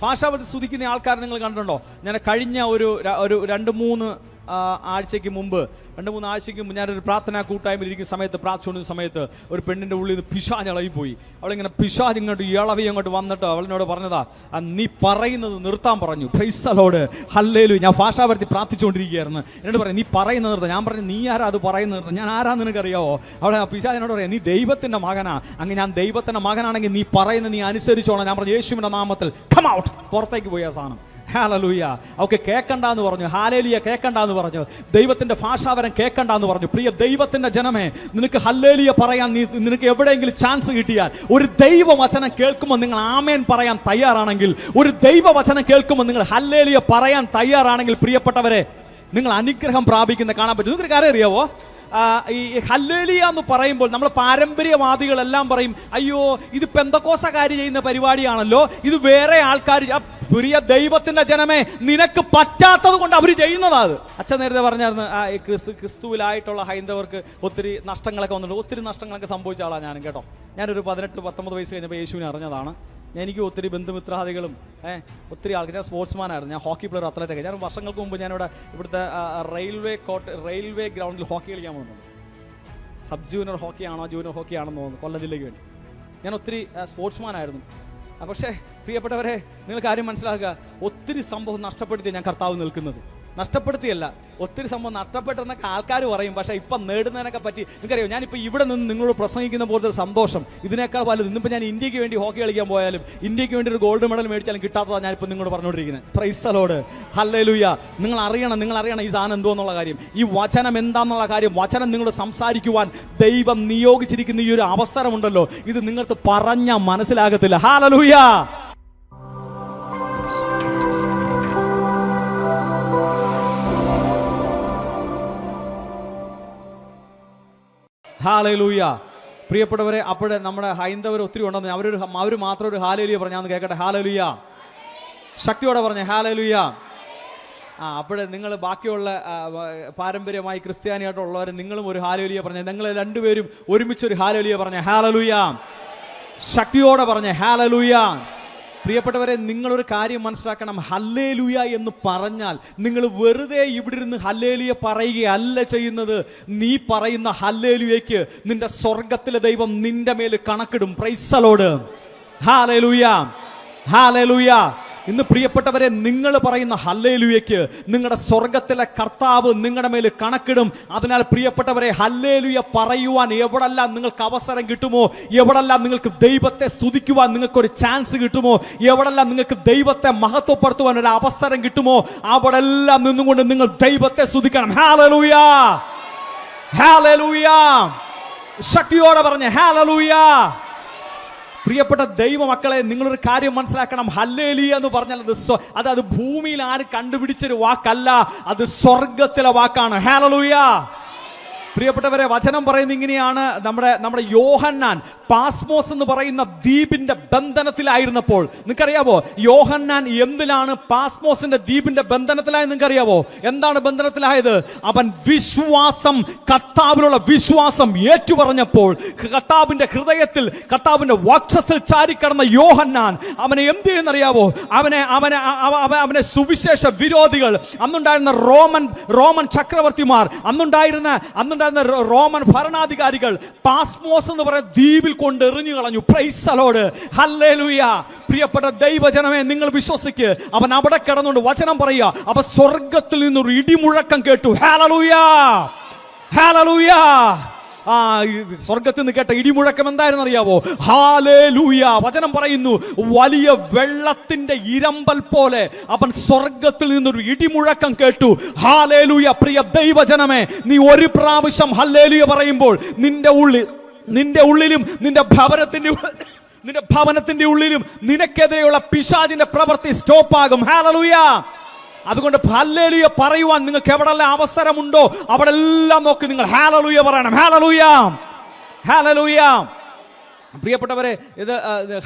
ഭാഷാപരത്തിൽ സ്തുതിക്കുന്ന ആൾക്കാരെ നിങ്ങൾ കണ്ടിട്ടുണ്ടോ? ഞാൻ കഴിഞ്ഞ ഒരു 2-3 ആഴ്ചയ്ക്ക് മുമ്പ് ഞാനൊരു പ്രാർത്ഥനാ കൂട്ടായ്മയിൽ ഇരിക്കുന്ന സമയത്ത് പ്രാർത്ഥിച്ചുകൊണ്ടിരുന്ന സമയത്ത് ഒരു പെണ്ണിൻ്റെ ഉള്ളിൽ നിന്ന് പിശാച് ഇളകിപ്പോയി. അവളിങ്ങനെ പിശാച് ഇങ്ങോട്ട് ഇളവി അങ്ങോട്ട് വന്നിട്ട് അവളിനോട് പറഞ്ഞതാ, നീ പറയുന്നത് നിർത്താൻ പറഞ്ഞു. Price the Lord, hallelujah. ഞാൻ ഭാഷാപരത്തിൽ പ്രാർത്ഥിച്ചുകൊണ്ടിരിക്കുകയായിരുന്നു. എന്നോട് പറയാം, നീ പറയുന്നത് നിർത്താം. ഞാൻ പറഞ്ഞു, നീ ആരാ അത് പറയുന്നത് നിർത്താം? ഞാൻ ആരാന്ന് നിനക്കറിയാവോ? അവിടെ പിശാചിനോട് പറയാം, നീ ദൈവത്തിൻ്റെ മകനാ. അങ്ങനെ ഞാൻ ദൈവത്തിൻ്റെ മകനാണെങ്കിൽ നീ പറയുന്നത് നീ അനുസരിച്ചോണം. ഞാൻ പറഞ്ഞു, യേശുവിൻ്റെ നാമത്തിൽ കം ഔട്ട്. പുറത്തേക്ക് പോയി ആ സാധനം. ഹല്ലേലൂയ. അവർക്ക് കേൾക്കണ്ടെന്ന് പറഞ്ഞു. ഹല്ലേലൂയ കേൾക്കണ്ടെന്ന് പറഞ്ഞു. ദൈവത്തിന്റെ ഭാഷാവരം കേൾക്കണ്ടെന്ന് പറഞ്ഞു. പ്രിയ ദൈവത്തിന്റെ ജനമേ, നിനക്ക് ഹല്ലേലൂയ പറയാൻ നിനക്ക് എവിടെയെങ്കിലും ചാൻസ് കിട്ടിയാൽ, ഒരു ദൈവവചനം കേൾക്കുമ്പോൾ നിങ്ങൾ ആമേൻ പറയാൻ തയ്യാറാണെങ്കിൽ, ഒരു ദൈവവചനം കേൾക്കുമ്പോൾ നിങ്ങൾ ഹല്ലേലൂയ പറയാൻ തയ്യാറാണെങ്കിൽ, പ്രിയപ്പെട്ടവരെ, നിങ്ങൾ അനുഗ്രഹം പ്രാപിക്കുന്ന കാണാൻ പറ്റും. നിങ്ങൾക്കൊരു കാര്യം അറിയാവോ? ഈ ഹല്ലേലൂയ എന്ന് പറയുമ്പോൾ നമ്മൾ പാരമ്പര്യവാദികളെല്ലാം പറയും, അയ്യോ ഇത് പെന്തക്കോസ്തക്കാര് ചെയ്യുന്ന പരിപാടിയാണല്ലോ, ഇത് വേറെ ആൾക്കാർ. പ്രിയ ദൈവത്തിന്റെ ജനമേ, നിനക്ക് പറ്റാത്തത് കൊണ്ട് അവർ ചെയ്യുന്നതാണ്. അച്ഛൻ നേരത്തെ പറഞ്ഞായിരുന്നു, ക്രിസ്തുവിലായിട്ടുള്ള ഹൈന്ദവർക്ക് ഒത്തിരി നഷ്ടങ്ങളൊക്കെ വന്നിട്ടുണ്ട്. ഒത്തിരി നഷ്ടങ്ങളൊക്കെ സംഭവിച്ച ആളാണ് ഞാനും കേട്ടോ. ഞാനൊരു 18-19 വയസ്സ് കഴിഞ്ഞപ്പോൾ യേശുവിനെ അറിഞ്ഞതാണ്. എനിക്ക് ഒത്തിരി ബന്ധുമിത്രാദികളും ഒത്തിരി ആൾക്കാർ. ഞാൻ സ്പോർട്സ്മാനായിരുന്നു. ഞാൻ ഹോക്കി പ്ലെയർ, അത്ലറ്റൊക്കെ. ഞാൻ വർഷങ്ങൾക്ക് മുമ്പ് ഞാനിവിടെ ഇവിടുത്തെ റെയിൽവേ ഗ്രൗണ്ടിൽ ഹോക്കി കളിക്കാൻ പോകുന്നുണ്ട്. സബ് ജൂനിയർ ഹോക്കിയാണോ ജൂനിയർ ഹോക്കിയാണെന്ന് തോന്നുന്നു, കൊല്ലം ജില്ലയ്ക്ക് വേണ്ടി. ഞാൻ ഒത്തിരി സ്പോർട്സ്മാനായിരുന്നു. പക്ഷേ പ്രിയപ്പെട്ടവരെ, നിങ്ങൾ കാര്യം മനസ്സിലാക്കുക, ഒത്തിരി സംഭവം നഷ്ടപ്പെടുത്തി ഞാൻ കർത്താവ് നിൽക്കുന്നത്. നഷ്ടപ്പെടുത്തിയല്ല, ഒത്തിരി സംഭവം നഷ്ടപ്പെട്ടെന്നൊക്കെ ആൾക്കാർ പറയും. പക്ഷേ ഇപ്പം നേടുന്നതിനൊക്കെ പറ്റി നിങ്ങൾക്കറിയാം, ഞാനിപ്പോൾ ഇവിടെ നിന്ന് നിങ്ങളോട് പ്രസംഗിക്കുന്ന പോലത്തെ സന്തോഷം ഇതിനേക്കാൾ വലുത്. ഇന്നിപ്പോൾ ഞാൻ ഇന്ത്യക്ക് വേണ്ടി ഹോക്കി കളിക്കാൻ പോയാലും, ഇന്ത്യക്ക് വേണ്ടി ഒരു ഗോൾഡ് മെഡൽ മേടിച്ചാലും കിട്ടാത്തതാണ് ഞാനിപ്പോൾ നിങ്ങളോട് പറഞ്ഞുകൊണ്ടിരിക്കുന്നത്. Price the Lord, hallelujah. നിങ്ങൾ അറിയണം ഈ സാധനം എന്തോ എന്നുള്ള കാര്യം, ഈ വചനം എന്താന്നുള്ള കാര്യം. വചനം നിങ്ങളോട് സംസാരിക്കുവാൻ ദൈവം നിയോഗിച്ചിരിക്കുന്ന ഈ ഒരു അവസരമുണ്ടല്ലോ, ഇത് നിങ്ങൾക്ക് പറഞ്ഞാൽ മനസ്സിലാകത്തില്ല. ഹല്ലേലൂയ. ഹല്ലേലൂയ. പ്രിയപ്പെട്ടവരെ, അപ്പോഴേ നമ്മുടെ ഹൈന്ദവർ ഒത്തിരി ഉണ്ടെന്ന് അവർ മാത്രം ഒരു ഹല്ലേലൂയ പറഞ്ഞാന്ന് കേൾക്കട്ടെ. ഹല്ലേലൂയ. ശക്തിയോടെ പറഞ്ഞേ ഹല്ലേലൂയ. അപ്പോഴേ നിങ്ങൾ ബാക്കിയുള്ള പാരമ്പര്യമായി ക്രിസ്ത്യാനിയായിട്ടുള്ളവർ നിങ്ങളും ഒരു ഹല്ലേലൂയ പറഞ്ഞേ. നിങ്ങൾ രണ്ടുപേരും ഒരുമിച്ചൊരു ഹല്ലേലൂയ പറഞ്ഞേ. ഹല്ലേലൂയ. ശക്തിയോടെ പറഞ്ഞേ ഹല്ലേലൂയ. പ്രിയപ്പെട്ടവരെ, നിങ്ങളൊരു കാര്യം മനസ്സിലാക്കണം. ഹല്ലേലൂയ എന്ന് പറഞ്ഞാൽ നിങ്ങൾ വെറുതെ ഇവിടെ ഇരുന്ന് ഹല്ലേലൂയ പറയുകയല്ല ചെയ്യുന്നത്. നീ പറയുന്ന ഹല്ലേലൂയയ്ക്ക് നിന്റെ സ്വർഗത്തിലെ ദൈവം നിന്റെ മേൽ കണക്കിടും. Praise the Lord, hallelujah, hallelujah. ഇന്ന് പ്രിയപ്പെട്ടവരെ, നിങ്ങൾ പറയുന്ന ഹല്ലേലൂയയ്ക്ക് നിങ്ങളുടെ സ്വർഗത്തിലെ കർത്താവ് നിങ്ങളുടെ മേൽ കണക്കിടും. അതിനാൽ പ്രിയപ്പെട്ടവരെ, ഹല്ലേലൂയ പറയുവാൻ എവിടെല്ലാം നിങ്ങൾക്ക് അവസരം കിട്ടുമോ, എവിടെല്ലാം നിങ്ങൾക്ക് ദൈവത്തെ സ്തുതിക്കുവാൻ നിങ്ങൾക്കൊരു ചാൻസ് കിട്ടുമോ, എവിടെല്ലാം നിങ്ങൾക്ക് ദൈവത്തെ മഹത്വപ്പെടുത്തുവാൻ ഒരു അവസരം കിട്ടുമോ, അവിടെ എല്ലാം നിന്നുകൊണ്ട് നിങ്ങൾ ദൈവത്തെ സ്തുതിക്കണം. Hallelujah, hallelujah. ശക്തിയോടെ പറഞ്ഞേ ഹല്ലേലൂയ. പ്രിയപ്പെട്ട ദൈവമക്കളെ, നിങ്ങളൊരു കാര്യം മനസ്സിലാക്കണം. ഹല്ലേലൂയ എന്ന് പറഞ്ഞാൽ അത് ഭൂമിയിൽ ആരും കണ്ടുപിടിച്ചൊരു വാക്കല്ല, അത് സ്വർഗത്തിലെ വാക്കാണ്. ഹല്ലേലൂയ. പ്രിയപ്പെട്ടവരെ, വചനം പറയുന്നത് ഇങ്ങനെയാണ്. നമ്മുടെ യോഹന്നാൻ പാസ്മോസ് എന്ന് പറയുന്ന ദ്വീപിന്റെ ബന്ധനത്തിലായിരുന്നപ്പോൾ, നിങ്ങൾക്കറിയാവോ യോഹന്നാൻ എന്തിലാണ് പാസ്മോസിന്റെ ദ്വീപിന്റെ ബന്ധനത്തിലായത്? നിങ്ങൾക്കറിയാവോ എന്താണ് ബന്ധനത്തിലായത്? അവൻ വിശ്വാസം, കർത്താവിലുള്ള വിശ്വാസം ഏറ്റുപറഞ്ഞപ്പോൾ, കർത്താവിന്റെ ഹൃദയത്തിൽ, കർത്താവിന്റെ വക്ഷസിൽ ചാരിക്കടന്ന യോഹന്നാൻ അവനെ എന്ത് ചെയ്യുന്നറിയാവോ? അവനെ സുവിശേഷ വിരോധികൾ, അന്നുണ്ടായിരുന്ന റോമൻ ചക്രവർത്തിമാർ, അന്നുണ്ടായിരുന്ന റോമൻ ഭരണാധികാരികൾ പാസ്മോസ് എന്ന് പറയുന്ന ദ്വീപിൽ കൊണ്ട് എറിഞ്ഞു കളഞ്ഞു. Price the Lord, hallelujah. പ്രിയപ്പെട്ട ദൈവജനമേ, നിങ്ങൾ വിശ്വസിക്ക്. അവൻ അവിടെ കിടന്നുകൊണ്ട് വചനം പറയുക, അവൻ സ്വർഗത്തിൽ നിന്നൊരു ഇടിമുഴക്കം കേട്ടു. Hallelujah, hallelujah. സ്വർഗത്തിൽ നിന്ന് കേട്ട ഇടിമുഴക്കം എന്തായിരുന്നു അറിയാവോ? ഹല്ലേലൂയ. വചനം പറയുന്നു, വലിയ വെള്ളത്തിന്റെ ഇരമ്പൽ പോലെ അവൻ സ്വർഗത്തിൽ നിന്നൊരു ഇടിമുഴക്കം കേട്ടു. ഹല്ലേലൂയ. പ്രിയ ദൈവജനമേ, നീ ഒരു പ്രാവശ്യം ഹല്ലേലൂയ പറയുമ്പോൾ നിന്റെ ഉള്ളിലും നിന്റെ ഭവനത്തിന്റെ ഉള്ളിലും നിനക്കെതിരെയുള്ള പിശാചിന്റെ പ്രവൃത്തി സ്റ്റോപ്പാകും. ഹല്ലേലൂയ. അതുകൊണ്ട് ഹല്ലേലൂയ പറയുവാൻ നിങ്ങൾക്ക് എവിടെല്ലാം അവസരമുണ്ടോ അവിടെ എല്ലാം നോക്കി നിങ്ങൾ ഹല്ലേലൂയ പറയണം. Hallelujah, hallelujah. പ്രിയപ്പെട്ടവരെ, ഇത്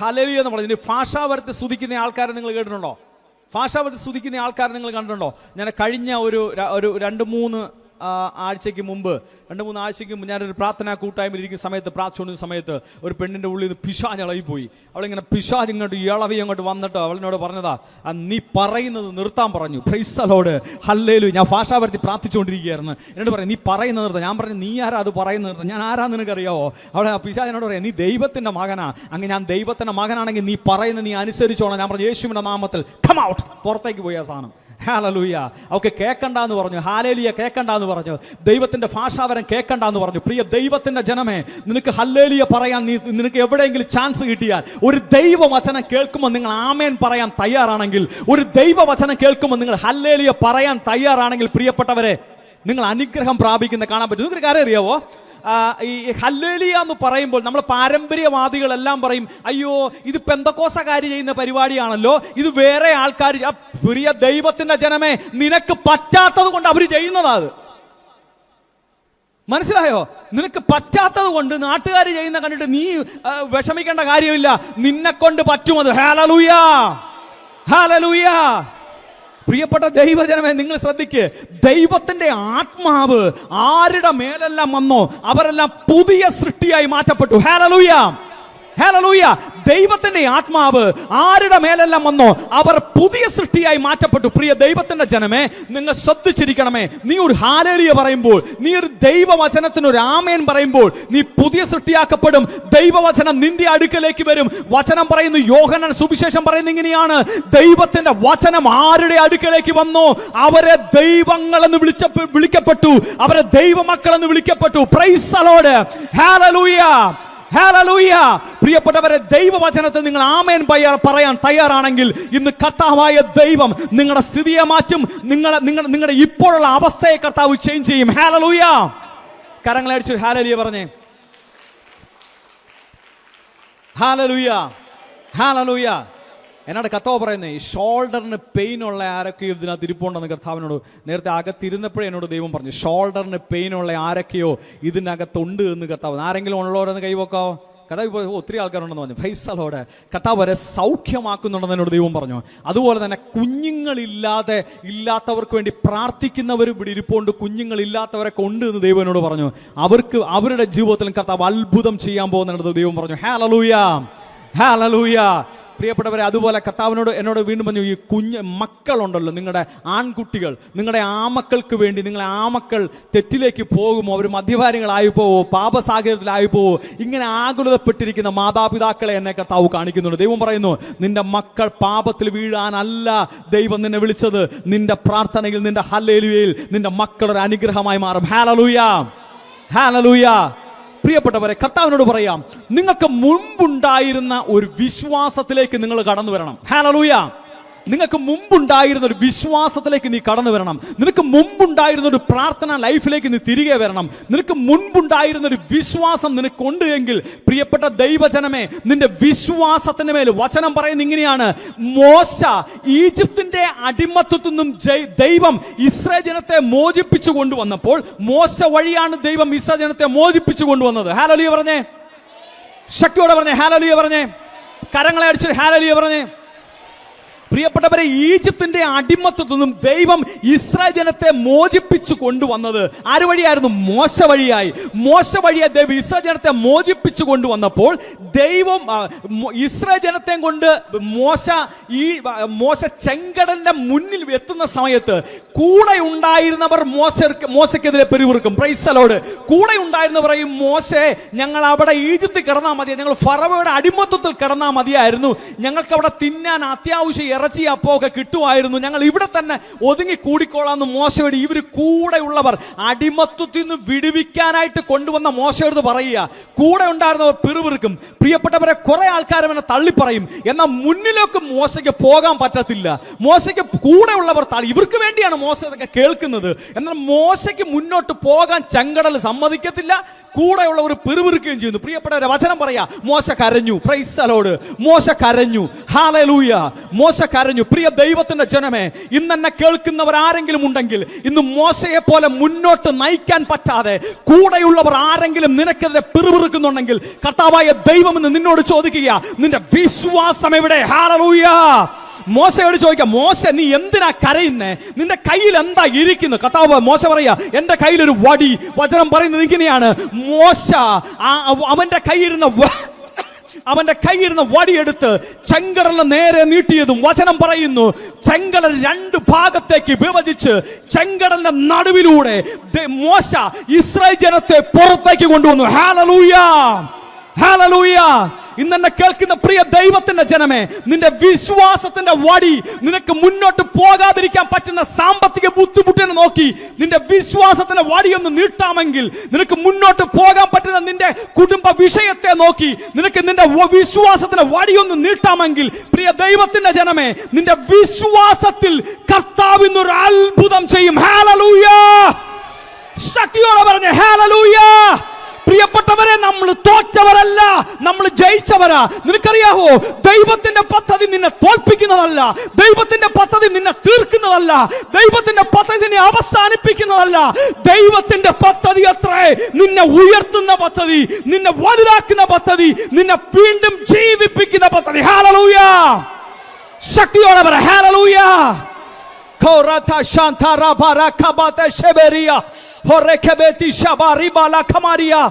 ഹല്ലേലൂയ എന്ന് പറയുന്നത് ഭാഷാപരത്തിൽ സ്തുതിക്കുന്ന ആൾക്കാരെ നിങ്ങൾ കേട്ടിട്ടുണ്ടോ? ഭാഷാപരത്തിൽ സ്തുതിക്കുന്ന ആൾക്കാരെ നിങ്ങൾ കണ്ടിട്ടുണ്ടോ? ഞാൻ കഴിഞ്ഞ ഒരു 2-3 ആഴ്ചയ്ക്ക് മുമ്പ് 2-3 ആഴ്ചയ്ക്ക് മുമ്പ് ഞാനൊരു പ്രാർത്ഥനാ കൂട്ടായ്മയിൽ ഇരിക്കുന്ന സമയത്ത് പ്രാർത്ഥിച്ചുകൊണ്ടിരുന്ന സമയത്ത് ഒരു പെണ്ണിൻ്റെ ഉള്ളിൽ നിന്ന് പിശാച് ഇളകിപ്പോയി. അവളിങ്ങനെ പിശാച് ഇങ്ങോട്ട് ഇളവി അങ്ങോട്ട് വന്നിട്ട് അവളിനോട് പറഞ്ഞതാ, നീ പറയുന്നത് നിർത്താൻ പറഞ്ഞു. Price the Lord, hallelujah. ഞാൻ ഭാഷാപരത്തി പ്രാർത്ഥിച്ചുകൊണ്ടിരിക്കുകയായിരുന്നു. എന്നോട് പറയും, നീ പറയുന്നത് നിർത്താം. ഞാൻ പറഞ്ഞു, നീ ആരാ അത് പറയുന്നത് നിർത്താം? ഞാൻ ആരാന്ന് നിനക്കറിയാവോ? അവിടെ പിശാചിനോട് പറയാം, നീ ദൈവത്തിൻ്റെ മകനാ. അങ്ങനെ ഞാൻ ദൈവത്തിൻ്റെ മകനാണെങ്കിൽ നീ പറയുന്നത് നീ അനുസരിച്ചോണം. ഞാൻ പറഞ്ഞു, യേശുവിൻ്റെ നാമത്തിൽ കം ഔട്ട്. പുറത്തേക്ക് പോയി ആ സാധനം. ഹല്ലേലൂയ. അവൾക്ക് കേൾക്കണ്ടെന്ന് പറഞ്ഞു. ഹല്ലേലൂയ കേൾക്കണ്ടെന്ന് പറഞ്ഞു. ദൈവത്തിന്റെ ഭാഷാവരം കേൾക്കണ്ടെന്ന് പറഞ്ഞു. പ്രിയ ദൈവത്തിന്റെ ജനമേ, നിനക്ക് ഹല്ലേലൂയ പറയാൻ നിനക്ക് എവിടെയെങ്കിലും ചാൻസ് കിട്ടിയാൽ, ഒരു ദൈവവചനം കേൾക്കുമ്പോൾ നിങ്ങൾ ആമേൻ പറയാൻ തയ്യാറാണെങ്കിൽ, ഒരു ദൈവവചനം കേൾക്കുമ്പോൾ നിങ്ങൾ ഹല്ലേലൂയ പറയാൻ തയ്യാറാണെങ്കിൽ, പ്രിയപ്പെട്ടവരെ, നിങ്ങൾ അനുഗ്രഹം പ്രാപിക്കുന്ന കാണാൻ പറ്റും. നിങ്ങൾക്കൊരു കാര്യം അറിയാവോ? ഈ ഹല്ലേലൂയ എന്ന് പറയുമ്പോൾ നമ്മൾ പാരമ്പര്യവാദികളെല്ലാം പറയും, അയ്യോ ഇത് പെന്തക്കോസ്തക്കാര് ചെയ്യുന്ന പരിപാടിയാണല്ലോ, ഇത് വേറെ ആൾക്കാർ. പ്രിയ ദൈവത്തിന്റെ ജനമേ, നിനക്ക് പറ്റാത്തത് കൊണ്ട് അവർ ചെയ്യുന്നതാ. അത് മനസ്സിലായോ? നിനക്ക് പറ്റാത്തത് കൊണ്ട് നാട്ടുകാർ ചെയ്യുന്ന കണ്ടിട്ട് നീ വിഷമിക്കേണ്ട കാര്യമില്ല. നിന്നെ കൊണ്ട് പറ്റുമത്. Hallelujah, hallelujah. പ്രിയപ്പെട്ട ദൈവജനമേ, നിങ്ങൾ ശ്രദ്ധിക്ക്. ദൈവത്തിന്റെ ആത്മാവ് ആരുടെ മേലെല്ലാം വന്നോ അവരെല്ലാം പുതിയ സൃഷ്ടിയായി മാറ്റപ്പെട്ടു. Hallelujah, hallelujah. ദൈവത്തിന്റെ ആത്മാവ് ആരുടെ മേലെല്ലാം വന്നോ അവർ പുതിയ സൃഷ്ടിയായി മാറ്റപ്പെട്ടു. പ്രിയ ദൈവത്തിന്റെ ജനമേ, നിങ്ങൾ ശ്രദ്ധിച്ചിരിക്കണമേ. നീ ഒരു ഹല്ലേലൂയ പറയുമ്പോൾ, നീ ഒരു ദൈവവചനത്തിന് ഒരു ആമേൻ പറയുമ്പോൾ, നീ പുതിയ സൃഷ്ടിയാക്കപ്പെടും. ദൈവവചനം നിന്റെ അടുക്കലേക്ക് വരും. വചനം പറയുന്നു, യോഹന്നാൻ സുവിശേഷം പറയുന്നത് ഇങ്ങനെയാണ്, ദൈവത്തിന്റെ വചനം ആരുടെ അടുക്കലേക്ക് വന്നോ അവരെ ദൈവങ്ങളെന്ന് വിളിക്കപ്പെട്ടു, അവരെ ദൈവമക്കളെന്ന് വിളിക്കപ്പെട്ടു. Praise the Lord, hallelujah, hallelujah. പ്രിയപ്പെട്ടവരെ, ദൈവവചനത്തെ നിങ്ങൾ ആമേൻ പറയാൻ തയ്യാറാണെങ്കിൽ, ഇന്ന് കർത്താവായ ദൈവം നിങ്ങളുടെ സ്ഥിതിയെ മാറ്റും. നിങ്ങളുടെ ഇപ്പോഴുള്ള അവസ്ഥയെ കർത്താവ് ചേഞ്ച് ചെയ്യും. ഹല്ലേലൂയ. കരങ്ങളെ അടിച്ചു ഹല്ലേലൂയ പറഞ്ഞേ. Hallelujah, hallelujah. എന്നോട് കർത്താവ് പറയുന്നത്, ഈ ഷോൾഡറിന് പെയിൻ ഉള്ള ആരൊക്കെയോ ഇതിനകത്ത് ഇരിപ്പുണ്ടെന്ന് കർത്താവിനോട് നേരത്തെ അകത്തിരുന്നപ്പോഴേ എന്നോട് ദൈവം പറഞ്ഞു, ഷോൾഡറിന് പെയിൻ ഉള്ള ആരൊക്കെയോ ഇതിനകത്തുണ്ട് എന്ന് കർത്താവ്. ആരെങ്കിലും ഉള്ളവരെന്ന് കൈവക്കാവോ? കർത്താവ് ഇപ്പോൾ ഒത്തിരി ആൾക്കാരുണ്ടെന്ന് പറഞ്ഞു. Price the Lord. കർത്താവ് വരെ സൗഖ്യമാക്കുന്നുണ്ടെന്ന് എന്നോട് ദൈവം പറഞ്ഞു. അതുപോലെ തന്നെ ഇല്ലാത്തവർക്ക് വേണ്ടി പ്രാർത്ഥിക്കുന്നവരും ഇവിടെ ഇരിപ്പുണ്ട്. കുഞ്ഞുങ്ങളില്ലാത്തവരൊക്കെ ഉണ്ട് എന്ന് ദൈവം എന്നോട് പറഞ്ഞു. അവരുടെ ജീവിതത്തിലും കർത്താവ് അത്ഭുതം ചെയ്യാൻ പോകുന്നുണ്ടെന്ന് ദൈവം പറഞ്ഞു. Hallelujah, hallelujah. പ്രിയപ്പെട്ടവരെ, അതുപോലെ എന്നോട് വീണ്ടും പറഞ്ഞു, ഈ മക്കളുണ്ടല്ലോ, നിങ്ങളുടെ ആൺകുട്ടികൾ, നിങ്ങളുടെ ആമക്കൾക്ക് വേണ്ടി, നിങ്ങളെ ആമക്കൾ തെറ്റിലേക്ക് പോകുമോ, അവർ മദ്യപാനികളായി പോവോ, പാപസാഗരത്തിലായി പോവോ, ഇങ്ങനെ ആകുലതപ്പെട്ടിരിക്കുന്ന മാതാപിതാക്കളെ എന്നെ കർത്താവ് കാണിക്കുന്നുണ്ട്. ദൈവം പറയുന്നു, നിന്റെ മക്കൾ പാപത്തിൽ വീഴാനല്ല ദൈവം നിന്നെ വിളിച്ചത്. നിന്റെ പ്രാർത്ഥനയിൽ, നിന്റെ ഹല്ലേലൂയയിൽ നിന്റെ മക്കൾ ഒരു അനുഗ്രഹമായി മാറും. Hallelujah, hallelujah. പ്രിയപ്പെട്ടവരെ, കർത്താവിനോട് പറയാം, നിങ്ങൾക്ക് മുൻപുണ്ടായിരുന്ന ഒരു വിശ്വാസത്തിലേക്ക് നിങ്ങൾ കടന്നു വരണം. ഹല്ലേലൂയ. നിങ്ങൾക്ക് മുമ്പുണ്ടായിരുന്ന ഒരു വിശ്വാസത്തിലേക്ക് നീ കടന്നു വരണം. നിനക്ക് മുമ്പുണ്ടായിരുന്ന ഒരു പ്രാർത്ഥന ലൈഫിലേക്ക് നീ തിരികെ വരണം. നിനക്ക് മുൻപുണ്ടായിരുന്ന ഒരു വിശ്വാസം നിനക്കുണ്ട് എങ്കിൽ, പ്രിയപ്പെട്ട ദൈവജനമേ, നിന്റെ വിശ്വാസത്തിന് മേൽ വചനം പറയുന്നത് ഇങ്ങനെയാണ്, മോശ ഈജിപ്തിന്റെ അടിമത്തത്തിൽ നിന്നും ദൈവം ഇസ്രായേൽ ജനത്തെ മോചിപ്പിച്ചു കൊണ്ടുവന്നപ്പോൾ, മോശ വഴിയാണ് ദൈവം ഇസ്രായേൽ ജനത്തെ മോചിപ്പിച്ചു കൊണ്ടുവന്നത്. ഹല്ലേലൂയ പറഞ്ഞേ, ശക്തിയോടെ പറഞ്ഞേ. ഹല്ലേലൂയ പറഞ്ഞേ. കരങ്ങളെ അടിച്ചു ഹല്ലേലൂയ പറഞ്ഞേ. പ്രിയപ്പെട്ടവരെ, ഈജിപ്തിന്റെ അടിമത്തത്തിൽ നിന്നും ദൈവം ഇസ്രായേൽ ജനത്തെ മോചിപ്പിച്ചു കൊണ്ടുവന്നത് ആര് വഴിയായിരുന്നു? മോശ വഴിയായി. മോശ വഴിയായി ദൈവം ഇസ്രായേൽ ജനത്തെ മോചിപ്പിച്ചു കൊണ്ടുവന്നപ്പോൾ, ദൈവം ഇസ്രായേൽ ജനത്തെ കൊണ്ട് മോശ ചെങ്കടലിന്റെ മുന്നിൽ എത്തുന്ന സമയത്ത് കൂടെ ഉണ്ടായിരുന്നവർ മോശക്കെതിരെ പെരുവിറുക്കും. Praise the Lord. കൂടെ ഉണ്ടായിരുന്നവർ പറയും, മോശേ, ഞങ്ങൾ അവിടെ ഈജിപ്തിൽ കിടന്നാൽ മതി, ഞങ്ങൾ ഫറവോയുടെ അടിമത്തത്തിൽ കിടന്നാൽ മതിയായിരുന്നു, ഞങ്ങൾക്ക് അവിടെ തിന്നാൻ അത്യാവശ്യം ഇറച്ചി അപ്പമൊക്കെ കിട്ടുമായിരുന്നു, ഞങ്ങൾ ഇവിടെ തന്നെ ഒതുങ്ങി കൂടിക്കോളാന്ന് മോശയോട് ഇവർ കൂടെയുള്ളവർ അടിമത്തത്തിൽ നിന്ന് വിടുവിക്കാനായിട്ട് കൊണ്ടുവന്ന മോശയോട് പറയുക. കൂടെ ഉണ്ടായിരുന്നവർ പിറുപിറുക്കും. പ്രിയപ്പെട്ടവരെ, കുറെ ആൾക്കാർ അവനെ തള്ളിപ്പറയും. എന്നാൽ മുന്നിലേക്ക് മോശയ്ക്ക് പോകാൻ പറ്റത്തില്ല. മോശയ്ക്ക് കൂടെയുള്ളവർ ഇവർക്ക് വേണ്ടിയാണ് മോശ ഇതൊക്കെ കേൾക്കുന്നത്. എന്നാൽ മോശയ്ക്ക് മുന്നോട്ട് പോകാൻ ചെങ്കടൽ സമ്മതിക്കത്തില്ല. കൂടെയുള്ളവർ പിറുപിറുക്കുകയും ചെയ്യുന്നു. പ്രിയപ്പെട്ടവരെ, വചനം പറയാ, മോശ കരഞ്ഞു. Price the Lord. മോശ കരഞ്ഞു. ഹല്ലേലൂയ. മോശ കരഞ്ഞു. പ്രിയ ദൈവത്തിന്റെ ജനമേ, ഇന്നെന്നെ കേൾക്കുന്നവർ ആരെങ്കിലും ഉണ്ടെങ്കിൽ ഇന്ന് മോശയെ പോലെ മുന്നോട്ട് നയിക്കാൻ പറ്റാതെ കൂടെയുള്ളവർ ആരെങ്കിലും നിനക്കെതിരെ പിറുപിറുക്കുന്നുണ്ടെങ്കിൽ കർത്താവായ ദൈവം ഇന്ന് നിന്നോട് ചോദിക്കുക, നിന്റെ വിശ്വാസം എവിടെ? ഹല്ലേലൂയ. മോശയോട് ചോദിക്കാം, മോശ നീ എന്തിനാ കരയുന്നേ? നിന്റെ കയ്യിൽ എന്താ ഇരിക്കുന്നു? കർത്താവ് മോശ പറയാ, എന്റെ കയ്യിലൊരു വടി. വചനം പറയുന്നത് ഇങ്ങനെയാണ്, മോശ അവന്റെ കയ്യിരുന്ന വടിയെടുത്ത് ചെങ്കടലിന് നേരെ നീട്ടിയതും വചനം പറയുന്നു, ചെങ്കടൽ രണ്ട് ഭാഗത്തേക്ക് വിഭജിച്ച് ചെങ്കടലിന്റെ നടുവിലൂടെ മോശ ഇസ്രായേൽ ജനത്തെ പുറത്തേക്ക് കൊണ്ടുവന്നു. Hallelujah, hallelujah. ഇന്നെന്നെ കേൾക്കുന്ന പ്രിയ ദൈവത്തിന്റെ ജനമേ, നിന്റെ വിശ്വാസത്തിന്റെ വടി നിനക്ക് മുന്നോട്ട് പോകാതിരിക്കാൻ പറ്റുന്ന സാമ്പത്തിക ബുദ്ധിമുട്ടിനെ നോക്കി നിന്റെ വിശ്വാസത്തിന്റെ വടി ഒന്ന് നീട്ടാമെങ്കിൽ, നിനക്ക് മുന്നോട്ട് പോകാൻ പറ്റുന്ന നിന്റെ കുടുംബ വിഷയത്തെ നോക്കി നിനക്ക് നിന്റെ വിശ്വാസത്തിന്റെ വടി ഒന്ന് നീട്ടാമെങ്കിൽ, പ്രിയ ദൈവത്തിന്റെ ജനമേ, നിന്റെ വിശ്വാസത്തിൽ കർത്താവ് ഇന്നൊരു അത്ഭുതം ചെയ്യും. ഹല്ലേലൂയ. ശക്തിയോടെ പറഞ്ഞേ ഹല്ലേലൂയ. പ്രിയപ്പെട്ടവരെ, നമ്മൾ തോറ്റവരല്ല, നമ്മൾ ജയിച്ചവരാ. നിനക്കറിയാവോ, ദൈവത്തിന്റെ പദ്ധതി നിന്നെ തോൽപ്പിക്കുന്നതല്ല, ദൈവത്തിന്റെ പദ്ധതി നിന്നെ തീർക്കുന്നതല്ല, ദൈവത്തിന്റെ പദ്ധതി നിന്നെ അവസാനിപ്പിക്കുന്നതല്ല. ദൈവത്തിന്റെ പദ്ധതി അത്രേ, നിന്നെ ഉയർത്തുന്ന പദ്ധതി, നിന്നെ വലുതാക്കുന്ന പദ്ധതി, നിന്നെ വീണ്ടും ജീവിപ്പിക്കുന്ന പദ്ധതി. ഹല്ലേലൂയ. ശക്തിയോടെ പറ hallelujah. Korata shantara barakabate sheberia horekebeti shabari bala kamaria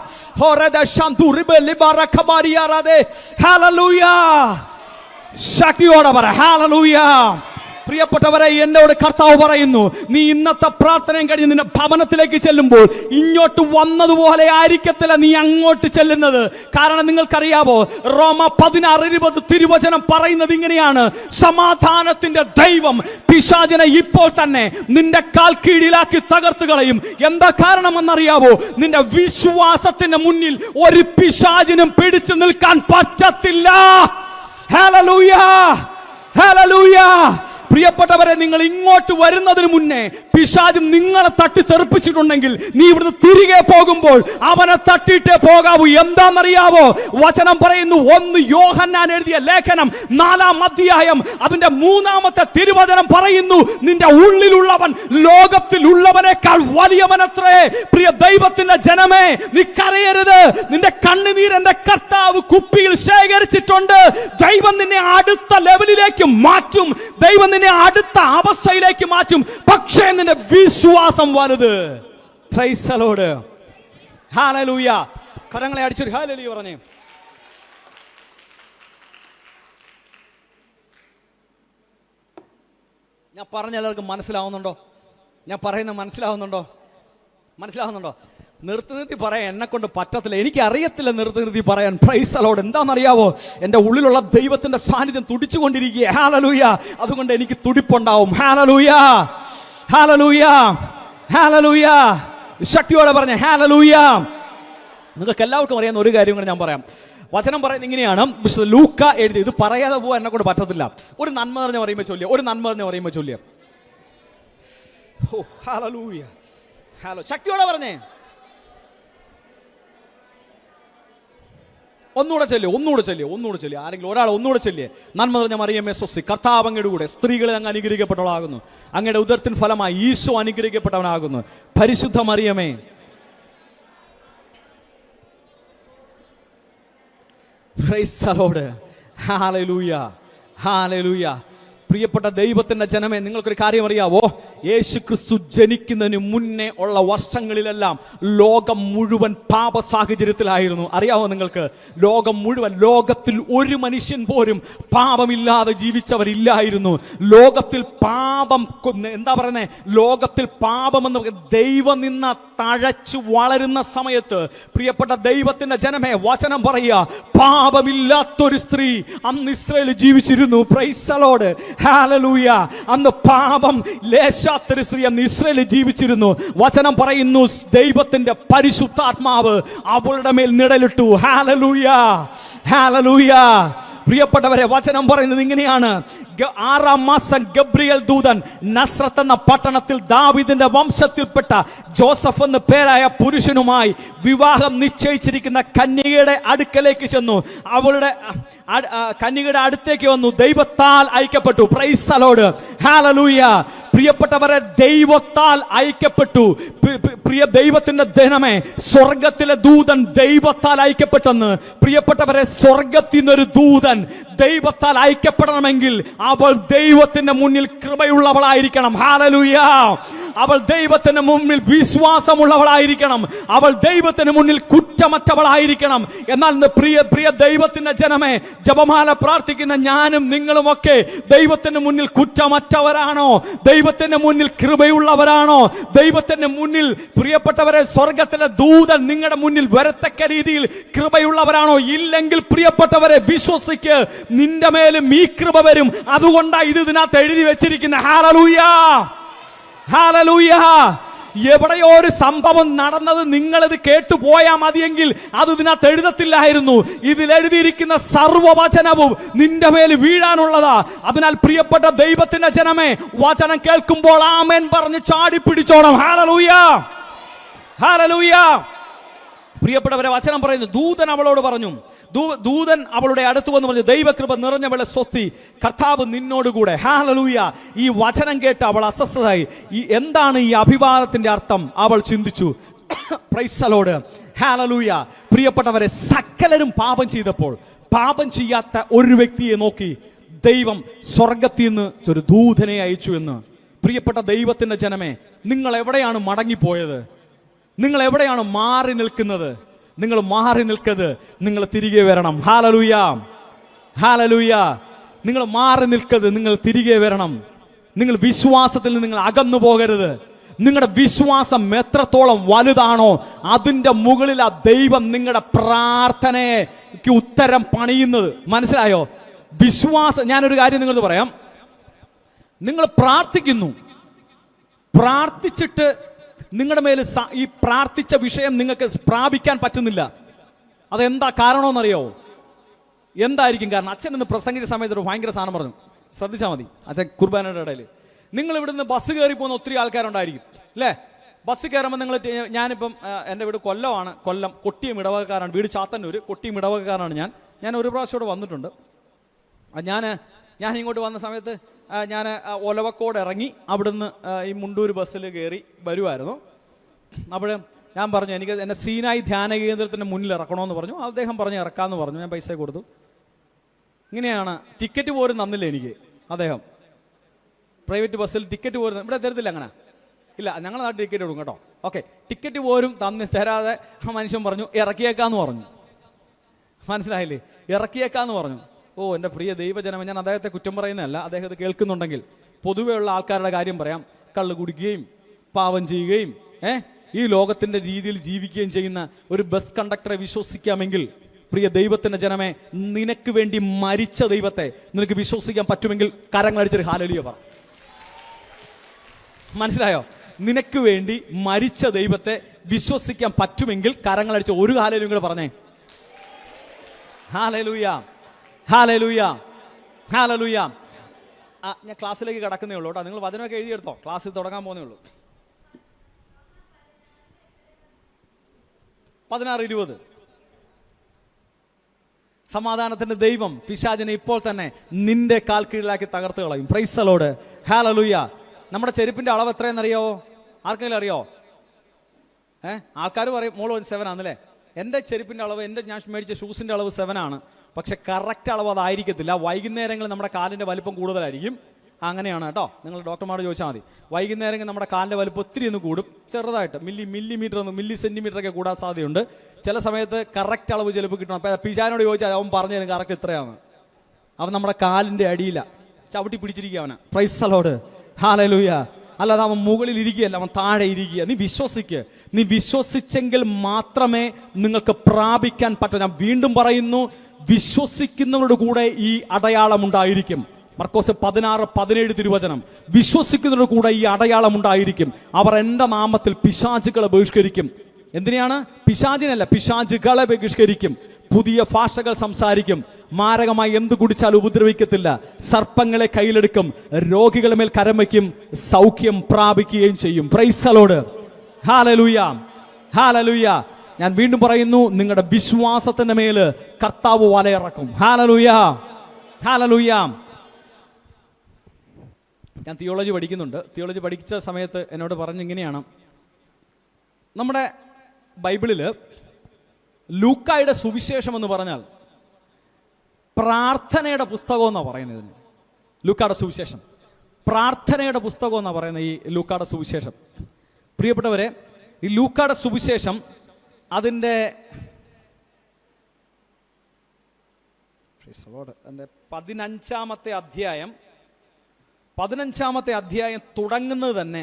horeda shanturi beli barakamaria rade. Hallelujah. ശക്തിയോടെ പറ ഹല്ലേലൂയ. പ്രിയപ്പെട്ടവരെ, എന്നോട് കർത്താവ് പറയുന്നു, നീ ഇന്നത്തെ പ്രാർത്ഥനയും കഴിഞ്ഞ് നിന്റെ ഭവനത്തിലേക്ക് ചെല്ലുമ്പോൾ ഇങ്ങോട്ട് വന്നതുപോലെ ആയിരിക്കത്തില്ല നീ അങ്ങോട്ട് ചെല്ലുന്നത്. കാരണം നിങ്ങൾക്കറിയാവോ, റോമ 16:20 തിരുവചനം പറയുന്നത് ഇങ്ങനെയാണ്, സമാധാനത്തിന്റെ ദൈവം പിശാചിനെ ഇപ്പോൾ തന്നെ നിന്റെ കാൽ കീഴിലാക്കി തകർത്ത് കളയും. എന്താ കാരണമെന്നറിയാവോ? നിന്റെ വിശ്വാസത്തിന്റെ മുന്നിൽ ഒരു പിശാചിനും പിടിച്ചു നിൽക്കാൻ പറ്റത്തില്ല. Hallelujah, hallelujah. പ്രിയപ്പെട്ടവരെ, നിങ്ങൾ ഇങ്ങോട്ട് വരുന്നതിന് മുന്നേ പിശാച് നിങ്ങളെ തട്ടി തെറിപ്പിച്ചിട്ടുണ്ടെങ്കിൽ നീ ഇവിടുന്ന് തിരികെ പോകുമ്പോൾ അവനെ തട്ടിയിട്ടേ പോകാവൂ. എന്താണെന്നറിയാവോ? വചനം പറയുന്നു, 1 യോഹന്നാൻ എഴുതിയ ലേഖനം 4-ാം അധ്യായം അതിന്റെ 3-ാമത്തെ തിരുവചനം പറയുന്നു, നിന്റെ ഉള്ളിലുള്ളവൻ ലോകത്തിലുള്ളവനേക്കാൾ വലിയവനത്രേ. പ്രിയ ദൈവത്തിന്റെ ജനമേ, നീ കരയരുത്. നിന്റെ കണ്ണുനീർ എന്റെ കർത്താവ് കുപ്പിയിൽ ശേഖരിച്ചിട്ടുണ്ട്. ദൈവം നിന്നെ അടുത്ത ലെവലിലേക്ക് മാറ്റും, ദൈവം നിന്നെ അടുത്ത അവസ്ഥയിലേക്ക് മാറ്റും. പക്ഷേ നിന്റെ വിശ്വാസം വലുത്. Price the Lord. ഹല്ലേലൂയ. കരങ്ങളെ അടിച്ചൊരു ഹല്ലേലൂയ പറഞ്ഞേ. ഞാൻ പറഞ്ഞ എല്ലാവർക്കും മനസ്സിലാവുന്നുണ്ടോ? ഞാൻ പറയുന്നത് മനസ്സിലാവുന്നുണ്ടോ? നിർത്തി പറയാൻ എന്നെ കൊണ്ട് പറ്റത്തില്ല, എനിക്ക് അറിയത്തില്ല നിർത്തി പറയാൻ. Praise the Lord. എന്താണെന്നറിയാവോ? എൻ്റെ ഉള്ളിലുള്ള ദൈവത്തിന്റെ സാന്നിധ്യം തുടിച്ചുകൊണ്ടിരിക്കുക. ഹല്ലേലൂയ. അതുകൊണ്ട് എനിക്ക് തുടിപ്പുണ്ടാവും. Hallelujah, hallelujah, hallelujah. ശക്തിയോടെ പറഞ്ഞ ഹല്ലേലൂയ. നിങ്ങൾക്ക് എല്ലാവർക്കും അറിയാവുന്ന ഒരു കാര്യം കൂടെ ഞാൻ പറയാം. വചനം പറയുന്നത് ഇങ്ങനെയാണ്, ലൂക്ക എഴുതി. ഇത് പറയാതെ പോകാൻ എന്നെ കൊണ്ട് പറ്റത്തില്ല. ഒരു നന്മ എന്ന് പറയുമ്പോൾ ചൊല്ലിയ, ഒരു നന്മ എന്ന് പറയുമ്പോൾ ചൊല്ലിയ. ഹല്ലേലൂയ. ഹലോ, ശക്തിയോടെ പറഞ്ഞേ. ഒന്നുകൂടെ ചൊല്ലി. ആരെങ്കിലും ഒരാൾ ഒന്നുകൂടെ ചൊല്ലിയേ. നന്മ നിറഞ്ഞ മറിയമേ സ്വസ്തി, കർത്താവ് അങ്ങയുടെ കൂടെ സ്ത്രീകളെ അങ്ങ് അനുഗ്രഹിക്കപ്പെട്ടവളാകുന്നു, അങ്ങയുടെ ഉദരത്തിൻ ഫലമായി ഈശോ അനുഗ്രഹിക്കപ്പെട്ടവനാകുന്നു. പരിശുദ്ധ മറിയമേ, price the Lord. Hallelujah, hallelujah. പ്രിയപ്പെട്ട ദൈവത്തിന്റെ ജനമേ, നിങ്ങൾക്കൊരു കാര്യം അറിയാവോ? യേശു ക്രിസ്തു ജനിക്കുന്നതിന് മുന്നേ ഉള്ള വർഷങ്ങളിലെല്ലാം ലോകം മുഴുവൻ പാപ സാഹചര്യത്തിലായിരുന്നു. അറിയാവോ നിങ്ങൾക്ക്? ലോകം മുഴുവൻ, ലോകത്തിൽ ഒരു മനുഷ്യൻ പോലും പാപമില്ലാതെ ജീവിച്ചവരില്ലായിരുന്നു. ലോകത്തിൽ പാപം, എന്താ പറയുന്നത്, ലോകത്തിൽ പാപമെന്ന് ദൈവം നിന്ന തഴച്ചു വളരുന്ന സമയത്ത്, പ്രിയപ്പെട്ട ദൈവത്തിന്റെ ജനമേ, വചനം പറയുക, പാപമില്ലാത്തൊരു സ്ത്രീ അന്ന് ഇസ്രായേലിൽ ജീവിച്ചിരുന്നു. Price the Lord. ഹല്ലേലൂയ. അന്ന് പാപം ലേശാത്തൊരു സ്ത്രീ അന്ന് ഇസ്രായേലിൽ ജീവിച്ചിരുന്നു. വചനം പറയുന്നു, ദൈവത്തിന്റെ പരിശുദ്ധാത്മാവ് അവളുടെ മേൽ നിഴലിട്ടു. Hallelujah, hallelujah. പ്രിയപ്പെട്ടവരെ, വചനം പറയുന്നത് ഇങ്ങനെയാണ്, 6-ാം മാസം ഗബ്രിയേൽ ദൂതൻ നസ്രത്ത് എന്ന പട്ടണത്തിൽ ദാവീദിന്റെ വംശത്തിൽപ്പെട്ട ജോസഫ് എന്ന പേരായ പുരുഷനുമായി വിവാഹം നിശ്ചയിച്ചിരിക്കുന്ന കന്യകയുടെ അടുക്കലേക്ക് ചെന്നു. അവളുടെ കന്യകയുടെ അടുത്തേക്ക് വന്നു. ദൈവത്താൽ അയക്കപ്പെട്ടു. Praise the Lord, hallelujah. പ്രിയപ്പെട്ടവരെ, ദൈവത്താൽ അയക്കപ്പെട്ടു. പ്രിയ ദൈവത്തിന്റെ ജനമേ, സ്വർഗത്തിലെ ദൂതൻ ദൈവത്താൽ അയക്കപ്പെട്ടെന്ന്. പ്രിയപ്പെട്ടവരെ, സ്വർഗത്തിൽ നിന്നൊരു ദൂതൻ ദൈവത്താൽ അയക്കപ്പെടണമെങ്കിൽ അവൾ ദൈവത്തിന്റെ മുന്നിൽ കൃപയുള്ളവളായിരിക്കണം. ഹല്ലേലൂയ. അവൾ ദൈവത്തിന്റെ മുന്നിൽ വിശ്വാസമുള്ളവളായിരിക്കണം. അവൾ ദൈവത്തിന് മുന്നിൽ കുറ്റമറ്റവളായിരിക്കണം. എന്നാൽ പ്രിയ ദൈവത്തിന്റെ ജനമേ, ജപമാല പ്രാർത്ഥിക്കുന്ന ഞാനും നിങ്ങളുമൊക്കെ ദൈവത്തിന്റെ മുന്നിൽ കുറ്റമറ്റവരാണോ? ദൈവത്തിന്റെ മുന്നിൽ കൃപയുള്ളവരാണോ? ദൈവത്തിന്റെ മുന്നിൽ പ്രിയപ്പെട്ടവരെ, സ്വർഗത്തിലെ ദൂതൻ നിങ്ങളുടെ മുന്നിൽ വരത്തക്ക രീതിയിൽ കൃപയുള്ളവരാണോ? ഇല്ലെങ്കിൽ പ്രിയപ്പെട്ടവരെ, വിശ്വസിക്ക്, നിന്റെ മേലും ഈ കൃപ വരും. അതുകൊണ്ടാണ് ഇതിനകത്ത് എഴുതി വെച്ചിരിക്കുന്ന. Hallelujah, hallelujah. എവിടെയോ ഒരു സംഭവം നടന്നത് നിങ്ങളിത് കേട്ടു പോയാൽ മതിയെങ്കിൽ അത് ഇതിനകത്ത് എഴുതത്തില്ലായിരുന്നു. ഇതിൽ എഴുതിയിരിക്കുന്ന സർവ്വവചനവും നിന്റെ മേൽ വീഴാനുള്ളതാ. അതിനാൽ പ്രിയപ്പെട്ട ദൈവത്തിന്റെ ജനമേ, വചനം കേൾക്കുമ്പോൾ ആമേൻ പറഞ്ഞ് ചാടി പിടിച്ചോണം. Hallelujah, hallelujah. പ്രിയപ്പെട്ടവരെ, വചനം പറയുന്നു, ദൂതൻ അവളോട് പറഞ്ഞു, ദൂതൻ അവളുടെ അടുത്ത് വന്ന് പറഞ്ഞു, ദൈവകൃപ നിറഞ്ഞവളെ സ്വസ്തി, കർത്താവ് നിന്നോടുകൂടെ. ഹല്ലേലൂയ. ഈ വചനം കേട്ട് അവൾ അസ്വസ്ഥയായി. എന്താണ് ഈ അഭിവാദത്തിന്റെ അർത്ഥം? അവൾ ചിന്തിച്ചു. Price the Lord, hallelujah. പ്രിയപ്പെട്ടവരെ, സകലരും പാപം ചെയ്തപ്പോൾ പാപം ചെയ്യാത്ത ഒരു വ്യക്തിയെ നോക്കി ദൈവം സ്വർഗത്തിൽ നിന്ന് ഒരു ദൂതനെ അയച്ചു എന്ന്. പ്രിയപ്പെട്ട ദൈവത്തിന്റെ ജനമേ, നിങ്ങൾ എവിടെയാണ് മടങ്ങിപ്പോയത്? നിങ്ങൾ എവിടെയാണ് മാറി നിൽക്കുന്നത്? നിങ്ങൾ മാറി നിൽക്കരുത്, നിങ്ങൾ തിരികെ വരണം. Hallelujah, hallelujah. നിങ്ങൾ മാറി നിൽക്കരുത്, നിങ്ങൾ തിരികെ വരണം. നിങ്ങൾ വിശ്വാസത്തിൽ നിന്ന് നിങ്ങൾ അകന്നു പോകരുത്. നിങ്ങളുടെ വിശ്വാസം എത്രത്തോളം വലുതാണോ അതിന്റെ മുകളിൽ ആ ദൈവം നിങ്ങളുടെ പ്രാർത്ഥനയ്ക്ക് ഉത്തരം പണിയുന്നത്. മനസ്സിലായോ? വിശ്വാസം. ഞാനൊരു കാര്യം നിങ്ങൾക്ക് പറയാം. നിങ്ങൾ പ്രാർത്ഥിക്കുന്നു, പ്രാർത്ഥിച്ചിട്ട് നിങ്ങളുടെ മേൽ ഈ പ്രാർത്ഥിച്ച വിഷയം നിങ്ങൾക്ക് പ്രാപിക്കാൻ പറ്റുന്നില്ല. അതെന്താ കാരണമെന്നറിയോ? എന്തായിരിക്കും കാരണം? അച്ഛൻ ഇന്ന് പ്രസംഗിച്ച സമയത്ത് ഒരു ഭയങ്കര സാധനം പറഞ്ഞു, ശ്രദ്ധിച്ചാൽ മതി. അച്ഛൻ കുർബാനയുടെ ഇടയിൽ നിങ്ങൾ ഇവിടുന്ന് ബസ് കയറി പോകുന്ന ഒത്തിരി ആൾക്കാരുണ്ടായിരിക്കും, അല്ലേ? ബസ് കയറുമ്പോൾ നിങ്ങൾ, ഞാനിപ്പം എൻ്റെ വീട് കൊല്ലമാണ്. കൊല്ലം കൊട്ടിയം ഇടവകക്കാരാണ്. വീട് ചാത്തന്നൂർ, കൊട്ടിയം ഇടവകക്കാരാണ് ഞാൻ ഒരു പ്രാവശ്യം ഇവിടെ വന്നിട്ടുണ്ട്. ഞാൻ ഇങ്ങോട്ട് വന്ന സമയത്ത് ഞാൻ ഒലവക്കോട് ഇറങ്ങി അവിടുന്ന് ഈ മുണ്ടൂർ ബസ്സിൽ കയറി വരുമായിരുന്നു. അപ്പോൾ ഞാൻ പറഞ്ഞു, എനിക്ക് എന്നെ സീനായി ധ്യാന കേന്ദ്രത്തിൻ്റെ മുന്നിൽ ഇറക്കണമെന്ന് പറഞ്ഞു. അദ്ദേഹം പറഞ്ഞു ഇറക്കാമെന്ന് പറഞ്ഞു. ഞാൻ പൈസ കൊടുത്തു. ഇങ്ങനെയാണ്. ടിക്കറ്റ് പോലും തന്നില്ല എനിക്ക് അദ്ദേഹം. പ്രൈവറ്റ് ബസ്സിൽ ടിക്കറ്റ് പോലും ഇവിടെ തരത്തില്ല. അങ്ങനെ ഇല്ല, ഞങ്ങളുടെ നാട്ടിൽ ടിക്കറ്റ് കൊടുക്കും കേട്ടോ. ഓക്കെ, ടിക്കറ്റ് പോലും തരാതെ ആ മനുഷ്യൻ പറഞ്ഞു ഇറക്കിയേക്കാന്ന് പറഞ്ഞു. മനസ്സിലായില്ലേ? ഇറക്കിയേക്കാന്ന് പറഞ്ഞു. ഓ, എൻ്റെ പ്രിയ ദൈവജനം, ഞാൻ അദ്ദേഹത്തെ കുറ്റം പറയുന്നതല്ല. അദ്ദേഹത്തെ കേൾക്കുന്നുണ്ടെങ്കിൽ പൊതുവെയുള്ള ആൾക്കാരുടെ കാര്യം പറയാം. കള്ള് കുടിക്കുകയും പാവം ചെയ്യുകയും ഈ ലോകത്തിന്റെ രീതിയിൽ ജീവിക്കുകയും ചെയ്യുന്ന ഒരു ബസ് കണ്ടക്ടറെ വിശ്വസിക്കാമെങ്കിൽ, പ്രിയ ദൈവത്തിന്റെ ജനമേ, നിനക്ക് വേണ്ടി മരിച്ച ദൈവത്തെ നിനക്ക് വിശ്വസിക്കാൻ പറ്റുമെങ്കിൽ കരങ്ങളടിച്ചൊരു ഹല്ലേലൂയ പറ. മനസ്സിലായോ? നിനക്ക് വേണ്ടി മരിച്ച ദൈവത്തെ വിശ്വസിക്കാൻ പറ്റുമെങ്കിൽ കരങ്ങളടിച്ച ഒരു ഹല്ലേലൂയ കൂടെ പറഞ്ഞേ. Hallelujah, hallelujah, hallelujah. ഞാൻ ക്ലാസ്സിലേക്ക് കടക്കുന്നേ ഉള്ളൂ കേട്ടോ. നിങ്ങൾ വചനമൊക്കെ എഴുതിയെടുത്തോ, ക്ലാസ്സിൽ തുടങ്ങാൻ പോകുന്നേ ഉള്ളൂ. 16:20. സമാധാനത്തിന്റെ ദൈവം പിശാചിനെ ഇപ്പോൾ തന്നെ നിന്റെ കാൽ കീഴിലാക്കി തകർത്ത് കളയും. Price the Lord, hallelujah. നമ്മുടെ ചെരുപ്പിന്റെ അളവ് എത്രയെന്നറിയോ? ആർക്കെങ്കിലും അറിയോ? ആൾക്കാർ പറയും മോള് 7 ആണല്ലേ. എൻ്റെ ചെരുപ്പിന്റെ അളവ്, ഞാൻ മേടിച്ച ഷൂസിന്റെ അളവ് 7 ആണ്. പക്ഷെ കറക്റ്റ് അളവ് അതായിരിക്കത്തില്ല. വൈകുന്നേരങ്ങളിൽ നമ്മുടെ കാലിന്റെ വലിപ്പം കൂടുതലായിരിക്കും. അങ്ങനെയാണ് കേട്ടോ. നിങ്ങൾ ഡോക്ടർമാരോട് ചോദിച്ചാൽ മതി. വൈകുന്നേരങ്ങളിൽ നമ്മുടെ കാലിന്റെ വലിപ്പം ഒത്തിരി ഒന്ന് കൂടും, ചെറുതായിട്ട് മില്ലി സെന്റിമീറ്റർ ഒക്കെ കൂടാൻ സാധ്യതയുണ്ട്. ചില സമയത്ത് കറക്റ്റ് അളവ് ചിലപ്പോൾ കിട്ടണം. അപ്പം പിശാചിനോട് ചോദിച്ചാൽ അവൻ പറഞ്ഞു തരും കറക്റ്റ് ഇത്രയാണ്. അവൻ നമ്മുടെ കാലിന്റെ അടിയില ചവിട്ടി പിടിച്ചിരിക്കുക അവന്. Price the Lord, hallelujah. അല്ലാതെ അവൻ മുകളിൽ ഇരിക്കുകയല്ല, അവൻ താഴെ ഇരിക്കുക. നീ വിശ്വസിക്കുക. നീ വിശ്വസിച്ചെങ്കിൽ മാത്രമേ നിങ്ങൾക്ക് പ്രാപിക്കാൻ പറ്റൂ. ഞാൻ വീണ്ടും പറയുന്നു, വിശ്വസിക്കുന്നവരുടെ കൂടെ ഈ അടയാളം ഉണ്ടായിരിക്കും. മർക്കോസ് 16:17 തിരുവചനം. വിശ്വസിക്കുന്നവരുടെ കൂടെ ഈ അടയാളം ഉണ്ടായിരിക്കും. അവർ എൻ്റെ നാമത്തിൽ പിശാചുകളെ ബഹിഷ്കരിക്കും. എന്തിനാണ്? പിശാചിനല്ല, പിശാചുകളെ ബഹിഷ്കരിക്കും. പുതിയ ഭാഷകൾ സംസാരിക്കും. മാരകമായി എന്ത് കുടിച്ചാലും ഉപദ്രവിക്കത്തില്ല, സർപ്പങ്ങളെ കയ്യിലെടുക്കും, രോഗികളുടെ മേൽ കരം വയ്ക്കും, സൗഖ്യം പ്രാപിക്കുകയും ചെയ്യും. Praise the Lord. Hallelujah, hallelujah. ഞാൻ വീണ്ടും പറയുന്നു, നിങ്ങളുടെ വിശ്വാസത്തിന്റെ മേല് കർത്താവ് വലയിറക്കും. Hallelujah, hallelujah. ഞാൻ തിയോളജി പഠിക്കുന്നുണ്ട്. തിയോളജി പഠിച്ച സമയത്ത് എന്നോട് പറഞ്ഞിങ്ങനെയാണ്, നമ്മുടെ ബൈബിളിൽ ലൂക്കായുടെ സുവിശേഷം എന്ന് പറഞ്ഞാൽ പ്രാർത്ഥനയുടെ പുസ്തകം എന്നാണ് പറയുന്നത്. ലൂക്കായുടെ സുവിശേഷം പ്രാർത്ഥനയുടെ പുസ്തകം എന്നാണ് പറയുന്നത് ഈ ലൂക്കായുടെ സുവിശേഷം. പ്രിയപ്പെട്ടവരെ, ഈ ലൂക്കായുടെ സുവിശേഷം അതിൻ്റെ 15-ാമത്തെ അധ്യായം തുടങ്ങുന്നത് തന്നെ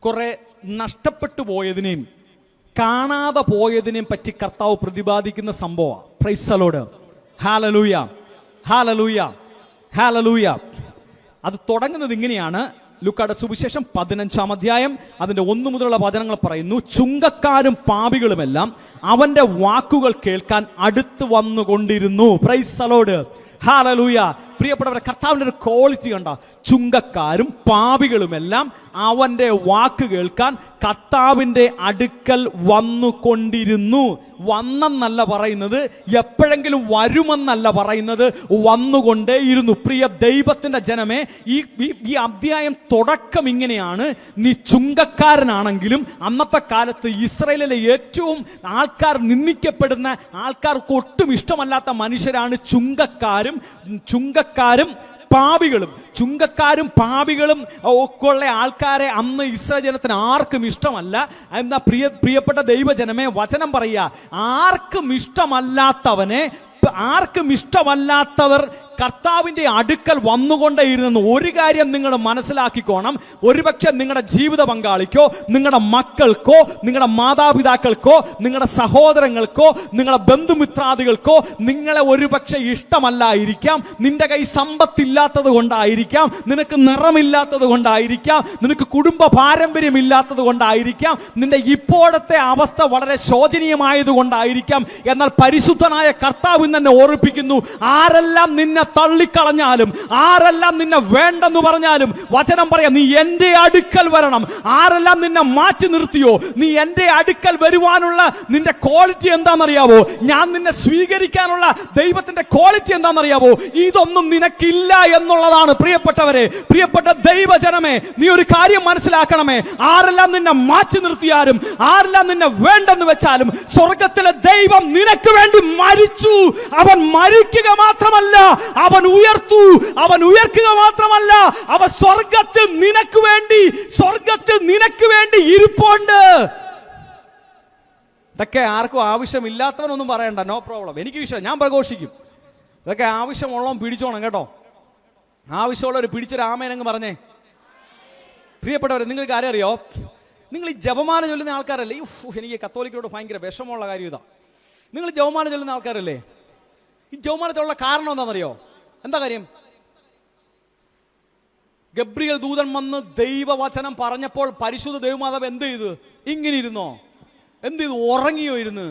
കുറെ നഷ്ടപ്പെട്ടു പോയതിനെയും കാണാതെ പോയതിനെയും പറ്റി കർത്താവ് പ്രതിപാദിക്കുന്ന സംഭവമാണ്. Price the Lord. Hallelujah, hallelujah, hallelujah. അത് തുടങ്ങുന്നത് ഇങ്ങനെയാണ്. ലൂക്കായുടെ സുവിശേഷം 15-ാം അധ്യായം അതിന്റെ 1 മുതലുള്ള വചനങ്ങൾ പറയുന്നു, ചുങ്കക്കാരും പാപികളുമെല്ലാം അവന്റെ വാക്കുകൾ കേൾക്കാൻ അടുത്ത് വന്നുകൊണ്ടിരുന്നു. Praise the Lord. ഹല്ലേലൂയ. പ്രിയപ്പെട്ടവരെ, കർത്താവിന്റെ ഒരു ക്വാളിറ്റി കണ്ട, ചുങ്കക്കാരും പാപികളുമെല്ലാം അവന്റെ വാക്ക് കേൾക്കാൻ കർത്താവിന്റെ അടുക്കൽ വന്നുകൊണ്ടിരുന്നു. വന്നെന്നല്ല പറയുന്നത്, എപ്പോഴെങ്കിലും വരുമെന്നല്ല പറയുന്നത്, വന്നുകൊണ്ടേയിരുന്നു. പ്രിയ ദൈവത്തിന്റെ ജനമേ, ഈ അധ്യായം തുടക്കം ഇങ്ങനെയാണ്. നീ ചുങ്കക്കാരനാണെങ്കിലും, അന്നത്തെ കാലത്ത് ഇസ്രായേലിലെ ഏറ്റവും ആൾക്കാർ നിന്ദിക്കപ്പെടുന്ന, ആൾക്കാർക്ക് ഒട്ടും ഇഷ്ടമല്ലാത്ത മനുഷ്യരാണ് ചുങ്കക്കാരും പാപികളും. ചുങ്കക്കാരും പാപികളും ഒക്കെ ഉള്ള ആൾക്കാരെ അന്ന് ഇസ്രായേൽ ജനത്തിന് ആർക്കും ഇഷ്ടമല്ല. എന്നാ പ്രിയപ്പെട്ട ദൈവജനമേ, വചനം പറയുക, ആർക്കും ഇഷ്ടമല്ലാത്തവർ കർത്താവിന്റെ അടുക്കൽ വന്നുകൊണ്ടേയിരുന്നു. ഒരു കാര്യം നിങ്ങൾ മനസ്സിലാക്കിക്കോണം, ഒരുപക്ഷെ നിങ്ങളുടെ ജീവിത പങ്കാളിക്കോ, നിങ്ങളുടെ മക്കൾക്കോ, നിങ്ങളുടെ മാതാപിതാക്കൾക്കോ, നിങ്ങളുടെ സഹോദരങ്ങൾക്കോ, നിങ്ങളുടെ ബന്ധുമിത്രാദികൾക്കോ നിങ്ങളെ ഒരുപക്ഷെ ഇഷ്ടമല്ലായിരിക്കാം. നിന്റെ കൈ സമ്പത്തില്ലാത്തത് കൊണ്ടായിരിക്കാം, നിനക്ക് നിറമില്ലാത്തത് കൊണ്ടായിരിക്കാം, നിനക്ക് കുടുംബ പാരമ്പര്യമില്ലാത്തത് കൊണ്ടായിരിക്കാം, നിന്റെ ഇപ്പോഴത്തെ അവസ്ഥ വളരെ ശോചനീയമായത് കൊണ്ടായിരിക്കാം. എന്നാൽ പരിശുദ്ധനായ കർത്താവ് തന്നെ ഓർപ്പിക്കുന്നു, ആരെല്ലാം നിന്നെ തള്ളിക്കളഞ്ഞാലും, ആരെല്ലാം നിന്നെ വേണ്ടെന്ന് പറഞ്ഞാലും, വചനം പറയാം, നീ എന്റെ അടുക്കൽ വരണം. ആരെല്ലാം നിന്നെ മാറ്റി നിർത്തിയോ, നീ എന്റെ അടുക്കൽ വരുവാനുള്ള നിന്റെ ക്വാളിറ്റി എന്താണെന്നറിയാവോ? ഞാൻ നിന്നെ സ്വീകരിക്കാനുള്ള ദൈവത്തിന്റെ ക്വാളിറ്റി എന്താണെന്നറിയാവോ? ഇതൊന്നും നിനക്കില്ല എന്നുള്ളതാണ്. പ്രിയപ്പെട്ടവരെ, പ്രിയപ്പെട്ട ദൈവജനമേ, നീ ഒരു കാര്യം മനസ്സിലാക്കണമേ. ആരെല്ലാം നിന്നെ മാറ്റി നിർത്തിയാലും, ആരെല്ലാം നിന്നെ വേണ്ടെന്ന് വെച്ചാലും, സ്വർഗത്തിലെ ദൈവം നിനക്ക് വേണ്ടി മരിച്ചു. അവൻ മരിക്കുക മാത്രമല്ല, അവൻ ഉയർക്കുക മാത്രമല്ല, അവൻ സ്വർഗത്തിൽ നിനക്ക് വേണ്ടി ഇരിപ്പുണ്ട്. ഇതൊക്കെ ആർക്കും ആവശ്യമില്ലാത്തവനൊന്നും പറയണ്ട, നോ പ്രോബ്ലം. എനിക്ക് വിഷയം, ഞാൻ പ്രഘോഷിക്കും. ഇതൊക്കെ ആവശ്യമുള്ളവൻ പിടിച്ചോണം കേട്ടോ. ആവശ്യമുള്ളവർ പിടിച്ചൊരു ആമേനങ്ങ് പറഞ്ഞേ. പ്രിയപ്പെട്ടവരെ, നിങ്ങൾക്ക് ആരെ അറിയോ? നിങ്ങൾ ഈ ജപമാല ചൊല്ലുന്ന ആൾക്കാരല്ലേ? എനിക്ക് കത്തോലിക്കരോട് ഭയങ്കര വിഷമമുള്ള കാര്യം ഇതാ. നിങ്ങൾ ജപമാല ചൊല്ലുന്ന ആൾക്കാരല്ലേ? ഈ ജപമാല ചൊല്ലുന്ന കാരണം എന്താണെന്നറിയോ? എന്താ കാര്യം? ഗബ്രിയേൽ ദൂതൻ വന്ന് ദൈവവചനം പറഞ്ഞപ്പോൾ പരിശുദ്ധ ദൈവമാതാവ് എന്ത് ചെയ്തു? ഇങ്ങനെ ഇരുന്നോ? എന്ത് ചെയ്തു? ഉറങ്ങിയോ ഇരുന്ന്?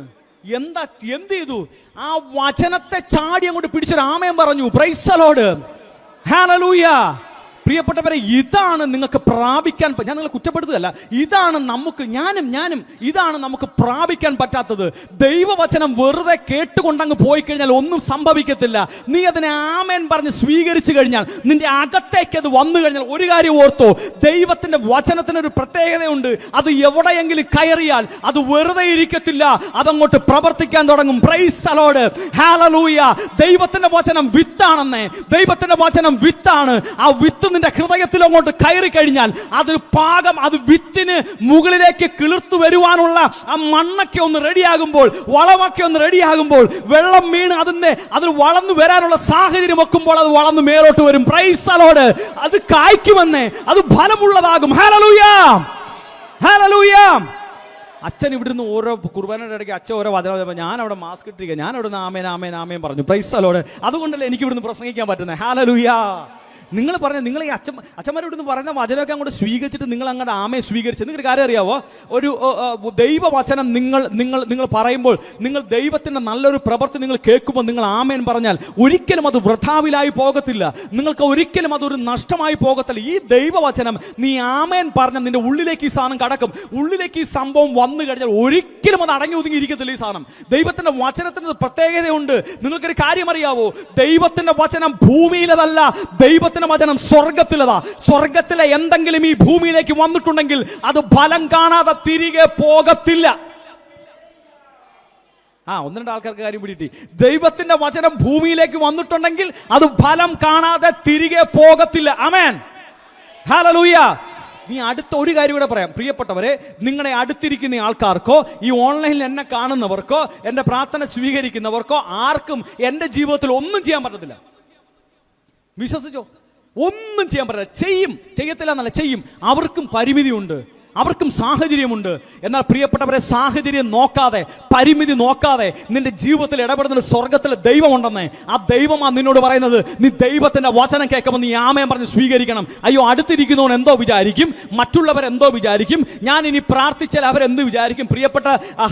എന്ത് ചെയ്തു? ആ വചനത്തെ ചാടി അങ്ങോട്ട് പിടിച്ചൊരു ആമയം പറഞ്ഞു. Price the Lord. ഹല്ലേലൂയ. പ്രിയപ്പെട്ടവരെ, ഇതാണ് നിങ്ങൾക്ക് പ്രാപിക്കാൻ, ഞാൻ നിങ്ങളെ കുറ്റപ്പെടുത്തുകയല്ല, ഇതാണ് ഇതാണ് നമുക്ക് പ്രാപിക്കാൻ പറ്റാത്തത്. ദൈവവചനം വെറുതെ കേട്ടുകൊണ്ടങ്ങ് പോയി കഴിഞ്ഞാൽ ഒന്നും സംഭവിക്കത്തില്ല. നീ അതിനെ ആമേൻ പറഞ്ഞ് സ്വീകരിച്ചു കഴിഞ്ഞാൽ, നിന്റെ അകത്തേക്ക് അത് വന്നു കഴിഞ്ഞാൽ, ഒരു കാര്യം ഓർത്തോ, ദൈവത്തിന്റെ വചനത്തിനൊരു പ്രത്യേകതയുണ്ട്. അത് എവിടെയെങ്കിലും കയറിയാൽ അത് വെറുതെ ഇരിക്കത്തില്ല, അതങ്ങോട്ട് പ്രവർത്തിക്കാൻ തുടങ്ങും. Price the Lord. ഹല്ലേലൂയ. ദൈവത്തിന്റെ വചനം വിത്താണെന്നേ, ദൈവത്തിന്റെ വചനം വിത്താണ്. ആ വിത്ത് നിന്റെ ഹൃദയത്തിൽ അങ്ങോട്ട് കയറി കഴിഞ്ഞാൽ അത് വിത്തിന് മുകളിലേക്ക് കിളിർത്തു വരുവാനുള്ള ആ മണ്ണൊക്കെ ഒന്ന് റെഡിയാകുമ്പോൾ, വളമൊക്കെ ഒന്ന് റെഡിയാകുമ്പോൾ, വെള്ളം വീണ് അതിൽ വളർന്നു വരാനുള്ള സാഹചര്യം വെക്കുമ്പോൾ അത് വളർന്നു മേലോട്ട് വരും. Price the Lord. അത് കായ്ക്കുമെന്നേ, അത് ഫലമുള്ളതാകും. Hallelujah, hallelujah. അച്ഛൻ ഇവിടുന്ന് ഓരോ കുർബാനയുടെ ഇടയ്ക്ക് അച്ഛൻ ഓരോ വചനം, ഞാൻ അവിടെ മാസ്ക് ഇട്ടിരിക്കുക, ഞാൻ അവിടുന്ന് ആമേൻ ആമേൻ ആമേൻ പറഞ്ഞു. Price the Lord. അതുകൊണ്ടല്ലേ എനിക്ക് ഇവിടുന്ന് പ്രസംഗിക്കാൻ പറ്റുന്നത്. ഹല്ലേലൂയ. നിങ്ങൾ പറഞ്ഞ നിങ്ങൾ ഈ അച്ഛന്മാരോട് നിന്ന് പറയുന്ന വചനമൊക്കെ അങ്ങോട്ട് സ്വീകരിച്ചിട്ട് നിങ്ങൾ അങ്ങോട്ട് ആമയെ സ്വീകരിച്ച് നിങ്ങൾക്ക് കാര്യം അറിയാവോ? ഒരു ദൈവവചനം നിങ്ങൾ പറയുമ്പോൾ, നിങ്ങൾ ദൈവത്തിൻ്റെ നല്ലൊരു പ്രവൃത്തി നിങ്ങൾ കേൾക്കുമ്പോൾ നിങ്ങൾ ആമേൻ പറഞ്ഞാൽ ഒരിക്കലും അത് വൃഥാവിലായി പോകത്തില്ല. നിങ്ങൾക്ക് ഒരിക്കലും അതൊരു നഷ്ടമായി പോകത്തില്ല. ഈ ദൈവവചനം നീ ആമേൻ പറഞ്ഞ നിന്റെ ഉള്ളിലേക്ക് ഈ സാധനം കടക്കും. ഉള്ളിലേക്ക് ഈ സംഭവം വന്നു കഴിഞ്ഞാൽ ഒരിക്കലും അത് അടങ്ങി ഒതുങ്ങി ഇരിക്കത്തില്ല. ഈ സാധനം ദൈവത്തിന്റെ വചനത്തിന് പ്രത്യേകതയുണ്ട്. നിങ്ങൾക്കൊരു കാര്യം അറിയാവോ? ദൈവത്തിന്റെ വചനം ഭൂമിയിലതല്ല, ദൈവത്തിന്റെ വചനം സ്വർഗത്തിലതാ. സ്വർഗത്തിലെ എന്തെങ്കിലും ഈ ഭൂമിയിലേക്ക് വന്നിട്ടുണ്ടെങ്കിൽ അത് ഫലം കാണാതെ തിരികെ പോകത്തില്ല. ഒന്ന് രണ്ട് ആൾക്കാർക്ക് കാര്യം പിടികിട്ടി. ദൈവത്തിന്റെ വചനം ഭൂമിയിലേക്ക് വന്നിട്ടുണ്ടെങ്കിൽ അത് ഫലം കാണാതെ തിരികെ പോകത്തില്ല. ആമേൻ, ഹല്ലേലൂയ. നീ അടുത്ത ഒരു കാര്യം കൂടെ പറയാം. പ്രിയപ്പെട്ടവരെ, നിങ്ങളെ അടുത്തിരിക്കുന്ന ആൾക്കാർക്കോ ഈ ഓൺലൈനിൽ എന്നെ കാണുന്നവർക്കോ എൻ്റെ പ്രാർത്ഥന സ്വീകരിക്കുന്നവർക്കോ ആർക്കും എൻ്റെ ജീവിതത്തിൽ ഒന്നും ചെയ്യാൻ പറ്റത്തില്ല. വിശ്വസിച്ചോ? ഒന്നും ചെയ്യാൻ പറ്റില്ല. ചെയ്യത്തില്ല എന്നല്ല, ചെയ്യും. അവർക്കും പരിമിതിയുണ്ട്, അവർക്കും സാഹചര്യമുണ്ട്. എന്നാൽ പ്രിയപ്പെട്ടവരെ, സാഹചര്യം നോക്കാതെ, പരിമിതി നോക്കാതെ നിന്റെ ജീവിതത്തിൽ ഇടപെടുന്ന സ്വർഗത്തിലെ ദൈവമുണ്ടെന്നേ. ആ ദൈവമാ നിന്നോട് പറയുന്നത്. നീ ദൈവത്തിന്റെ വചനം കേൾക്കുമ്പോൾ നീ ആമേൻ പറഞ്ഞ് സ്വീകരിക്കണം. അയ്യോ, അടുത്തിരിക്കുന്നവൻ എന്തോ വിചാരിക്കും, മറ്റുള്ളവരെന്തോ വിചാരിക്കും, ഞാൻ ഇനി പ്രാർത്ഥിച്ചാൽ അവരെന്ത് വിചാരിക്കും? പ്രിയപ്പെട്ട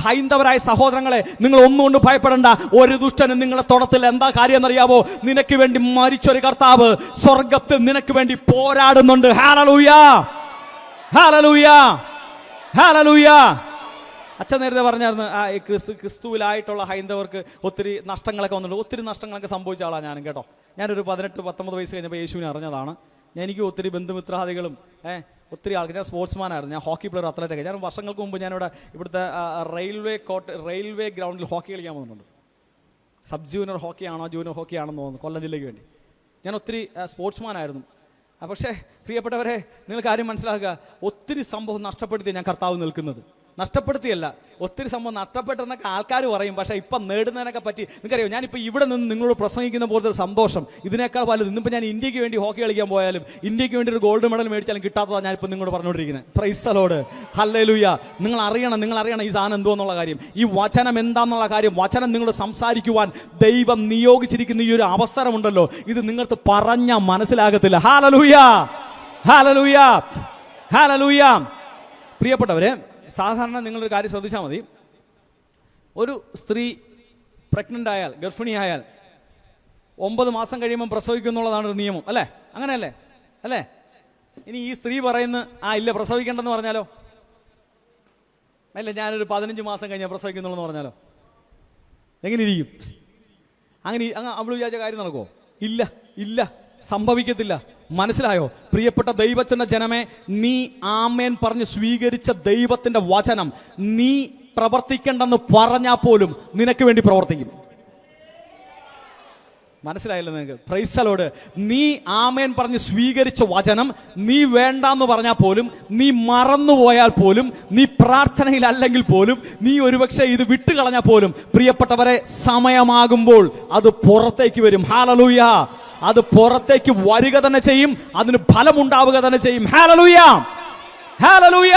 ഹൈന്ദവരായ സഹോദരങ്ങളെ, നിങ്ങൾ ഒന്നുകൊണ്ട് ഭയപ്പെടേണ്ട. ഒരു ദുഷ്ടനും നിങ്ങളെ തൊടത്തിൽ. എന്താ കാര്യം എന്നറിയാവോ? നിനക്ക് വേണ്ടി മരിച്ചൊരു കർത്താവ് സ്വർഗത്തിൽ നിനക്ക് വേണ്ടി പോരാടുന്നുണ്ട്. Hallelujah, hallelujah, hallelujah. അച്ഛൻ നേരത്തെ പറഞ്ഞായിരുന്നു, ക്രിസ്തുവിലായിട്ടുള്ള ഹൈന്ദവർക്ക് ഒത്തിരി നഷ്ടങ്ങളൊക്കെ വന്നിട്ടുണ്ട്. ഒത്തിരി നഷ്ടങ്ങളൊക്കെ സംഭവിച്ച ആളാണ് ഞാനും, കേട്ടോ. ഞാനൊരു 18-19 വയസ്സ് കഴിഞ്ഞപ്പോൾ യേശുവിനെ അറിഞ്ഞതാണ്. എനിക്ക് ഒത്തിരി ബന്ധുമിത്രാദികളും ഒത്തിരി ആൾക്ക്. ഞാൻ സ്പോർട്സ്മാനായിരുന്നു, ഞാൻ ഹോക്കി പ്ലെയർ, അത്ലറ്റൊക്കെ. ഞാൻ വർഷങ്ങൾക്ക് മുമ്പ് ഇവിടുത്തെ റെയിൽവേ ഗ്രൗണ്ടിൽ ഹോക്കി കളിക്കാൻ പോകുന്നുണ്ട്. സബ് ജൂനിയർ ഹോക്കിയാണോ ജൂനിയർ ഹോക്കിയാണെന്ന് തോന്നുന്നു, കൊല്ലം ജില്ലയ്ക്ക് വേണ്ടി. ഞാൻ ഒത്തിരി സ്പോർട്സ്മാനായിരുന്നു. പക്ഷേ പ്രിയപ്പെട്ടവരെ, നിങ്ങൾ കാര്യം മനസ്സിലാക്കുക, ഒത്തിരി സംഭവം നഷ്ടപ്പെടുത്തി ഞാൻ കർത്താവ് നിൽക്കുന്നത്. നഷ്ടപ്പെടുത്തിയല്ല, ഒത്തിരി സംഭവം നഷ്ടപ്പെട്ടെന്നൊക്കെ ആൾക്കാർ പറയും. പക്ഷേ ഇപ്പം നേടുന്നതിനൊക്കെ പറ്റി നിങ്ങൾക്കറിയോ? ഞാനിപ്പോൾ ഇവിടെ നിന്ന് നിങ്ങളോട് പ്രസംഗിക്കുന്ന പോലത്തെ സന്തോഷം ഇതിനേക്കാൾ വലുത്. ഇന്നിപ്പോൾ ഞാൻ ഇന്ത്യക്ക് വേണ്ടി ഹോക്കി കളിക്കാൻ പോയാലും, ഇന്ത്യക്ക് വേണ്ടി ഒരു ഗോൾഡ് മെഡൽ മേടിച്ചാലും കിട്ടാത്തതാണ് ഞാനിപ്പോൾ നിങ്ങളോട് പറഞ്ഞുകൊണ്ടിരിക്കുന്നത്. Price the Lord, hallelujah. നിങ്ങൾ അറിയണം ഈ സാധനം എന്തോ എന്നുള്ള കാര്യം, ഈ വചനം എന്താണെന്നുള്ള കാര്യം. വചനം നിങ്ങളോട് സംസാരിക്കുവാൻ ദൈവം നിയോഗിച്ചിരിക്കുന്ന ഈ ഒരു അവസരമുണ്ടല്ലോ, ഇത് നിങ്ങൾക്ക് പറഞ്ഞാൽ മനസ്സിലാകത്തില്ല. Hallelujah, hallelujah, hallelujah. പ്രിയപ്പെട്ടവരെ, സാധാരണ നിങ്ങളൊരു കാര്യം ശ്രദ്ധിച്ചാൽ മതി. ഒരു സ്ത്രീ പ്രഗ്നൻ്റ് ആയാൽ, ഗർഭിണിയായാൽ 9 മാസം കഴിയുമ്പം പ്രസവിക്കും എന്നുള്ളതാണ് ഒരു നിയമം, അല്ലേ? അങ്ങനെയല്ലേ? അല്ലേ? ഇനി ഈ സ്ത്രീ പറയുന്ന ഇല്ല പ്രസവിക്കേണ്ടെന്ന് പറഞ്ഞാലോ? അല്ല, ഞാനൊരു 15 മാസം കഴിഞ്ഞാൽ പ്രസവിക്കുന്നുള്ളെന്ന് പറഞ്ഞാലോ? എങ്ങനെ ഇരിക്കും? അങ്ങനെ അവൾ വിചാരിച്ച കാര്യം നടക്കുമോ? ഇല്ല, ഇല്ല, സംഭവിക്കത്തില്ല. മനസ്സിലായോ? പ്രിയപ്പെട്ട ദൈവത്തിന്റെ ജനമേ, നീ ആമേൻ പറഞ്ഞ് സ്വീകരിച്ച ദൈവത്തിന്റെ വചനം നീ പ്രവർത്തിക്കേണ്ടെന്ന് പറഞ്ഞാൽ പോലും നിനക്ക് വേണ്ടി പ്രവർത്തിക്കും. മനസ്സിലായല്ലോ നിങ്ങൾക്ക്? Price the Lord. നീ ആമേൻ പറഞ്ഞ് സ്വീകരിച്ച വചനം നീ വേണ്ടാന്ന് പറഞ്ഞാൽ പോലും, നീ മറന്നുപോയാൽ പോലും, നീ പ്രാർത്ഥനയിലല്ലെങ്കിൽ പോലും, നീ ഒരുപക്ഷെ ഇത് വിട്ടുകളഞ്ഞാൽ പോലും, പ്രിയപ്പെട്ടവരെ, സമയമാകുമ്പോൾ അത് പുറത്തേക്ക് വരും. ഹല്ലേലൂയ. അത് പുറത്തേക്ക് വരിക തന്നെ ചെയ്യും, അതിന് ഫലമുണ്ടാവുക തന്നെ ചെയ്യും. Hallelujah, hallelujah.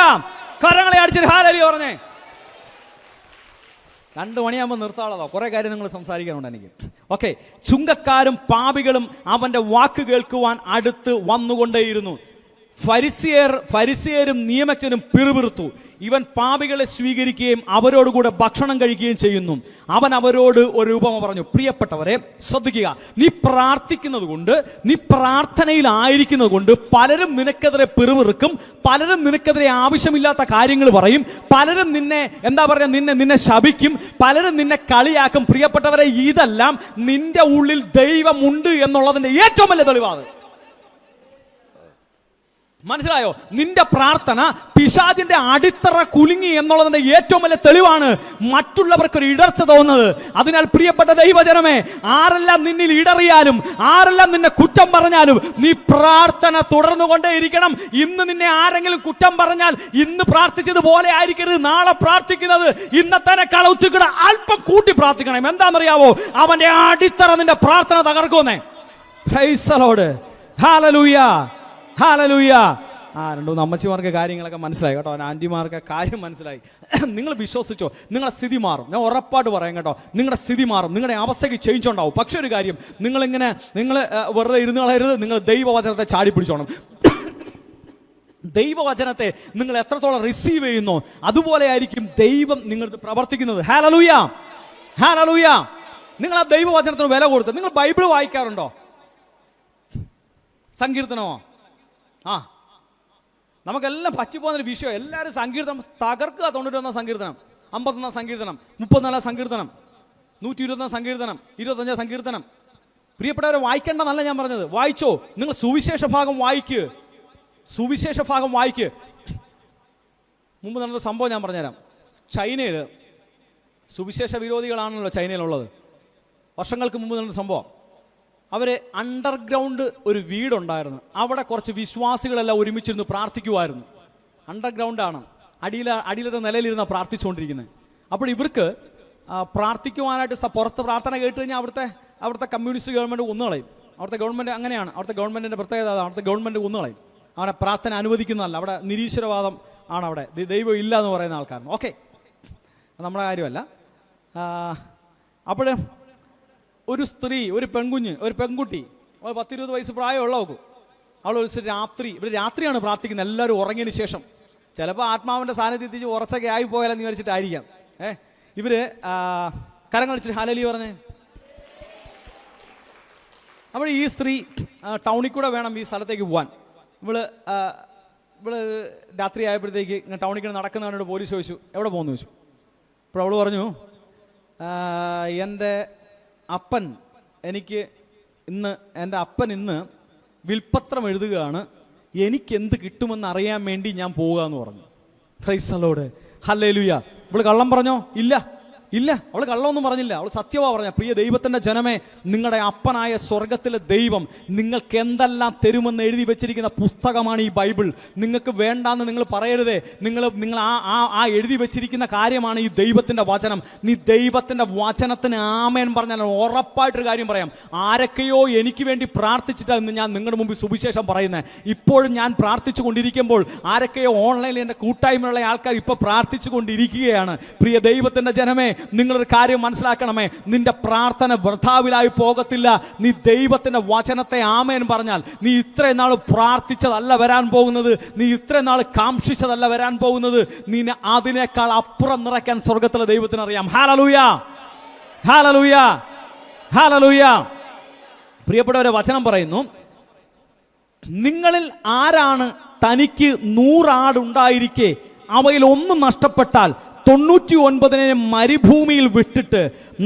കരങ്ങളെ അടിച്ചിട്ട് ഹല്ലേലൂയ പറഞ്ഞേ. 2 മണിയാകുമ്പോൾ നിർത്താനുള്ളതോ? കുറേ കാര്യം നിങ്ങൾ സംസാരിക്കാനുണ്ട് എനിക്ക്. ഓക്കെ. ചുങ്കക്കാരും പാപികളും അവൻ്റെ വാക്ക് കേൾക്കുവാൻ അടുത്ത് വന്നുകൊണ്ടേയിരുന്നു. ഫരിസേയരും നിയമജ്ഞരും പിറുപിറുത്തു. ഇവൻ പാപികളെ സ്വീകരിക്കുകയും അവരോടുകൂടെ ഭക്ഷണം കഴിക്കുകയും ചെയ്യുന്നു. അവൻ അവരോട് ഒരു ഉപമ പറഞ്ഞു. പ്രിയപ്പെട്ടവരെ, ശ്രദ്ധിക്കുക. നീ പ്രാർത്ഥിക്കുന്നത് കൊണ്ട്, നീ പ്രാർത്ഥനയിലായിരിക്കുന്നത് കൊണ്ട് പലരും നിനക്കെതിരെ പിറുപിറുക്കും, പലരും നിനക്കെതിരെ ആവശ്യമില്ലാത്ത കാര്യങ്ങൾ പറയും, പലരും നിന്നെ നിന്നെ ശപിക്കും, പലരും നിന്നെ കളിയാക്കും. പ്രിയപ്പെട്ടവരെ, ഇതെല്ലാം നിന്റെ ഉള്ളിൽ ദൈവമുണ്ട് എന്നുള്ളതിന്റെ ഏറ്റവും വലിയ തെളിവാണ്. മനസ്സിലായോ? നിന്റെ പ്രാർത്ഥന പിശാചിന്റെ അടിത്തറ കുലുങ്ങി എന്നുള്ളതിന്റെ ഏറ്റവും വലിയ തെളിവാണ് മറ്റുള്ളവർക്കൊരു ഇടർച്ച തോന്നുന്നത്. അതിനാൽ പ്രിയപ്പെട്ട ദൈവജനമേ, ആരെല്ലാം നിന്നിൽ ഇടറിയാലും, ആരെല്ലാം നിന്നെ കുറ്റം പറഞ്ഞാലും, നീ പ്രാർത്ഥന തുടർന്നുകൊണ്ടേയിരിക്കണം. ഇന്ന് നിന്നെ ആരെങ്കിലും കുറ്റം പറഞ്ഞാൽ ഇന്ന് പ്രാർത്ഥിച്ചതുപോലെ ആയിരിക്കരുത് നാളെ പ്രാർത്ഥിക്കുന്നത്. ഇന്നത്തേക്കാൾ ഒത്തിരി അല്പം കൂട്ടി പ്രാർത്ഥിക്കണം. എന്താണെന്നറിയാവോ? അവന്റെ അടിത്തറ നിന്റെ പ്രാർത്ഥന തകർക്കുന്നേ. Praise the Lord, hallelujah, hallelujah. രണ്ടു മൂന്ന് അമ്മച്ചിമാർക്ക് കാര്യങ്ങളൊക്കെ മനസ്സിലായി കേട്ടോ, ആൻറ്റിമാർക്ക് കാര്യം മനസ്സിലായി. നിങ്ങൾ വിശ്വസിച്ചോ, നിങ്ങളുടെ സ്ഥിതി മാറും. ഞാൻ ഉറപ്പായിട്ട് പറയാം കേട്ടോ, നിങ്ങളുടെ സ്ഥിതി മാറും, നിങ്ങളുടെ അവസ്ഥയ്ക്ക് ചേഞ്ച് ഉണ്ടാവും. പക്ഷെ ഒരു കാര്യം, നിങ്ങൾ വെറുതെ ഇരുന്ന് കളയരുത്. നിങ്ങൾ ദൈവവചനത്തെ ചാടി പിടിച്ചോണം. ദൈവവചനത്തെ നിങ്ങൾ എത്രത്തോളം റിസീവ് ചെയ്യുന്നോ അതുപോലെ ആയിരിക്കും ദൈവം നിങ്ങളുടെ പ്രവർത്തിക്കുന്നത്. Hallelujah, hallelujah. നിങ്ങൾ ആ ദൈവവചനത്തിന് വില കൊടുത്ത്. നിങ്ങൾ ബൈബിൾ വായിക്കാറുണ്ടോ? സങ്കീർത്തനമോ? നമുക്കെല്ലാം പറ്റിപ്പോകുന്നൊരു വിഷയം. എല്ലാവരും സങ്കീർത്തനം തകർക്കുക. 91 സങ്കീർത്തനം, 51 സങ്കീർത്തനം, 34 സങ്കീർത്തനം, 121 സങ്കീർത്തനം, 25 സങ്കീർത്തനം. പ്രിയപ്പെട്ടവരെ, വായിക്കേണ്ടെന്നല്ല ഞാൻ പറഞ്ഞത്, വായിച്ചോ. നിങ്ങൾ സുവിശേഷ ഭാഗം വായിക്ക്, സുവിശേഷ ഭാഗം വായിക്ക്. മുമ്പ് നടന്ന സംഭവം ഞാൻ പറഞ്ഞുതരാം. ചൈനയിൽ സുവിശേഷ വിരോധികളാണല്ലോ ചൈനയിലുള്ളത്. വർഷങ്ങൾക്ക് മുമ്പ് നടന്ന സംഭവം. അവർ അണ്ടർഗ്രൗണ്ട് ഒരു വീടുണ്ടായിരുന്നു. അവിടെ കുറച്ച് വിശ്വാസികളെല്ലാം ഒരുമിച്ചിരുന്ന് പ്രാർത്ഥിക്കുമായിരുന്നു. അണ്ടർഗ്രൗണ്ടാണ്, അടിയിലത്തെ നിലയിലിരുന്ന പ്രാർത്ഥിച്ചുകൊണ്ടിരിക്കുന്നത്. അപ്പോൾ ഇവർക്ക് പ്രാർത്ഥിക്കുവാനായിട്ട് പുറത്ത് പ്രാർത്ഥന കേട്ട് കഴിഞ്ഞാൽ അവിടുത്തെ കമ്മ്യൂണിസ്റ്റ് ഗവൺമെൻറ് കൊന്നുകളയും. അവിടുത്തെ ഗവൺമെൻറ് അങ്ങനെയാണ്. അവിടുത്തെ ഗവൺമെൻറ്റിൻ്റെ പ്രത്യേകത അതാണ്. അവിടുത്തെ ഗവൺമെൻറ് കൊന്നുകളയും. അവരെ പ്രാർത്ഥന അനുവദിക്കുന്നതല്ല. അവിടെ നിരീശ്വരവാദം ആണ്. അവിടെ ദൈവം ഇല്ല എന്ന് പറയുന്ന ആൾക്കാരാണ്. ഓക്കെ, നമ്മുടെ കാര്യമല്ല. അപ്പോൾ ഒരു സ്ത്രീ, ഒരു പെൺകുട്ടി, 10-20 വയസ്സ് പ്രായമുള്ളവർക്ക്, അവൾ ഒരു ഇവർ രാത്രിയാണ് പ്രാർത്ഥിക്കുന്നത്. എല്ലാവരും ഉറങ്ങിയതിന് ശേഷം. ചിലപ്പോൾ ആത്മാവിൻ്റെ സാന്നിധ്യത്തിൽ ഉറച്ചൊക്കെ ആയിപ്പോയാലെന്ന് വിചാരിച്ചിട്ടായിരിക്കാം. ഇവര് കരങ്ങളിച്ചിട്ട് ഹല്ലേലൂയ പറഞ്ഞേ. അപ്പോൾ ഈ സ്ത്രീ ടൗണിൽ കൂടെ വേണം ഈ സ്ഥലത്തേക്ക് പോകാൻ. ഇവള് രാത്രി ആയപ്പോഴത്തേക്ക് ടൗണിൽ കൂടെ നടക്കുന്നവനോട് പോലീസ് ചോദിച്ചു, എവിടെ പോകുന്നു ചോദിച്ചു. അപ്പോൾ അവൾ പറഞ്ഞു, എൻ്റെ അപ്പൻ ഇന്ന് വിൽപ്പത്രം എഴുതുകയാണ്, എനിക്കെന്ത് കിട്ടുമെന്ന് അറിയാൻ വേണ്ടി ഞാൻ പോവുക എന്ന് പറഞ്ഞു. Price the Lord, hallelujah. ഇവള് കള്ളം പറഞ്ഞോ? ഇല്ല, അവൾ കള്ളമൊന്നും പറഞ്ഞില്ല. അവൾ സത്യമാ പറഞ്ഞ. പ്രിയ ദൈവത്തിന്റെ ജനമേ, നിങ്ങളുടെ അപ്പനായ സ്വർഗത്തിലെ ദൈവം നിങ്ങൾക്ക് എന്തെല്ലാം തരുമെന്ന് എഴുതി വെച്ചിരിക്കുന്ന പുസ്തകമാണ് ഈ ബൈബിൾ. നിങ്ങൾക്ക് വേണ്ടാന്ന് നിങ്ങൾ പറയരുതേ. നിങ്ങൾ ആ എഴുതി വെച്ചിരിക്കുന്ന കാര്യമാണ് ഈ ദൈവത്തിന്റെ വചനം. നീ ദൈവത്തിന്റെ വചനത്തിന് ആമേൻ പറഞ്ഞാൽ ഉറപ്പായിട്ടൊരു കാര്യം പറയാം. ആരൊക്കെയോ എനിക്ക് വേണ്ടി പ്രാർത്ഥിച്ചിട്ടാണ് ഇന്ന് ഞാൻ നിങ്ങളുടെ മുമ്പിൽ സുവിശേഷം പറയുന്നത്. ഇപ്പോഴും ഞാൻ പ്രാർത്ഥിച്ചു കൊണ്ടിരിക്കുമ്പോൾ ആരൊക്കെയോ ഓൺലൈനിൽ എൻ്റെ കൂട്ടായ്മയുള്ള ആൾക്കാർ ഇപ്പോൾ പ്രാർത്ഥിച്ചു കൊണ്ടിരിക്കുകയാണ്. പ്രിയ ദൈവത്തിന്റെ ജനമേ, നിങ്ങളൊരു കാര്യം മനസ്സിലാക്കണമേ, നിന്റെ പ്രാർത്ഥന വൃഥാവിലായി പോകത്തില്ല. നീ ദൈവത്തിന്റെ വചനത്തെ ആമേൻ പറഞ്ഞാൽ നീ ഇത്രയും നാൾ പ്രാർത്ഥിച്ചതല്ല വരാൻ പോകുന്നത്, നീ ഇത്രയും നാൾ കാംക്ഷിച്ചതല്ല വരാൻ പോകുന്നത്. നീ അതിനേക്കാൾ അപ്പുറം നിറയ്ക്കാൻ സ്വർഗത്തിലെ ദൈവത്തിന് അറിയാം. Hallelujah, hallelujah, hallelujah. പ്രിയപ്പെട്ടവരെ, വചനം പറയുന്നു, നിങ്ങളിൽ ആരാണ് തനിക്ക് 100 ആടുണ്ടായിരിക്കെ അവയിൽ ഒന്ന് നഷ്ടപ്പെട്ടാൽ 99 മരുഭൂമിയിൽ വിട്ടിട്ട്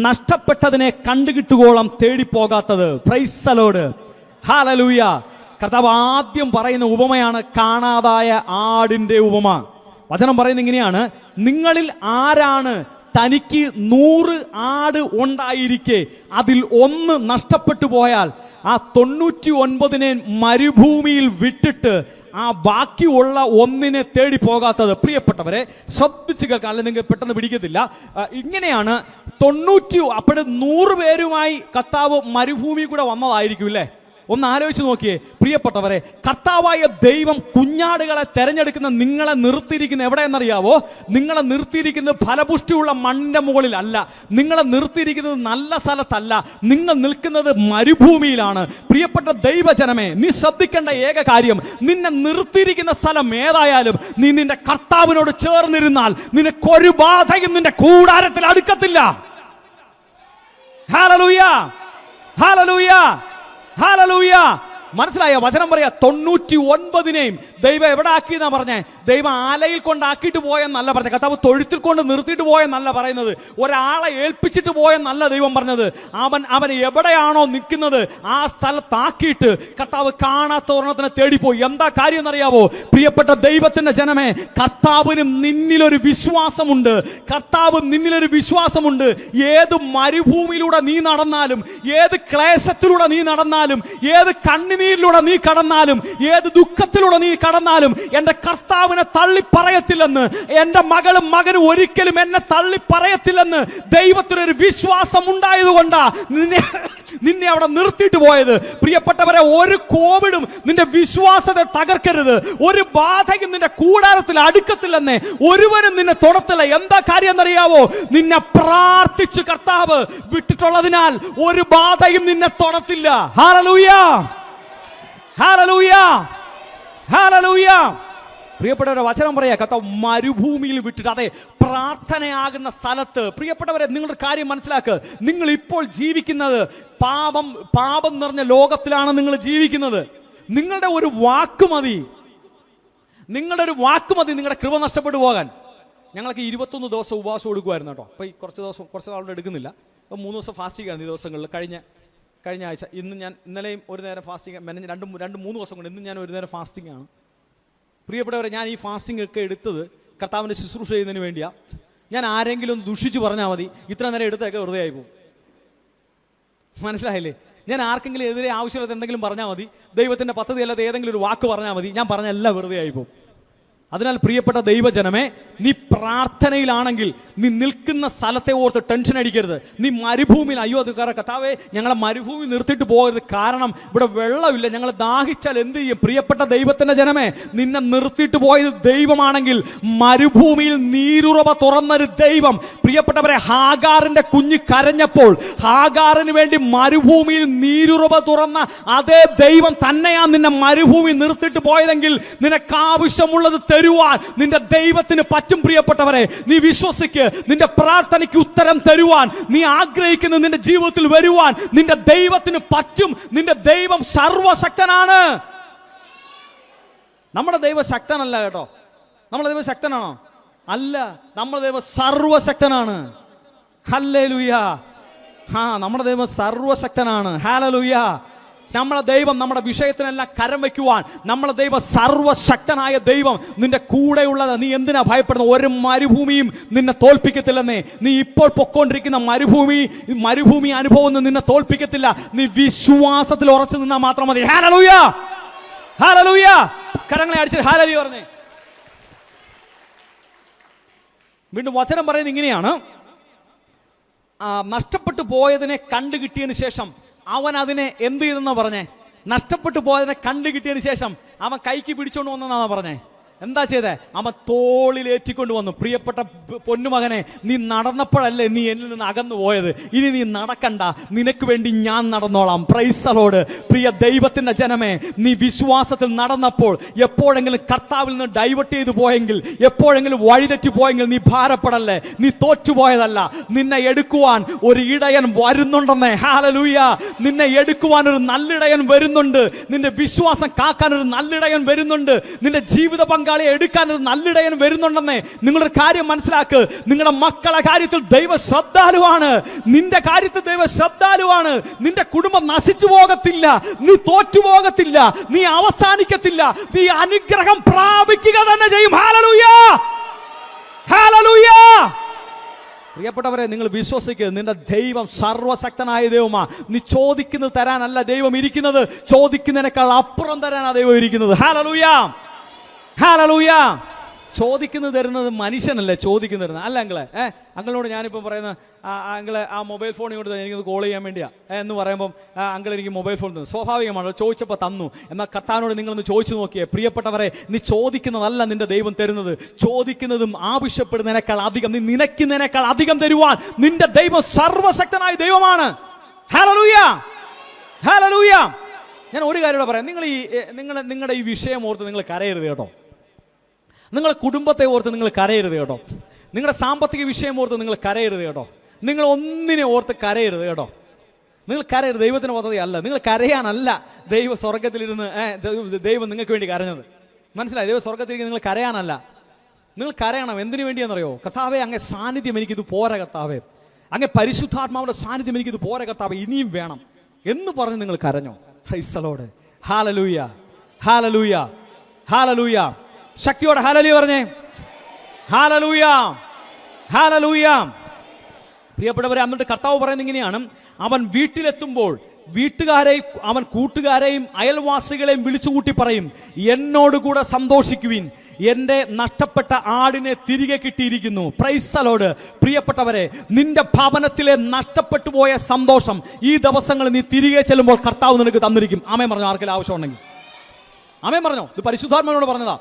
നഷ്ടപ്പെട്ടതിനെ കണ്ടുകിട്ടുകോളം തേടിപ്പോകാത്തത്? Praise the Lord, hallelujah. കർത്താവ് ആദ്യം പറയുന്ന ഉപമയാണ് കാണാതായ ആടിന്റെ ഉപമ. വചനം പറയുന്നത് ഇങ്ങനെയാണ്, നിങ്ങളിൽ ആരാണ് തനിക്ക് 100 ആട് ഉണ്ടായിരിക്കെ അതിൽ ഒന്ന് നഷ്ടപ്പെട്ടു പോയാൽ ആ 99 മരുഭൂമിയിൽ വിട്ടിട്ട് ആ ബാക്കിയുള്ള ഒന്നിനെ തേടി പോകാത്തത്? പ്രിയപ്പെട്ടവരെ, ശ്രദ്ധിച്ച് കേൾക്കാം, അല്ലെങ്കിൽ നിങ്ങൾക്ക് പെട്ടെന്ന് പിടിക്കത്തില്ല. ഇങ്ങനെയാണ് 100 പേരുമായി കർത്താവ് മരുഭൂമി കൂടെ വന്നതായിരിക്കും അല്ലേ? ഒന്ന് ആലോചിച്ച് നോക്കിയേ പ്രിയപ്പെട്ടവരെ. കർത്താവായ ദൈവം കുഞ്ഞാടുകളെ തെരഞ്ഞെടുക്കുന്ന നിങ്ങളെ നിർത്തിയിരിക്കുന്ന എവിടെയെന്നറിയാവോ? നിങ്ങളെ നിർത്തിയിരിക്കുന്നത് ഫലപുഷ്ടിയുള്ള മണ്ണിന്റെ മുകളിലല്ല, നിങ്ങളെ നിർത്തിയിരിക്കുന്നത് നല്ല സ്ഥലത്തല്ല, നിങ്ങൾ നിൽക്കുന്നത് മരുഭൂമിയിലാണ്. പ്രിയപ്പെട്ട ദൈവജനമേ, നീ ശ്രദ്ധിക്കേണ്ട ഏക കാര്യം, നിന്നെ നിർത്തിയിരിക്കുന്ന സ്ഥലം ഏതായാലും നീ നിന്റെ കർത്താവിനോട് ചേർന്നിരുന്നാൽ നിനക്കൊരു ബാധയും നിന്റെ കൂടാരത്തിൽ അടുക്കത്തില്ല. Hallelujah, hallelujah, hallelujah. മനസ്സിലായ? വചനം പറയാ 99 ദൈവം എവിടെ ആക്കിയെന്നാ പറഞ്ഞേ? ദൈവം ആലയിൽ കൊണ്ടാക്കിയിട്ട് പോയെന്നല്ല പറഞ്ഞത്. കർത്താവ് തൊഴുത്തിൽ കൊണ്ട് നിർത്തിയിട്ട് പോയെന്നല്ല പറയുന്നത്. ഒരാളെ ഏൽപ്പിച്ചിട്ട് പോയെന്നല്ല ദൈവം പറഞ്ഞത്. അവൻ എവിടെയാണോ നിൽക്കുന്നത് ആ സ്ഥലത്താക്കിയിട്ട് കർത്താവ് കാണാത്ത ഒരെണ്ണത്തിനെ തേടിപ്പോയി. എന്താ കാര്യം എന്നറിയാവോ? പ്രിയപ്പെട്ട ദൈവത്തിന്റെ ജനമേ, കർത്താവിന് നിന്നിലൊരു വിശ്വാസമുണ്ട്. കർത്താവ് നിന്നിലൊരു വിശ്വാസമുണ്ട്. ഏത് മരുഭൂമിയിലൂടെ നീ നടന്നാലും, ഏത് ക്ലേശത്തിലൂടെ നീ നടന്നാലും, ഏത് കണ്ണുനീരിലൂടെ നീ കടന്നാലും, ഏത് ദുഃഖത്തിലൂടെ നീ കടന്നാലും എന്റെ കർത്താവിനെ തള്ളി പറയത്തില്ലെന്ന്, എന്റെ മകനും ഒരിക്കലും എന്നെ തള്ളി പറയത്തില്ലെന്ന് ദൈവത്തിനൊരു വിശ്വാസം ഉണ്ടായതുകൊണ്ടാ നിന്നെ അവിടെ നിർത്തിയിട്ട് പോയത്. പ്രിയപ്പെട്ടവരെ, ഒരു കോവിഡും നിന്റെ വിശ്വാസത്തെ തകർക്കരുത്. ഒരു ബാധയും നിന്റെ കൂടാരത്തിൽ അടുക്കത്തില്ലെന്നേ. ഒരുവനും നിന്നെ തൊടത്തില്ല. എന്താ കാര്യം എന്നറിയാവോ? നിന്നെ പ്രാർത്ഥിച്ച് കർത്താവ് വിട്ടിട്ടുള്ളതിനാൽ ഒരു ബാധയും നിന്നെ തൊടത്തില്ല. Hallelujah, hallelujah, hallelujah. പ്രിയപ്പെട്ടവരെ, വചനം പറയാ, കർത്താവ് മരുഭൂമിയിൽ വിട്ടിട്ട്, അതെ, പ്രാർത്ഥനയാകുന്ന സ്ഥലത്ത്. പ്രിയപ്പെട്ടവരെ, നിങ്ങളുടെ കാര്യം മനസ്സിലാക്കുക. നിങ്ങൾ ഇപ്പോൾ ജീവിക്കുന്നത് പാപം നിറഞ്ഞ ലോകത്തിലാണ് നിങ്ങൾ ജീവിക്കുന്നത്. നിങ്ങളുടെ ഒരു വാക്ക് മതി, നിങ്ങളുടെ കൃപ നഷ്ടപ്പെട്ടു പോകാൻ. ഞങ്ങൾക്ക് 21 ദിവസം ഉപവാസം എടുക്കുമായിരുന്നു കേട്ടോ. അപ്പോൾ ഈ കുറച്ച് നാളുകൊണ്ട് എടുക്കുന്നില്ല. അപ്പോൾ 3 ദിവസം ഫാസ്റ്റിംഗ് ആണ് ഈ ദിവസങ്ങളിൽ. കഴിഞ്ഞ ആഴ്ച ഇന്നലെയും ഒരു നേരം ഫാസ്റ്റിംഗ്, 2-3 ദിവസം കൊണ്ട് ഇന്നും ഞാൻ ഒരു നേരം ഫാസ്റ്റിംഗ് ആണ്. പ്രിയപ്പെട്ടവരെ, ഞാൻ ഈ ഫാസ്റ്റിംഗ് ഒക്കെ എടുത്തത് കർത്താവിൻ്റെ ശുശ്രൂഷ ചെയ്യുന്നതിന് വേണ്ടിയാണ്. ഞാൻ ആരെങ്കിലും ഒന്ന് ദുഷിച്ച് പറഞ്ഞാൽ മതി, ഇത്ര നേരം എടുത്തൊക്കെ വെറുതെ ആയി പോകും. മനസ്സിലായില്ലേ? ഞാൻ ആർക്കെങ്കിലും എതിരെ ആവശ്യമില്ലാത്ത എന്തെങ്കിലും പറഞ്ഞാൽ മതി, ദൈവത്തിൻ്റെ പദ്ധതി അല്ലാതെ ഏതെങ്കിലും ഒരു വാക്ക് പറഞ്ഞാൽ മതി, ഞാൻ പറഞ്ഞ എല്ലാം വെറുതെ ആയി പോകും. അതിനാൽ പ്രിയപ്പെട്ട ദൈവജനമേ, നീ പ്രാർത്ഥനയിലാണെങ്കിൽ നീ നിൽക്കുന്ന സ്ഥലത്തെ ഓർത്ത് ടെൻഷൻ അടിക്കരുത്. നീ മരുഭൂമിയിൽ, അയ്യോ അത് കർത്താവേ ഞങ്ങളെ മരുഭൂമി നിർത്തിയിട്ട് പോകരുത്, കാരണം ഇവിടെ വെള്ളമില്ല, ഞങ്ങൾ ദാഹിച്ചാൽ എന്ത് ചെയ്യും? പ്രിയപ്പെട്ട ദൈവത്തിന്റെ ജനമേ, നിന്നെ നിർത്തിയിട്ട് പോയത് ദൈവമാണെങ്കിൽ മരുഭൂമിയിൽ നീരുറവ തുറന്നൊരു ദൈവം. പ്രിയപ്പെട്ടവരെ, ഹാഗാറിന്റെ കുഞ്ഞ് കരഞ്ഞപ്പോൾ ഹാഗാറിന് വേണ്ടി മരുഭൂമിയിൽ നീരുറവ തുറന്ന അതേ ദൈവം തന്നെയാ നിന്നെ മരുഭൂമി നിർത്തിയിട്ട് പോയതെങ്കിൽ നിനക്ക് ആവശ്യമുള്ളത് തരുവാൻ നിന്റെ ദൈവത്തിന് പറ്റും. പ്രിയപ്പെട്ടവരെ, നീ വിശ്വസിക്ക്. നിന്റെ പ്രാർത്ഥനയ്ക്ക് ഉത്തരം തരുവാൻ, നീ ആഗ്രഹിക്കുന്ന നിന്റെ ജീവിതത്തിൽ വരുവാൻ നിന്റെ ദൈവത്തിന് പറ്റും. നിന്റെ ദൈവം സർവശക്തനാണ്. നമ്മുടെ ദൈവം ശക്തനല്ല കേട്ടോ. നമ്മുടെ ദൈവം ശക്തനാണോ? അല്ല. നമ്മുടെ ദൈവം സർവശക്തനാണ്. ഹല്ലേലൂയ. നമ്മുടെ ദൈവം സർവശക്തനാണ്. ഹല്ലേലൂയ. നമ്മുടെ ദൈവം നമ്മുടെ വിഷയത്തിനെല്ലാം കരം വയ്ക്കുവാൻ നമ്മുടെ ദൈവം സർവശക്തനായ ദൈവം നിന്റെ കൂടെയുള്ളത്. നീ എന്തിനാ ഭയപ്പെടുന്നത്? ഒരു മരുഭൂമിയും നിന്നെ തോൽപ്പിക്കത്തില്ലെന്നേ. നീ ഇപ്പോൾ പൊക്കോണ്ടിരിക്കുന്ന മരുഭൂമി അനുഭവം നിന്നെ തോൽപ്പിക്കത്തില്ല. നീ വിശ്വാസത്തിൽ ഉറച്ചു നിന്നാൽ മാത്രം മതി. Hallelujah, hallelujah. കരങ്ങളെ അടിച്ച് ഹല്ലേലൂയ പറഞ്ഞേ. വീണ്ടും വചനം പറയുന്നത് ഇങ്ങനെയാണ്, നഷ്ടപ്പെട്ടു പോയതിനെ കണ്ടുകിട്ടിയതിന് ശേഷം അവൻ അതിനെ എന്ത് ചെയ്തെന്നാ പറഞ്ഞേ? നഷ്ടപ്പെട്ടു പോയതിനെ കണ്ടു കിട്ടിയതിന് ശേഷം അവൻ കൈക്ക് പിടിച്ചോണ്ട് വന്നെന്നാ പറഞ്ഞേ. എന്താ ചെയ്തേ? അവൻ തോളിലേറ്റിക്കൊണ്ട് വന്നു. പ്രിയപ്പെട്ട പൊന്നുമകനെ, നീ നടന്നപ്പോഴല്ലേ നീ എന്നിൽ നിന്ന് അകന്നു പോയത്. ഇനി നീ നടക്കണ്ട, നിനക്ക് വേണ്ടി ഞാൻ നടന്നോളാം. Praise the Lord. പ്രിയ ദൈവത്തിന്റെ ജനമേ, നീ വിശ്വാസത്തിൽ നടന്നപ്പോൾ എപ്പോഴെങ്കിലും കർത്താവിൽ നിന്ന് ഡൈവേർട്ട് ചെയ്തു പോയെങ്കിൽ, എപ്പോഴെങ്കിലും വഴിതെറ്റി പോയെങ്കിൽ നീ ഭാരപ്പെടല്ലേ. നീ തോറ്റുപോയതല്ല. നിന്നെ എടുക്കുവാൻ ഒരു ഇടയൻ വരുന്നുണ്ടെന്നേ. ഹല്ലേലൂയ. നിന്നെ എടുക്കുവാൻ ഒരു നല്ലിടയൻ വരുന്നുണ്ട്. നിന്റെ വിശ്വാസം കാക്കാൻ ഒരു നല്ലിടയൻ വരുന്നുണ്ട്. നിന്റെ ജീവിത പങ്കാളിയെ എടുക്കാൻ ഒരു നല്ലിടയൻ വരുന്നുണ്ടെന്നേ. നിങ്ങളൊരു കാര്യം മനസ്സിലാക്ക്. നിങ്ങളുടെ മക്കളുടെ കാര്യത്തിൽ ദൈവ ശ്രദ്ധാലുവാണ്. നിന്റെ കാര്യത്തിൽ ദൈവ ശ്രദ്ധാലുവാണ്. നിന്റെ കുടുംബം നശിച്ചു പോകത്തില്ല. നീ തോറ്റുപോകത്തില്ല. നീ അവസാനിക്കത്തില്ല. നീ അനുഗ്രഹം പ്രാപിക്കുക തന്നെ ചെയ്യും. Hallelujah, hallelujah. പ്രിയപ്പെട്ടവരെ, നിങ്ങൾ വിശ്വസിക്കുക. നിന്റെ ദൈവം സർവശക്തനായ ദൈവമാ. നീ ചോദിക്കുന്നത് തരാനല്ല ദൈവം ഇരിക്കുന്നത്, ചോദിക്കുന്നതിനേക്കാൾ അപ്പുറം തരാനാ ദൈവം ഇരിക്കുന്നത്. Hallelujah, hallelujah. ചോദിക്കുന്നത് തരുന്നത് മനുഷ്യനല്ലേ, ചോദിക്കുന്നത് തരുന്നത് അല്ല. അങ്കിളിനോട് ഞാനിപ്പോൾ പറയുന്നത്, അങ്കിളെ ആ മൊബൈൽ ഫോൺ കൊണ്ട് എനിക്കത് കോൾ ചെയ്യാൻ വേണ്ടിയാ എന്ന് പറയുമ്പം അങ്കിൾ എനിക്ക് മൊബൈൽ ഫോൺ തന്നു. സ്വാഭാവികമാണ്, ചോദിച്ചപ്പോൾ തന്നു. എന്നാൽ കർത്താവിനോട് നിങ്ങളൊന്ന് ചോദിച്ചു നോക്കിയേ. പ്രിയപ്പെട്ടവരെ, നീ ചോദിക്കുന്നതല്ല നിന്റെ ദൈവം തരുന്നത്, ചോദിക്കുന്നതും ആവശ്യപ്പെടുന്നതിനേക്കാൾ അധികം, നീ നിനക്കുന്നതിനേക്കാൾ അധികം തരുവാൻ നിന്റെ ദൈവം സർവശക്തനായ ദൈവമാണ്. Hallelujah, hallelujah. ഞാൻ ഒരു കാര്യം പറയാം. നിങ്ങളുടെ ഈ വിഷയം ഓർത്ത് നിങ്ങൾ കരയരുത് കേട്ടോ. നിങ്ങളുടെ കുടുംബത്തെ ഓർത്ത് നിങ്ങൾ കരയരുത് കേട്ടോ. നിങ്ങളുടെ സാമ്പത്തിക വിഷയം ഓർത്ത് നിങ്ങൾ കരയരുത് കേട്ടോ. നിങ്ങൾ ഒന്നിനെ ഓർത്ത് കരയരുത് കേട്ടോ. നിങ്ങൾ കരയരുത്. ദൈവത്തിന് പദ്ധതി അല്ല. നിങ്ങൾ കരയാനല്ല ദൈവ സ്വർഗത്തിലിരുന്ന് ദൈവം നിങ്ങൾക്ക് വേണ്ടി കരഞ്ഞത്. മനസ്സിലായി? ദൈവ സ്വർഗത്തിലേക്ക് നിങ്ങൾ കരയാനല്ല. നിങ്ങൾ കരയണം. എന്തിനു വേണ്ടിയാണെന്നറിയോ? കർത്താവേ, അങ്ങേ സാന്നിധ്യം എനിക്കിത് പോരാ കർത്താവേ, അങ്ങേ പരിശുദ്ധാത്മാവിന്റെ സാന്നിധ്യം എനിക്കിത് പോരാ കർത്താവേ, ഇനിയും വേണം എന്ന് പറഞ്ഞ് നിങ്ങൾ കരഞ്ഞോ. Praise the Lord. Hallelujah, hallelujah, hallelujah. ശക്തിയോടെ ഹല്ലേലൂയ പറഞ്ഞേ. Hallelujah, hallelujah. പ്രിയപ്പെട്ടവരെ, എന്നിട്ട് കർത്താവ് പറയുന്നത് ഇങ്ങനെയാണ്, അവൻ വീട്ടിലെത്തുമ്പോൾ വീട്ടുകാരെയും അവൻ കൂട്ടുകാരെയും അയൽവാസികളെയും വിളിച്ചുകൂട്ടി പറയും, എന്നോടുകൂടെ സന്തോഷിക്കുവിൻ, എൻ്റെ നഷ്ടപ്പെട്ട ആടിനെ തിരികെ കിട്ടിയിരിക്കുന്നു. Praise the Lord. പ്രിയപ്പെട്ടവരെ, നിന്റെ ഭവനത്തിലെ നഷ്ടപ്പെട്ടു പോയ സന്തോഷം ഈ ദിവസങ്ങളിൽ നീ തിരികെ ചെല്ലുമ്പോൾ കർത്താവ് നിനക്ക് തന്നിരിക്കും. ആമേൻ പറഞ്ഞോ? ആർക്കെങ്കിലും ആവശ്യമുണ്ടെങ്കിൽ ആമേൻ പറഞ്ഞോ? ഇത് പരിശുദ്ധാത്മാവിനോട് പറഞ്ഞതാ.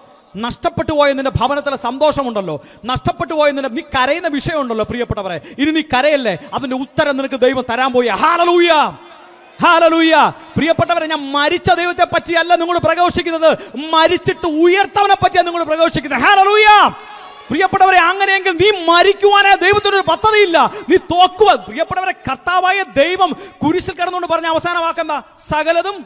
നഷ്ടപ്പെട്ടു പോയ നിന്റെ ഭവനത്തിലെ സന്തോഷമുണ്ടല്ലോ, നഷ്ടപ്പെട്ടു പോയ നീ കരയുന്ന വിഷയമുണ്ടല്ലോ പ്രിയപ്പെട്ടവരെ, ഇനി നീ കരയല്ലേ, അതിന്റെ ഉത്തരം നിനക്ക് ദൈവം തരാൻ പോയി. Hallelujah, hallelujah. പ്രിയപ്പെട്ടവരെ, ഞാൻ മരിച്ച ദൈവത്തെ പറ്റിയല്ല നിങ്ങൾ പ്രഘോഷിക്കുന്നത്, മരിച്ചിട്ട് ഉയർത്തവനെ പറ്റിയാണ് നിങ്ങൾ പ്രഘോഷിക്കുന്നത്. ഹല്ലേലൂയ. പ്രിയപ്പെട്ടവരെ, അങ്ങനെയെങ്കിൽ നീ മരിക്കുവാനേ ദൈവത്തിനൊരു പദ്ധതിയില്ല, നീ തോക്കുക. പ്രിയപ്പെട്ടവരെ, കർത്താവായ ദൈവം കുരിശിൽ കിടന്നുകൊണ്ട് പറഞ്ഞ അവസാന വാക്കെന്താ? സകലതും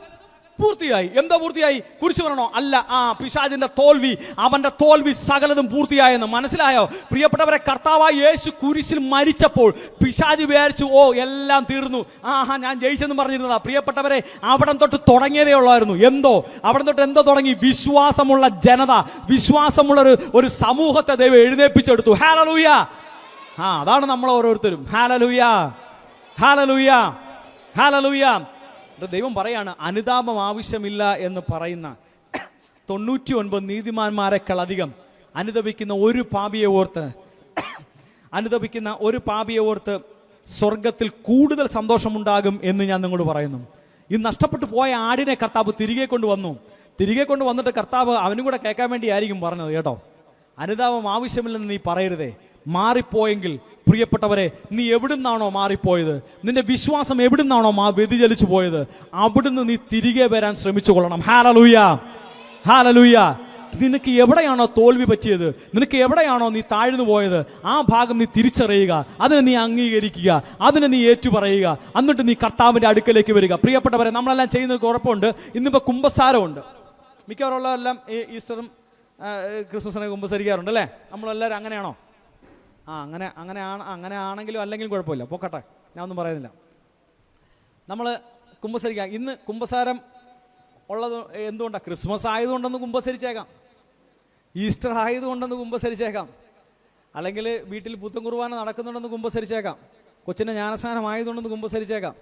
പൂർത്തിയായി. എന്താ പൂർത്തിയായി? കുരിശ് വരണോ? അല്ല, പിശാചിന്റെ തോൽവി, അവന്റെ തോൽവി സകലതും പൂർത്തിയായെന്ന്. മനസ്സിലായോ പ്രിയപ്പെട്ടവരെ? കർത്താവായ യേശു കുരിശിൽ മരിച്ചപ്പോൾ പിശാച് വിചാരിച്ചു, ഓ എല്ലാം തീർന്നു, ഞാൻ ജയിച്ചെന്ന് പറഞ്ഞിരുന്നതാ. പ്രിയപ്പെട്ടവരെ, അവിടം തൊട്ട് തുടങ്ങിയതേ ഉള്ളായിരുന്നു. അവിടം തൊട്ട് എന്തോ തുടങ്ങി? വിശ്വാസമുള്ള ജനത, വിശ്വാസമുള്ള ഒരു സമൂഹത്തെ ദൈവം എഴുന്നേൽപ്പിച്ചെടുത്തു. ഹല്ലേലൂയ. അതാണ് നമ്മൾ ഓരോരുത്തരും. Hallelujah, hallelujah, hallelujah. ദൈവം പറയാണ്, അനുതാപം ആവശ്യമില്ല എന്ന് പറയുന്ന 99 നീതിമാന്മാരെക്കാൾ അധികം അനുതപിക്കുന്ന ഒരു പാപിയെ ഓർത്ത് സ്വർഗത്തിൽ കൂടുതൽ സന്തോഷമുണ്ടാകും എന്ന് ഞാൻ നിങ്ങളോട് പറയുന്നു. ഈ നഷ്ടപ്പെട്ടു പോയ ആടിനെ കർത്താവ് തിരികെ കൊണ്ടുവന്നിട്ട് കർത്താവ് അവനും കൂടെ കേൾക്കാൻ വേണ്ടിയായിരിക്കും പറഞ്ഞത് കേട്ടോ. അനുതാപം ആവശ്യമില്ലെന്ന് നീ പറയരുതേ. മാറിപ്പോയെങ്കിൽ പ്രിയപ്പെട്ടവരെ, നീ എവിടുന്നാണോ മാറിപ്പോയത്, നിന്റെ വിശ്വാസം എവിടുന്നാണോ വ്യതിചലിച്ചു പോയത്, അവിടുന്ന് നീ തിരികെ വരാൻ ശ്രമിച്ചു കൊള്ളണം. Hallelujah, hallelujah. നിനക്ക് എവിടെയാണോ തോൽവി പറ്റിയത്, നിനക്ക് എവിടെയാണോ നീ താഴ്ന്നു പോയത്, ആ ഭാഗം നീ തിരിച്ചറിയുക, അതിനെ നീ അംഗീകരിക്കുക, അതിനെ നീ ഏറ്റുപറയുക, എന്നിട്ട് നീ കർത്താവിൻ്റെ അടുക്കലേക്ക് വരിക. പ്രിയപ്പെട്ടവരെ, നമ്മളെല്ലാം ചെയ്യുന്നൊരു കുഴപ്പമുണ്ട്. ഇന്നിപ്പോൾ കുമ്പസാരമുണ്ട്. മിക്കവാറുള്ളതെല്ലാം ഈസ്റ്ററും ക്രിസ്മസിനെ കുമ്പസരിക്കാറുണ്ട് അല്ലേ? നമ്മളെല്ലാവരും അങ്ങനെയാണോ? അങ്ങനെ ആണെങ്കിലും അല്ലെങ്കിലും കുഴപ്പമില്ല, പോക്കട്ടെ, ഞാൻ ഒന്നും പറയുന്നില്ല. നമ്മൾ കുമ്പസരിക്കാം. ഇന്ന് കുമ്പസാരം ഉള്ളത് എന്തുകൊണ്ടാണ്? ക്രിസ്മസ് ആയതുകൊണ്ടൊന്ന് കുമ്പസരിച്ചേക്കാം, ഈസ്റ്റർ ആയതുകൊണ്ടൊന്ന് കുമ്പസരിച്ചേക്കാം, അല്ലെങ്കിൽ വീട്ടിൽ പുത്തൻ കുർബാന നടക്കുന്നുണ്ടെന്ന് കുമ്പസരിച്ചേക്കാം, കൊച്ചിൻ്റെ ജ്ഞാനസ്നാനം ആയതുകൊണ്ടൊന്ന് കുമ്പസരിച്ചേക്കാം.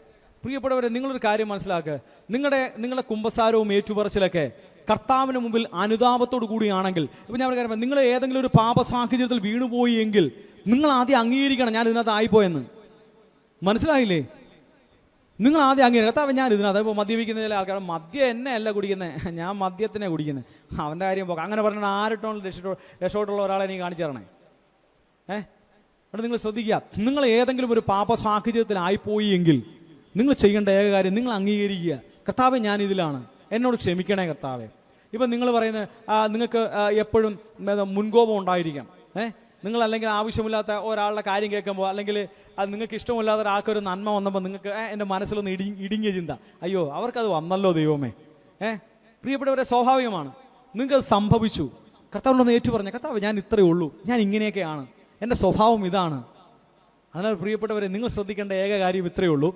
പ്രിയപ്പെട്ടവരെ, നിങ്ങളൊരു കാര്യം മനസ്സിലാക്കുക. നിങ്ങളുടെ കുമ്പസാരവും ഏറ്റുപറച്ചിലൊക്കെ കർത്താവിന് മുമ്പിൽ അനുതാപത്തോടു കൂടിയാണെങ്കിൽ, ഇപ്പം ഞാൻ ഒരു കാര്യം, നിങ്ങൾ ഏതെങ്കിലും ഒരു പാപ സാഹചര്യത്തിൽ വീണുപോയി എങ്കിൽ നിങ്ങൾ ആദ്യം അംഗീകരിക്കണം, ഞാൻ ഇതിനകത്ത് ആയിപ്പോയെന്ന്. മനസ്സിലായില്ലേ? നിങ്ങൾ ആദ്യം അംഗീകരിക്കണം, കർത്താവ് ഞാൻ ഇതിനകത്ത്. ഇപ്പോൾ മദ്യപിക്കുന്ന ചില ആൾക്കാർ, മദ്യം എന്നെ അല്ല കുടിക്കുന്നത്, ഞാൻ മദ്യത്തിനെ കുടിക്കുന്നത്, അവൻ്റെ കാര്യം പോകാം, അങ്ങനെ പറഞ്ഞാൽ ആരിട്ടോളം രക്ഷോട്ടുള്ള ഒരാളെ നീ കാണിച്ചു തരണേ. അവിടെ നിങ്ങൾ ശ്രദ്ധിക്കുക, നിങ്ങൾ ഏതെങ്കിലും ഒരു പാപ സാഹചര്യത്തിലായിപ്പോയി എങ്കിൽ നിങ്ങൾ ചെയ്യേണ്ട ഏക കാര്യം, നിങ്ങൾ അംഗീകരിക്കുക, കർത്താവെ ഞാൻ ഇതിലാണ്, എന്നോട് ക്ഷമിക്കണേ കർത്താവെ. ഇപ്പം നിങ്ങൾ പറയുന്നത്, നിങ്ങൾക്ക് എപ്പോഴും മുൻകോപം ഉണ്ടായിരിക്കാം. നിങ്ങൾ അല്ലെങ്കിൽ ആവശ്യമില്ലാത്ത ഒരാളുടെ കാര്യം കേൾക്കുമ്പോൾ, അല്ലെങ്കിൽ അത് നിങ്ങൾക്ക് ഇഷ്ടമില്ലാത്ത ഒരാൾക്കൊരു നന്മ വന്നപ്പോൾ നിങ്ങൾക്ക് എൻ്റെ മനസ്സിലൊന്ന് ഇടുങ്ങിയ ചിന്ത, അയ്യോ അവർക്കത് വന്നല്ലോ ദൈവമേ. പ്രിയപ്പെട്ടവരെ, സ്വാഭാവികമാണ്, നിങ്ങൾക്കത് സംഭവിച്ചു. കർത്താവിനൊന്ന് ഏറ്റു പറഞ്ഞ, കർത്താവ് ഞാൻ ഇത്രയേ ഉള്ളൂ, ഞാൻ ഇങ്ങനെയൊക്കെയാണ്, എൻ്റെ സ്വഭാവം ഇതാണ്. അതിനാൽ പ്രിയപ്പെട്ടവരെ, നിങ്ങൾ ശ്രദ്ധിക്കേണ്ട ഏക കാര്യം ഇത്രയേ ഉള്ളൂ.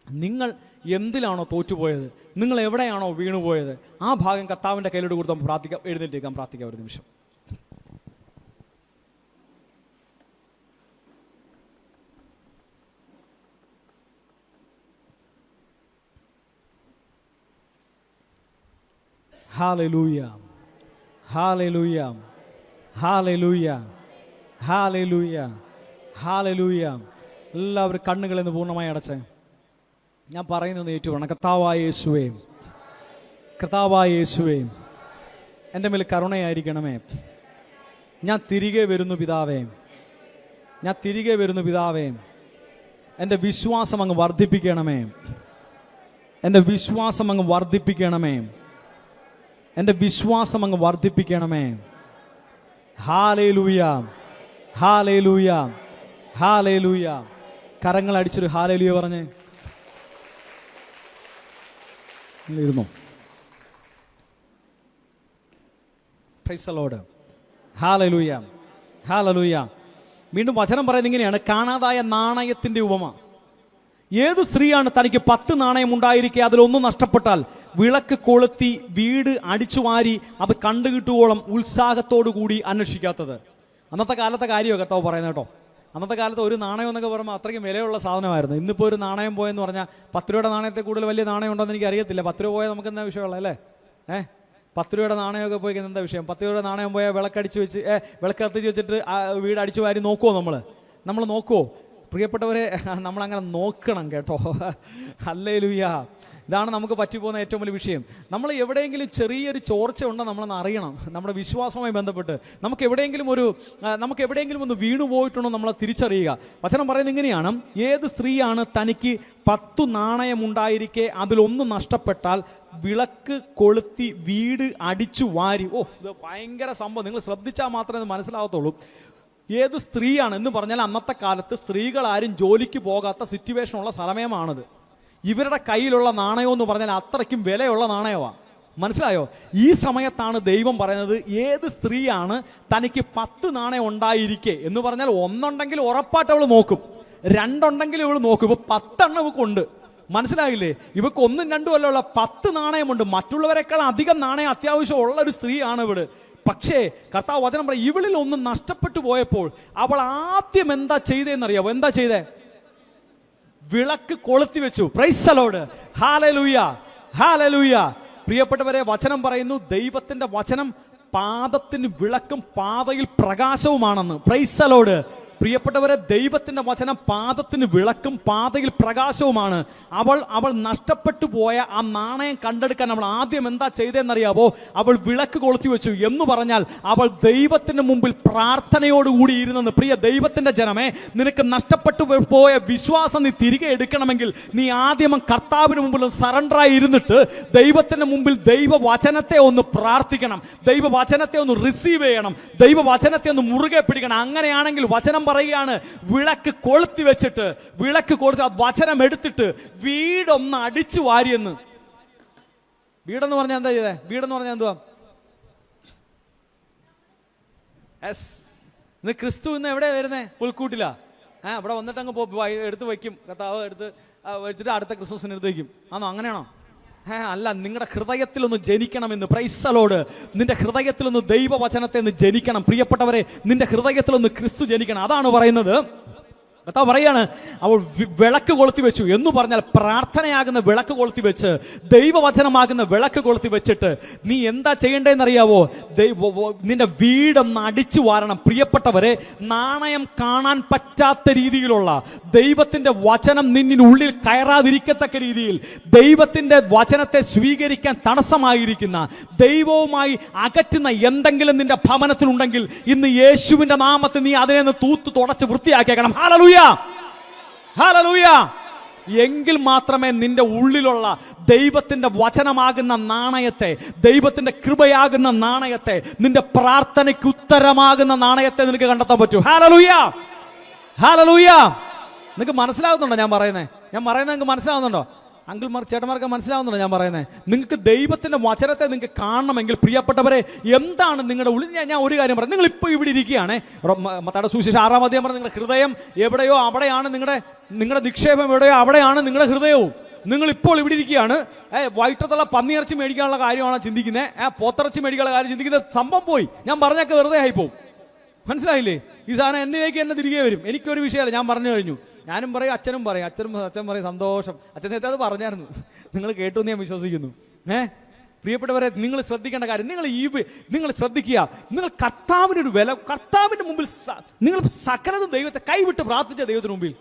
നിങ്ങൾ എന്തിലാണോ തോറ്റുപോയത്, നിങ്ങൾ എവിടെയാണോ വീണുപോയത്, ആ ഭാഗം കർത്താവിൻ്റെ കയ്യിലോട്ട് കൊടുത്ത് നമുക്ക് പ്രാർത്ഥിക്കാം. എഴുന്നേറ്റേക്കാം, പ്രാർത്ഥിക്കാം ഒരു നിമിഷം. Hallelujah, hallelujah, hallelujah, hallelujah, hallelujah. എല്ലാവരും കണ്ണുകളെന്ന് പൂർണ്ണമായി അടച്ചേ. ഞാൻ പറയുന്നത് ഏറ്റുപറയണം. കർത്താവായ യേശുവേ, കർത്താവായ യേശുവേ, എൻ്റെ മേൽ കരുണയായിരിക്കണമേ. ഞാൻ തിരികെ വരുന്നു പിതാവേ, ഞാൻ തിരികെ വരുന്നു പിതാവേ. എൻ്റെ വിശ്വാസം അങ്ങ് വർദ്ധിപ്പിക്കണമേ, എൻ്റെ വിശ്വാസം അങ്ങ് വർദ്ധിപ്പിക്കണമേ, എൻ്റെ വിശ്വാസം അങ്ങ് വർദ്ധിപ്പിക്കണമേ. Hallelujah, hallelujah, hallelujah. കരങ്ങൾ അടിച്ചൊരു ഹല്ലേലൂയ പറഞ്ഞേ. ഇരുന്നോ? Price the Lord. Hallelujah, hallelujah. വീണ്ടും വചനം പറയുന്നത് ഇങ്ങനെയാണ്, കാണാതായ നാണയത്തിന്റെ ഉപമ. ഏതു സ്ത്രീയാണ് തനിക്ക് 10 നാണയം ഉണ്ടായിരിക്കെ അതിലൊന്നും നഷ്ടപ്പെട്ടാൽ വിളക്ക് കൊളുത്തി വീട് അടിച്ചുവാരി അത് കണ്ടുകിട്ടുവോളം ഉത്സാഹത്തോടു കൂടി അന്വേഷിക്കാത്തത്? അന്നത്തെ കാലത്തെ കാര്യമോ കർത്താവ് പറയുന്നത് കേട്ടോ. അന്നത്തെ കാലത്ത് ഒരു നാണയം എന്നൊക്കെ പറയുമ്പോൾ അത്രയ്ക്കും വിലയുള്ള സാധനമായിരുന്നു. ഇന്നിപ്പോൾ ഒരു നാണയം പോയെന്ന് പറഞ്ഞാൽ 10 രൂപയുടെ നാണയത്തെ കൂടുതൽ വലിയ നാണയം ഉണ്ടോ എന്ന് എനിക്ക് അറിയത്തില്ല. 10 രൂപ പോയാൽ നമുക്ക് എന്താ വിഷയമുള്ള അല്ലേ? 10 രൂപയുടെ നാണയമൊക്കെ പോയി എന്താ വിഷയം? 10 രൂപയുടെ നാണയം പോയാൽ വിളക്കടിച്ച് വെച്ച് വിളക്ക് കത്തിച്ച് വെച്ചിട്ട് വീട് അടിച്ചു വാരി നോക്കുമോ? നമ്മൾ നോക്കുമോ? പ്രിയപ്പെട്ടവരെ, നമ്മളങ്ങനെ നോക്കണം കേട്ടോ. ഹല്ലേലൂയ. ഇതാണ് നമുക്ക് പറ്റിപ്പോകുന്ന ഏറ്റവും വലിയ വിഷയം. നമ്മൾ എവിടെയെങ്കിലും ചെറിയൊരു ചോർച്ച ഉണ്ടോ നമ്മളൊന്ന് അറിയണം. നമ്മുടെ വിശ്വാസവുമായി ബന്ധപ്പെട്ട് നമുക്ക് എവിടെയെങ്കിലും ഒന്ന് വീണുപോയിട്ടുണ്ടോ നമ്മളെ തിരിച്ചറിയുക. വചനം പറയുന്നത് ഇങ്ങനെയാണ്: ഏത് സ്ത്രീയാണ് തനിക്ക് 10 നാണയമുണ്ടായിരിക്കെ അതിലൊന്ന് നഷ്ടപ്പെട്ടാൽ വിളക്ക് കൊളുത്തി വീട് അടിച്ചു വാരി. ഇത് ഭയങ്കര സംഭവം. നിങ്ങൾ ശ്രദ്ധിച്ചാൽ മാത്രമേ ഇത് മനസ്സിലാകത്തുള്ളൂ. ഏത് സ്ത്രീയാണ് എന്ന് പറഞ്ഞാൽ അന്നത്തെ കാലത്ത് സ്ത്രീകൾ ആരും ജോലിക്ക് പോകാത്ത സിറ്റുവേഷനുള്ള സമയമാണിത്. ഇവരുടെ കയ്യിലുള്ള നാണയം എന്ന് പറഞ്ഞാൽ അത്രയ്ക്കും വിലയുള്ള നാണയമാണ്. മനസ്സിലായോ? ഈ സമയത്താണ് ദൈവം പറയുന്നത്, ഏത് സ്ത്രീയാണ് തനിക്ക് 10 നാണയം ഉണ്ടായിരിക്കെ എന്ന് പറഞ്ഞാൽ ഒന്നുണ്ടെങ്കിൽ ഉറപ്പായിട്ട് അവൾ നോക്കും, 2 ഉണ്ടെങ്കിൽ ഇവൾ നോക്കും. ഇപ്പൊ 10 എണ്ണം ഇവക്കുണ്ട്. മനസ്സിലായില്ലേ? ഇവക്ക് 1ഉം 2ഉം അല്ല ഉള്ള 10 നാണയമുണ്ട്. മറ്റുള്ളവരെക്കാൾ അധികം നാണയം അത്യാവശ്യം ഉള്ള ഒരു സ്ത്രീയാണ് ഇവള്. പക്ഷേ കർത്താവ് വചനം പറയും, ഇവളിൽ ഒന്ന് നഷ്ടപ്പെട്ടു പോയപ്പോൾ അവൾ ആദ്യം എന്താ ചെയ്തതെന്നറിയാവോ? എന്താ ചെയ്തേ? വിളക്ക് കൊളുത്തി വെച്ചു. Price the Lord. Hallelujah, hallelujah. പ്രിയപ്പെട്ടവരെ, വചനം പറയുന്നു, ദൈവത്തിന്റെ വചനം പാദത്തിന് വിളക്കും പാതയിൽ പ്രകാശവുമാണെന്ന്. Price the Lord. പ്രിയപ്പെട്ടവരെ, ദൈവത്തിന്റെ വചനം പാദത്തിന് വിളക്കും പാതയിൽ പ്രകാശവുമാണ്. അവൾ നഷ്ടപ്പെട്ടു പോയ ആ നാണയം കണ്ടെടുക്കാൻ അവൾ ആദ്യം എന്താ ചെയ്തതെന്നറിയാവോ? അവൾ വിളക്ക് കൊളുത്തി വെച്ചു. എന്ന് പറഞ്ഞാൽ അവൾ ദൈവത്തിന്റെ മുമ്പിൽ പ്രാർത്ഥനയോടുകൂടി ഇരുന്നെന്ന്. പ്രിയ ദൈവത്തിന്റെ ജനമേ, നിനക്ക് നഷ്ടപ്പെട്ടു പോയ വിശ്വാസം നീ തിരികെ എടുക്കണമെങ്കിൽ നീ ആദ്യം കർത്താവിന് മുമ്പിൽ സറണ്ടറായി ഇരുന്നിട്ട് ദൈവത്തിന്റെ മുമ്പിൽ ദൈവവചനത്തെ ഒന്ന് പ്രാർത്ഥിക്കണം, ദൈവവചനത്തെ ഒന്ന് റിസീവ് ചെയ്യണം, ദൈവവചനത്തെ ഒന്ന് മുറുകെ പിടിക്കണം. അങ്ങനെയാണെങ്കിൽ വചനം പറയുകയാണ്, വിളക്ക് കൊളുത്തി വെച്ചിട്ട് ആ വചനം എടുത്തിട്ട് വീടൊന്ന് അടിച്ചു വാരിയെന്ന്. വീടെന്ന് പറഞ്ഞാൽ എന്താ ചെയ്തേ? വീടെന്ന് പറഞ്ഞാൽ എന്തുവാ? ഇന്ന് ക്രിസ്തു ഇന്ന് എവിടെയാ വരുന്നേ? പുൽക്കൂട്ടിലാ. ഇവിടെ വന്നിട്ട് അങ്ങ് എടുത്ത് വയ്ക്കും. കർത്താവ് എടുത്ത് വെച്ചിട്ട് അടുത്ത ക്രിസ്മസിന് എടുത്ത് വയ്ക്കും. ആണോ? അങ്ങനെയാണോ? അല്ല, നിങ്ങളുടെ ഹൃദയത്തിലൊന്ന് ജനിക്കണമെന്ന്. Praise the Lord. നിന്റെ ഹൃദയത്തിലൊന്ന് ദൈവവചനത്തെ ഒന്ന് ജനിക്കണം. പ്രിയപ്പെട്ടവരെ, നിന്റെ ഹൃദയത്തിലൊന്ന് ക്രിസ്തു ജനിക്കണം. അതാണ് പറയുന്നത്. കർത്താവ് പറയാണ്, അവൾ വിളക്ക് കൊളുത്തി വെച്ചു. എന്ന് പറഞ്ഞാൽ പ്രാർത്ഥനയാകുന്ന വിളക്ക് കൊളുത്തി വെച്ച്, ദൈവവചനമാകുന്ന വിളക്ക് കൊളുത്തി വെച്ചിട്ട് നീ എന്താ ചെയ്യേണ്ടതെന്നറിയാവോ? നിന്റെ വീടൊന്ന് അടിച്ചു വാരണം. പ്രിയപ്പെട്ടവരെ, നാണയം കാണാൻ പറ്റാത്ത രീതിയിലുള്ള ദൈവത്തിന്റെ വചനം നിന്നിനുള്ളിൽ കയറാതിരിക്കത്തക്ക രീതിയിൽ ദൈവത്തിന്റെ വചനത്തെ സ്വീകരിക്കാൻ തടസ്സമായിരിക്കുന്ന, ദൈവവുമായി അകറ്റുന്ന എന്തെങ്കിലും നിന്റെ ഭവനത്തിലുണ്ടെങ്കിൽ ഇന്ന് യേശുവിന്റെ നാമത്തിൽ നീ അതിനെ തൂത്ത് തുടച്ച് വൃത്തിയാക്കിയേക്കണം. Hallelujah, hallelujah. എങ്കിൽ മാത്രമേ നിന്റെ ഉള്ളിലുള്ള ദൈവത്തിന്റെ വചനമാകുന്ന നാണയത്തെ, ദൈവത്തിന്റെ കൃപയാകുന്ന നാണയത്തെ, നിന്റെ പ്രാർത്ഥനയ്ക്ക് ഉത്തരമാകുന്ന നാണയത്തെ നിനക്ക് കണ്ടെത്താൻ പറ്റൂ. Hallelujah, hallelujah. നിങ്ങൾക്ക് മനസ്സിലാവുന്നുണ്ടോ ഞാൻ പറയുന്നത്? നിങ്ങൾക്ക് മനസ്സിലാവുന്നുണ്ടോ? അങ്കിൾമാർ, ചേട്ടന്മാർക്ക് മനസ്സിലാവുന്നുണ്ടോ ഞാൻ പറയുന്നത്? നിങ്ങൾക്ക് ദൈവത്തിന്റെ വചനത്തെ നിങ്ങൾക്ക് കാണണമെങ്കിൽ പ്രിയപ്പെട്ടവരെ, എന്താണ് നിങ്ങളുടെ ഉള്ളിൽ? ഞാൻ ഒരു കാര്യം പറയാം. നിങ്ങൾ ഇപ്പോൾ ഇവിടെ ഇരിക്കുകയാണ്, മത്തായിയുടെ സുവിശേഷം 6-ാം അധ്യായം പറഞ്ഞ നിങ്ങളുടെ ഹൃദയം എവിടെയോ അവിടെയാണ് നിങ്ങളുടെ നിക്ഷേപം, എവിടെയോ അവിടെയാണ് നിങ്ങളുടെ ഹൃദയവും. നിങ്ങൾ ഇപ്പോൾ ഇവിടെ ഇരിക്കുകയാണ്, വൈകിട്ടത്തുള്ള പന്നിയിറച്ചി മേടിക്കാനുള്ള കാര്യമാണ് ചിന്തിക്കുന്നത്, പോത്തിറച്ചി മേടിക്കാനുള്ള കാര്യം ചിന്തിക്കുന്നത്. സംഭവം പോയി. ഞാൻ പറഞ്ഞൊക്കെ വെറുതെ ആയിപ്പോവും. മനസ്സിലായില്ലേ? ഈ സാധനം എന്നിലേക്ക് എന്നെ തിരികെ വരും. എനിക്കൊരു വിഷയമല്ല, ഞാൻ പറഞ്ഞു കഴിഞ്ഞു. ഞാനും പറയും, അച്ഛനും പറയും. അച്ഛൻ പറയും സന്തോഷം. അച്ഛൻ നേരത്തെ അത് പറഞ്ഞായിരുന്നു, നിങ്ങൾ കേട്ടു എന്ന് ഞാൻ വിശ്വസിക്കുന്നു. പ്രിയപ്പെട്ടവരെ, നിങ്ങൾ ശ്രദ്ധിക്കേണ്ട കാര്യം, നിങ്ങൾ ശ്രദ്ധിക്കുക. നിങ്ങൾ കർത്താവിനൊരു വില, കർത്താവിന്റെ മുമ്പിൽ നിങ്ങൾ സകലതും ദൈവത്തെ കൈവിട്ട് പ്രാർത്ഥിച്ച ദൈവത്തിന് മുമ്പിൽ,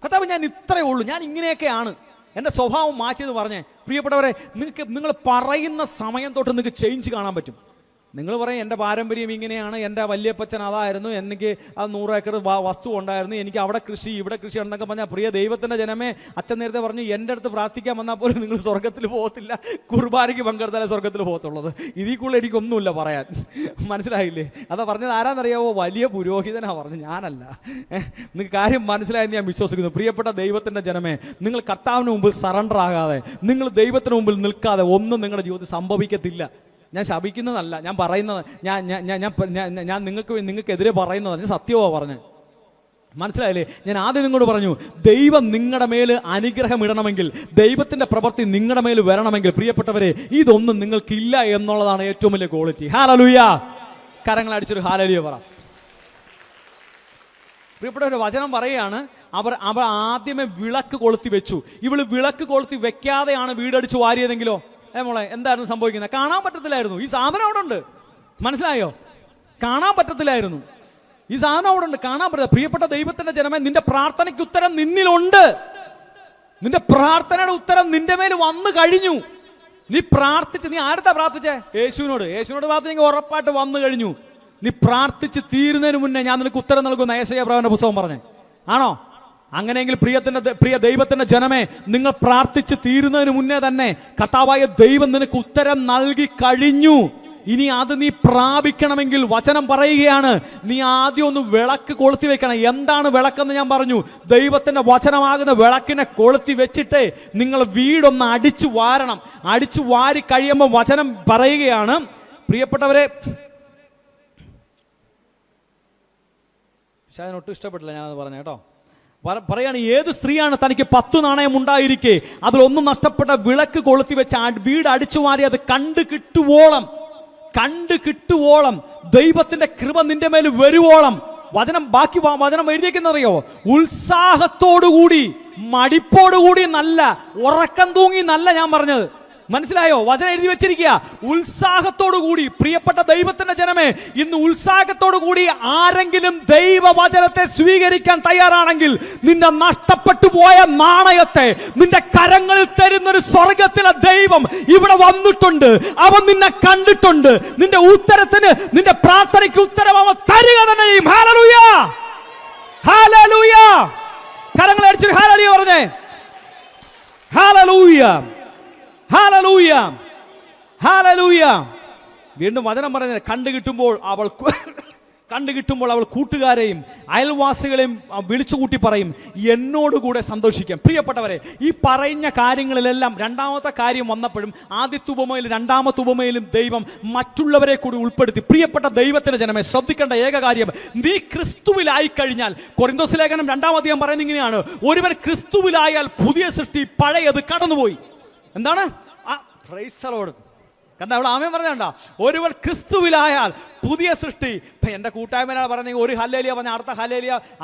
കർത്താവ് ഞാൻ ഇത്രയേ ഉള്ളൂ, ഞാൻ ഇങ്ങനെയൊക്കെയാണ്, എൻ്റെ സ്വഭാവം മാറ്റിയെന്ന് പറഞ്ഞേ. പ്രിയപ്പെട്ടവരെ, നിങ്ങൾ പറയുന്ന സമയം തൊട്ട് നിങ്ങൾക്ക് ചേഞ്ച് കാണാൻ പറ്റും. നിങ്ങൾ പറയും, എൻ്റെ പാരമ്പര്യം ഇങ്ങനെയാണ്, എൻ്റെ വല്യപ്പച്ചൻ അതായിരുന്നു, എനിക്ക് അത് 100 ഏക്കർ വസ്തു ഉണ്ടായിരുന്നു, എനിക്ക് അവിടെ കൃഷി ഇവിടെ കൃഷി ഉണ്ടെന്നൊക്കെ പറഞ്ഞാൽ, പ്രിയ ദൈവത്തിൻ്റെ ജനമേ, അച്ഛൻ നേരത്തെ പറഞ്ഞു, എൻ്റെ അടുത്ത് പ്രാർത്ഥിക്കാൻ വന്നാൽ പോലും നിങ്ങൾ സ്വർഗത്തിൽ പോകത്തില്ല, കുർബാനയ്ക്ക് പങ്കെടുത്താലേ സ്വർഗത്തിൽ പോകത്തുള്ളത്. ഇതിൽ കൂടുതൽ എനിക്കൊന്നുമില്ല പറയാൻ. മനസ്സിലായില്ലേ? അതാ പറഞ്ഞത്. ആരാന്നറിയാവോ? വലിയ പുരോഹിതനാണ് പറഞ്ഞു, ഞാനല്ല. നിങ്ങൾക്ക് കാര്യം മനസ്സിലായെന്ന് ഞാൻ വിശ്വസിക്കുന്നു. പ്രിയപ്പെട്ട ദൈവത്തിൻ്റെ ജനമേ, നിങ്ങൾ കർത്താവിന് മുമ്പിൽ സറണ്ടർ ആകാതെ, നിങ്ങൾ ദൈവത്തിന് മുമ്പിൽ നിൽക്കാതെ ഒന്നും നിങ്ങളുടെ ജീവിതത്തിൽ സംഭവിക്കത്തില്ല. ഞാൻ ശപിക്കുന്നതല്ല, ഞാൻ പറയുന്നത്, ഞാൻ നിങ്ങൾക്കെതിരെ പറയുന്നതാണ്, ഞാൻ സത്യമാണ് പറഞ്ഞത്. മനസ്സിലായില്ലേ? ഞാൻ ആദ്യം നിങ്ങളോട് പറഞ്ഞു, ദൈവം നിങ്ങളുടെ മേൽ അനുഗ്രഹം ഇടണമെങ്കിൽ, ദൈവത്തിന്റെ പ്രവൃത്തി നിങ്ങളുടെ മേൽ വരണമെങ്കിൽ, പ്രിയപ്പെട്ടവരെ, ഇതൊന്നും നിങ്ങൾക്കില്ല എന്നുള്ളതാണ് ഏറ്റവും വലിയ ക്വാളിറ്റി. ഹല്ലേലൂയ. കരങ്ങൾ അടിച്ചൊരു ഹല്ലേലൂയ പറ. പ്രിയപ്പെട്ട ഒരു വചനം പറയുകയാണ്, അവർ ആദ്യമേ വിളക്ക് കൊളുത്തി വെച്ചു. ഇവള് വിളക്ക് കൊളുത്തി വെക്കാതെയാണ് വീടടിച്ച് വാരിയതെങ്കിലോ? മോളെ എന്തായിരുന്നു സംഭവിക്കുന്നത്? കാണാൻ പറ്റത്തില്ലായിരുന്നു. ഈ സാധനം അവിടെ ഉണ്ട്, മനസ്സിലായോ? കാണാൻ പറ്റത്തില്ലായിരുന്നു. ഈ സാധനം അവിടെ ഉണ്ട്, കാണാൻ പറ്റില്ല. പ്രിയപ്പെട്ട ദൈവത്തിന്റെ ജനമേ, നിന്റെ പ്രാർത്ഥനയ്ക്ക് ഉത്തരം നിന്നിലുണ്ട്. നിന്റെ പ്രാർത്ഥനയുടെ ഉത്തരം നിന്റെ മേൽ വന്നു കഴിഞ്ഞു. നീ പ്രാർത്ഥിച്ച്, നീ ആരുടെ പ്രാർത്ഥിച്ചേ? യേശുവിനോട്. യേശുവിനോട് പ്രാർത്ഥിച്ചെങ്കിൽ ഉറപ്പായിട്ട് വന്നു കഴിഞ്ഞു. നീ പ്രാർത്ഥിച്ച് തീരുന്നതിന് മുന്നേ ഞാൻ നിനക്ക് ഉത്തരം നൽകുന്ന യെശയ്യാ പ്രവചന പുസ്തകം പറഞ്ഞേ ആണോ? അങ്ങനെയെങ്കിൽ പ്രിയ ദൈവത്തിന്റെ ജനമേ, നിങ്ങൾ പ്രാർത്ഥിച്ച് തീരുന്നതിന് മുന്നേ തന്നെ കർത്താവായ ദൈവം നിനക്ക് ഉത്തരം നൽകി കഴിഞ്ഞു. ഇനി അത് നീ പ്രാപിക്കണമെങ്കിൽ വചനം പറയുകയാണ്, നീ ആദ്യം ഒന്ന് വിളക്ക് കൊളുത്തി വെക്കണം. എന്താണ് വിളക്കെന്ന് ഞാൻ പറഞ്ഞു. ദൈവത്തിന്റെ വചനമാകുന്ന വിളക്കിനെ കൊളുത്തി വെച്ചിട്ട് നിങ്ങൾ വീടൊന്ന് അടിച്ചു വാരണം. അടിച്ചു വാരി കഴിയുമ്പോൾ വചനം പറയുകയാണ്, പ്രിയപ്പെട്ടവരെ, പക്ഷെ അതിനൊട്ടും ഇഷ്ടപ്പെട്ടില്ല ഞാനത് പറഞ്ഞു കേട്ടോ. പറയാണ്, ഏത് സ്ത്രീയാണ് തനിക്ക് 10 നാണയം ഉണ്ടായിരിക്കെ അതിലൊന്നും നഷ്ടപ്പെട്ട വിളക്ക് കൊളുത്തി വെച്ച് വീട് അടിച്ചു വാരി അത് കണ്ടു കിട്ടുവോളം ദൈവത്തിന്റെ കൃപ നിന്റെ മേൽ വരുവോളം വചനം എഴുതിയേക്കുന്നറിയോ? ഉത്സാഹത്തോടുകൂടി, മടിപ്പോടുകൂടി നല്ല, ഉറക്കം തൂങ്ങി നല്ല ഞാൻ പറഞ്ഞത്. മനസ്സിലായോ? വചനം എഴുതി വെച്ചിരിക്കുക, ഉത്സാഹത്തോടുകൂടി. പ്രിയപ്പെട്ട ദൈവത്തിന്റെ ജനമേ, ഇന്ന് ഉത്സാഹത്തോടുകൂടി ആരെങ്കിലും ദൈവവചനത്തെ സ്വീകരിക്കാൻ തയ്യാറാണെങ്കിൽ നിന്റെ നഷ്ടപ്പെട്ടു പോയ നാണയത്തെ നിന്റെ കരങ്ങളിൽ തരുന്നൊരു സ്വർഗത്തിലെ ദൈവം ഇവിടെ വന്നിട്ടുണ്ട്. അവൻ നിന്നെ കണ്ടിട്ടുണ്ട്. നിന്റെ ഉത്തരത്തിന്, നിന്റെ പ്രാർത്ഥനയ്ക്ക് ഉത്തരം അവൻ തരിക തന്നെ ചെയ്യും. Hallelujah, hallelujah. കരങ്ങൾ അടിച്ചു ഹല്ലേലൂയ പറഞ്ഞേ. Hallelujah, hallelujah, hallelujah. വീണ്ടും വചനം പറയുന്നത്, കണ്ടുകിട്ടുമ്പോൾ അവൾ കൂട്ടുകാരെയും അയൽവാസികളെയും വിളിച്ചുകൂട്ടി പറയും, എന്നോടുകൂടെ സന്തോഷിക്കാം. പ്രിയപ്പെട്ടവരെ, ഈ പറയുന്ന കാര്യങ്ങളിലെല്ലാം രണ്ടാമത്തെ കാര്യം വന്നപ്പോഴും ആദ്യത്തെ ഉപമയിലും രണ്ടാമത്തെ ഉപമയിലും ദൈവം മറ്റുള്ളവരെ കൂടി ഉൾപ്പെടുത്തി. പ്രിയപ്പെട്ട ദൈവത്തിന്റെ ജനമേ, ശ്രദ്ധിക്കേണ്ട ഏക കാര്യം, നീ ക്രിസ്തുവിലായി കഴിഞ്ഞാൽ, കൊരിന്തോസ് ലേഖനം 2-ാം അധ്യായം പറയുന്നത് ഇങ്ങനെയാണ്, ഒരുവൻ ക്രിസ്തുവിലായാൽ പുതിയ സൃഷ്ടി, പഴയത് കടന്നുപോയി. എന്താണ്? Price the Lord. കണ്ട, അവൾ ആമേൻ പറഞ്ഞാ. ഒരുവൻ ക്രിസ്തുവിലായാൽ പുതിയ സൃഷ്ടി. ഇപ്പം എൻ്റെ കൂട്ടായ്മ പറഞ്ഞെങ്കിൽ ഒരു ഹല്ലേലൂയ പറഞ്ഞാൽ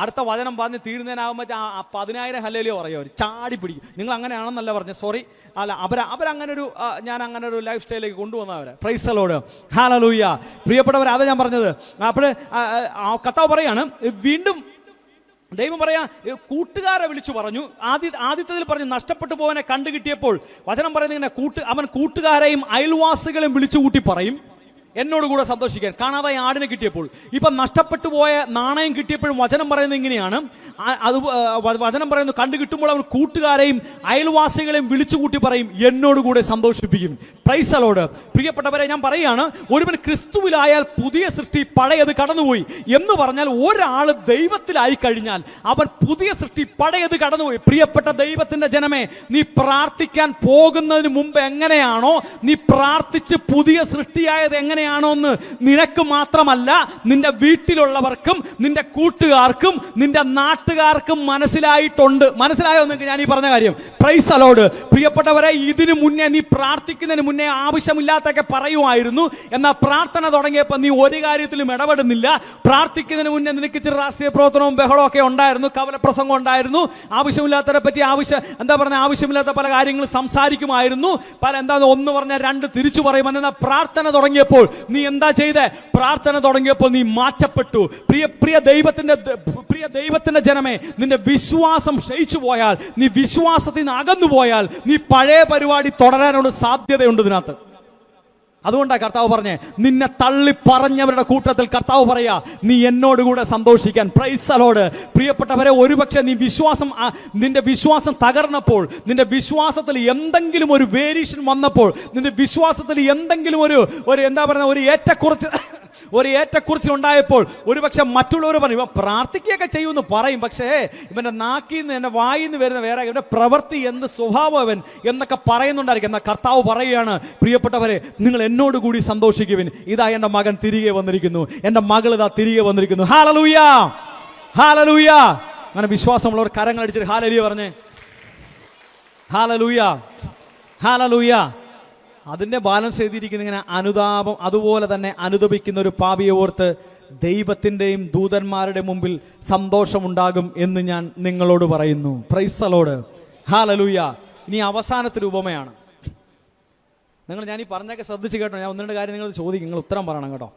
അടുത്ത വചനം പറഞ്ഞ് തീരുന്നതിനാകുമ്പോൾ 10,000 ഹല്ലേലൂയ പറയും. അവർ ചാടി പിടിക്കും. നിങ്ങൾ അങ്ങനെയാണെന്നല്ല പറഞ്ഞത്, സോറി. അല്ല, അവരങ്ങനൊരു ഞാൻ അങ്ങനെ ഒരു ലൈഫ് സ്റ്റൈലിലേക്ക് കൊണ്ടുവന്നവരെ. Praise the Lord, hallelujah. പ്രിയപ്പെട്ടവർ, അതാ ഞാൻ പറഞ്ഞത്. അപ്പോൾ കർത്താവ് പറയാണ്, വീണ്ടും ദൈവം പറയാ, കൂട്ടുകാരെ വിളിച്ചു പറഞ്ഞു. ആദ്യത്തിൽ പറഞ്ഞു, നഷ്ടപ്പെട്ടു പോവനെ കണ്ടു കിട്ടിയപ്പോൾ വചനം പറയുന്നത് ഇങ്ങനെ, അവൻ കൂട്ടുകാരെയും അയൽവാസികളെയും വിളിച്ചു കൂട്ടി പറയും, എന്നോട് കൂടെ സന്തോഷിക്കാൻ. കാണാതായി ആടിനെ കിട്ടിയപ്പോൾ, ഇപ്പം നഷ്ടപ്പെട്ടു പോയ നാണയം കിട്ടിയപ്പോഴും വചനം പറയുന്നത് ഇങ്ങനെയാണ്. അത് വചനം പറയുന്നു, കണ്ടു കിട്ടുമ്പോൾ അവൻ കൂട്ടുകാരെയും അയൽവാസികളെയും വിളിച്ചുകൂട്ടി പറയും, എന്നോട് കൂടെ സന്തോഷിപ്പിക്കും. Price the Lord. പ്രിയപ്പെട്ടവരെ, ഞാൻ പറയുകയാണ്, ഒരുവൻ ക്രിസ്തുവിലായാൽ പുതിയ സൃഷ്ടി, പഴയത് കടന്നുപോയി എന്ന് പറഞ്ഞാൽ ഒരാൾ ദൈവത്തിലായി കഴിഞ്ഞാൽ അവൻ പുതിയ സൃഷ്ടി, പഴയത് കടന്നുപോയി. പ്രിയപ്പെട്ട ദൈവത്തിന്റെ ജനമേ, നീ പ്രാർത്ഥിക്കാൻ പോകുന്നതിന് മുമ്പ് എങ്ങനെയാണോ നീ പ്രാർത്ഥിച്ച് പുതിയ സൃഷ്ടിയായത് എങ്ങനെയാണോ എന്ന് നിനക്ക് മാത്രമല്ല, നിന്റെ വീട്ടിലുള്ളവർക്കും നിന്റെ കൂട്ടുകാർക്കും നിന്റെ നാട്ടുകാർക്കും മനസ്സിലായിട്ടുണ്ട്. മനസ്സിലായോ നിങ്ങൾക്ക് ഞാൻ ഈ പറഞ്ഞ കാര്യം? Price the Lord. പ്രിയപ്പെട്ടവരെ, ഇതിനു മുന്നേ നീ പ്രാർത്ഥിക്കുന്നതിന് മുന്നേ ആവശ്യമില്ലാത്തൊക്കെ പറയുമായിരുന്നു. എന്നാൽ പ്രാർത്ഥന തുടങ്ങിയപ്പോൾ നീ ഒരു കാര്യത്തിലും ഇടപെടുന്നില്ല. പ്രാർത്ഥിക്കുന്നതിന് മുന്നേ നിനക്ക് ഇച്ചിരി രാഷ്ട്രീയ പ്രവർത്തനവും ബഹളവും ഒക്കെ ഉണ്ടായിരുന്നു, കവലപ്രസംഗം ഉണ്ടായിരുന്നു, ആവശ്യമില്ലാത്തവരെ പറ്റി ആവശ്യമില്ലാത്ത പല കാര്യങ്ങളും സംസാരിക്കുമായിരുന്നു. ഒന്ന് പറഞ്ഞാൽ 2 തിരിച്ചു പറയും. എന്നാൽ പ്രാർത്ഥന തുടങ്ങിയപ്പോൾ നീ എന്താ ചെയ്തേ? പ്രാർത്ഥന തുടങ്ങിയപ്പോൾ നീ മാറ്റപ്പെട്ടു. പ്രിയ ദൈവത്തിന്റെ ജനമേ, നിന്റെ വിശ്വാസം ക്ഷയിച്ചു പോയാൽ, നീ വിശ്വാസത്തിൽ നിന്ന് അകന്നു പോയാൽ, നീ പഴയ പരിപാടി തുടരാനുള്ള സാധ്യതയുണ്ട് ഇതിനകത്ത്. അതുകൊണ്ടാണ് കർത്താവ് പറഞ്ഞേ, നിന്നെ തള്ളി പറഞ്ഞവരുടെ കൂട്ടത്തിൽ കർത്താവ് പറയാ, നീ എന്നോടുകൂടെ സന്തോഷിക്കാൻ. Price the Lord. പ്രിയപ്പെട്ടവരെ, ഒരുപക്ഷെ നിന്റെ വിശ്വാസം തകർന്നപ്പോൾ, നിന്റെ വിശ്വാസത്തിൽ എന്തെങ്കിലും ഒരു വേരിയേഷൻ വന്നപ്പോൾ, നിന്റെ വിശ്വാസത്തിൽ എന്തെങ്കിലും ഒരു ഏറ്റക്കുറച്ചിൽ ഉണ്ടായപ്പോൾ, ഒരുപക്ഷെ മറ്റുള്ളവർ പറയും, ഇവൻ പ്രാർത്ഥിക്കുകയൊക്കെ ചെയ്യുമെന്ന് പറയും, പക്ഷേ ഇവന്റെ നാക്കിൽ നിന്ന്, എന്റെ വായിൽ നിന്ന് വരുന്ന വേറെ, ഇവന്റെ പ്രവൃത്തി, എന്ത് സ്വഭാവം അവൻ എന്നൊക്കെ പറയുന്നുണ്ടായിരിക്കും. എന്നാൽ കർത്താവ് പറയുകയാണ്, പ്രിയപ്പെട്ടവരെ, നിങ്ങൾ എന്നോട് കൂടി സന്തോഷിക്കുവിൻ. ഇതാ എൻ്റെ മകൻ തിരികെ വന്നിരിക്കുന്നു, എൻ്റെ മകൾ ഇതാ തിരികെ വന്നിരിക്കുന്നു. Hallelujah, hallelujah. അങ്ങനെ വിശ്വാസമുള്ളവർ കരങ്ങൾ അടിച്ചിട്ട് ഹല്ലേലൂയ പറഞ്ഞേ. Hallelujah, hallelujah. അതിൻ്റെ ബാലൻസ് എഴുതിയിരിക്കുന്ന ഇങ്ങനെ അനുതാപം, അതുപോലെ തന്നെ അനുതപിക്കുന്ന ഒരു പാപിയെ ഓർത്ത് ദൈവത്തിൻ്റെയും ദൂതന്മാരുടെ മുമ്പിൽ സന്തോഷമുണ്ടാകും എന്ന് ഞാൻ നിങ്ങളോട് പറയുന്നു. Price the Lord. ഹല്ലേലൂയ. ഇനി അവസാനത്തെ ഉപമയാണ്. ഞാൻ ഈ പറഞ്ഞൊക്കെ ശ്രദ്ധിച്ച് കേട്ടോ. ഞാൻ ഒന്ന് രണ്ട് കാര്യം നിങ്ങൾ ചോദിക്കും, നിങ്ങൾ ഉത്തരം പറയണം കേട്ടോ.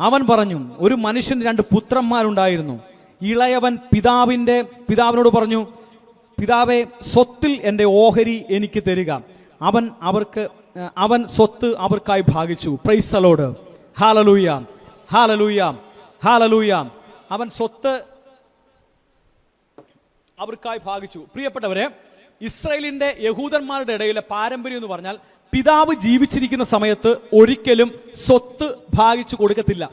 അവൻ പറഞ്ഞു, ഒരു മനുഷ്യന് 2 പുത്രന്മാരുണ്ടായിരുന്നു. ഇളയവൻ പിതാവിനോട് പറഞ്ഞു, പിതാവേ, സ്വത്തിൽ എൻ്റെ ഓഹരി എനിക്ക് തരിക. അവൻ സ്വത്ത് അവർക്കായി ഭാഗിച്ചു. Praise the Lord. Hallelujah, hallelujah, hallelujah. അവൻ സ്വത്ത് അവർക്കായി ഭാഗിച്ചു. പ്രിയപ്പെട്ടവരെ, ഇസ്രായേലിന്റെ യഹൂദന്മാരുടെ ഇടയിലെ പാരമ്പര്യം എന്ന് പറഞ്ഞാൽ പിതാവ് ജീവിച്ചിരിക്കുന്ന സമയത്ത് ഒരിക്കലും സ്വത്ത് ഭാഗിച്ചു കൊടുക്കത്തില്ല.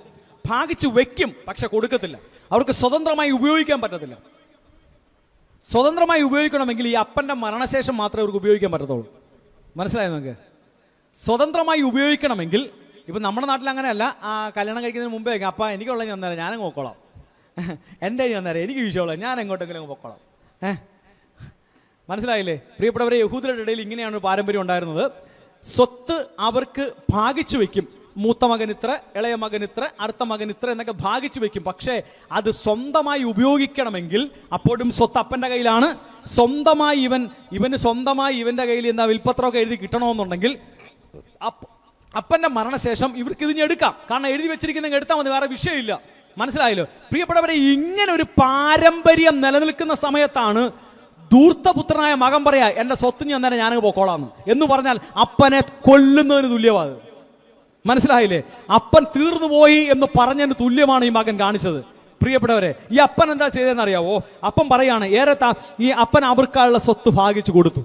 ഭാഗിച്ചു വെക്കും, പക്ഷെ കൊടുക്കത്തില്ല. അവർക്ക് സ്വതന്ത്രമായി ഉപയോഗിക്കാൻ പറ്റത്തില്ല. സ്വതന്ത്രമായി ഉപയോഗിക്കണമെങ്കിൽ ഈ അപ്പന്റെ മരണശേഷം മാത്രമേ അവർക്ക് ഉപയോഗിക്കാൻ പറ്റത്തുള്ളൂ. മനസ്സിലായോ നിങ്ങൾക്ക്? സ്വതന്ത്രമായി ഉപയോഗിക്കണമെങ്കിൽ ഇപ്പം നമ്മുടെ നാട്ടിൽ അങ്ങനെയല്ല. കല്യാണം കഴിക്കുന്നതിന് മുമ്പേ അപ്പ എനിക്കുള്ളത് ഞാൻ തരാം, ഞാനങ്ങ് പൊക്കോളാം, എൻ്റെ ഞാൻ തരാം, എനിക്ക് വിഷയമുള്ളത് ഞാൻ എങ്ങോട്ടെങ്കിലും അങ്ങ് പൊക്കോളാം. മനസ്സിലായില്ലേ? പ്രിയപ്പെട്ടവരെ, യഹൂദരുടെ ഇടയിൽ ഇങ്ങനെയാണ് പാരമ്പര്യം ഉണ്ടായിരുന്നത്. സ്വത്ത് അവർക്ക് ഭാഗിച്ചു വെക്കും. മൂത്ത മകൻ ഇത്ര, ഇളയ മകൻ ഇത്ര, അടുത്ത മകൻ ഇത്ര എന്നൊക്കെ ഭാഗിച്ചു വെക്കും. പക്ഷേ അത് സ്വന്തമായി ഉപയോഗിക്കണമെങ്കിൽ അപ്പോഴും സ്വത്ത് അപ്പൻ്റെ കയ്യിലാണ്. സ്വന്തമായി ഇവന് സ്വന്തമായി ഇവൻ്റെ കയ്യിൽ എന്താ വിൽപ്പത്രമൊക്കെ എഴുതി കിട്ടണമെന്നുണ്ടെങ്കിൽ അപ്പൻ്റെ മരണശേഷം ഇവർക്ക് ഇതിന് എടുക്കാം. കാരണം എഴുതി വെച്ചിരിക്കുന്ന എടുത്താൽ മതി, വേറെ വിഷയമില്ല. മനസ്സിലായല്ലോ? പ്രിയപ്പെട്ടവരെ, ഇങ്ങനെ ഒരു പാരമ്പര്യം നിലനിൽക്കുന്ന സമയത്താണ് ധൂർത്തപുത്രനായ മകൻ പറയാ, എന്റെ സ്വത്ത് ഞാൻ തന്നെ ഞാനങ്ങ് പോക്കോളാന്ന് എന്ന് പറഞ്ഞാൽ അപ്പനെ കൊല്ലുന്നതിന് തുല്യമാണ്. മനസ്സിലായില്ലേ? അപ്പൻ തീർന്നു പോയി എന്ന് പറഞ്ഞതിന് തുല്യമാണ് ഈ മകൻ കാണിച്ചത്. പ്രിയപ്പെട്ടവരെ, ഈ അപ്പൻ എന്താ ചെയ്തതെന്ന് അറിയാവോ? അപ്പൻ പറയാണ്, ഈ അപ്പൻ അവർക്കുള്ള സ്വത്ത് ഭാഗിച്ചു കൊടുത്തു.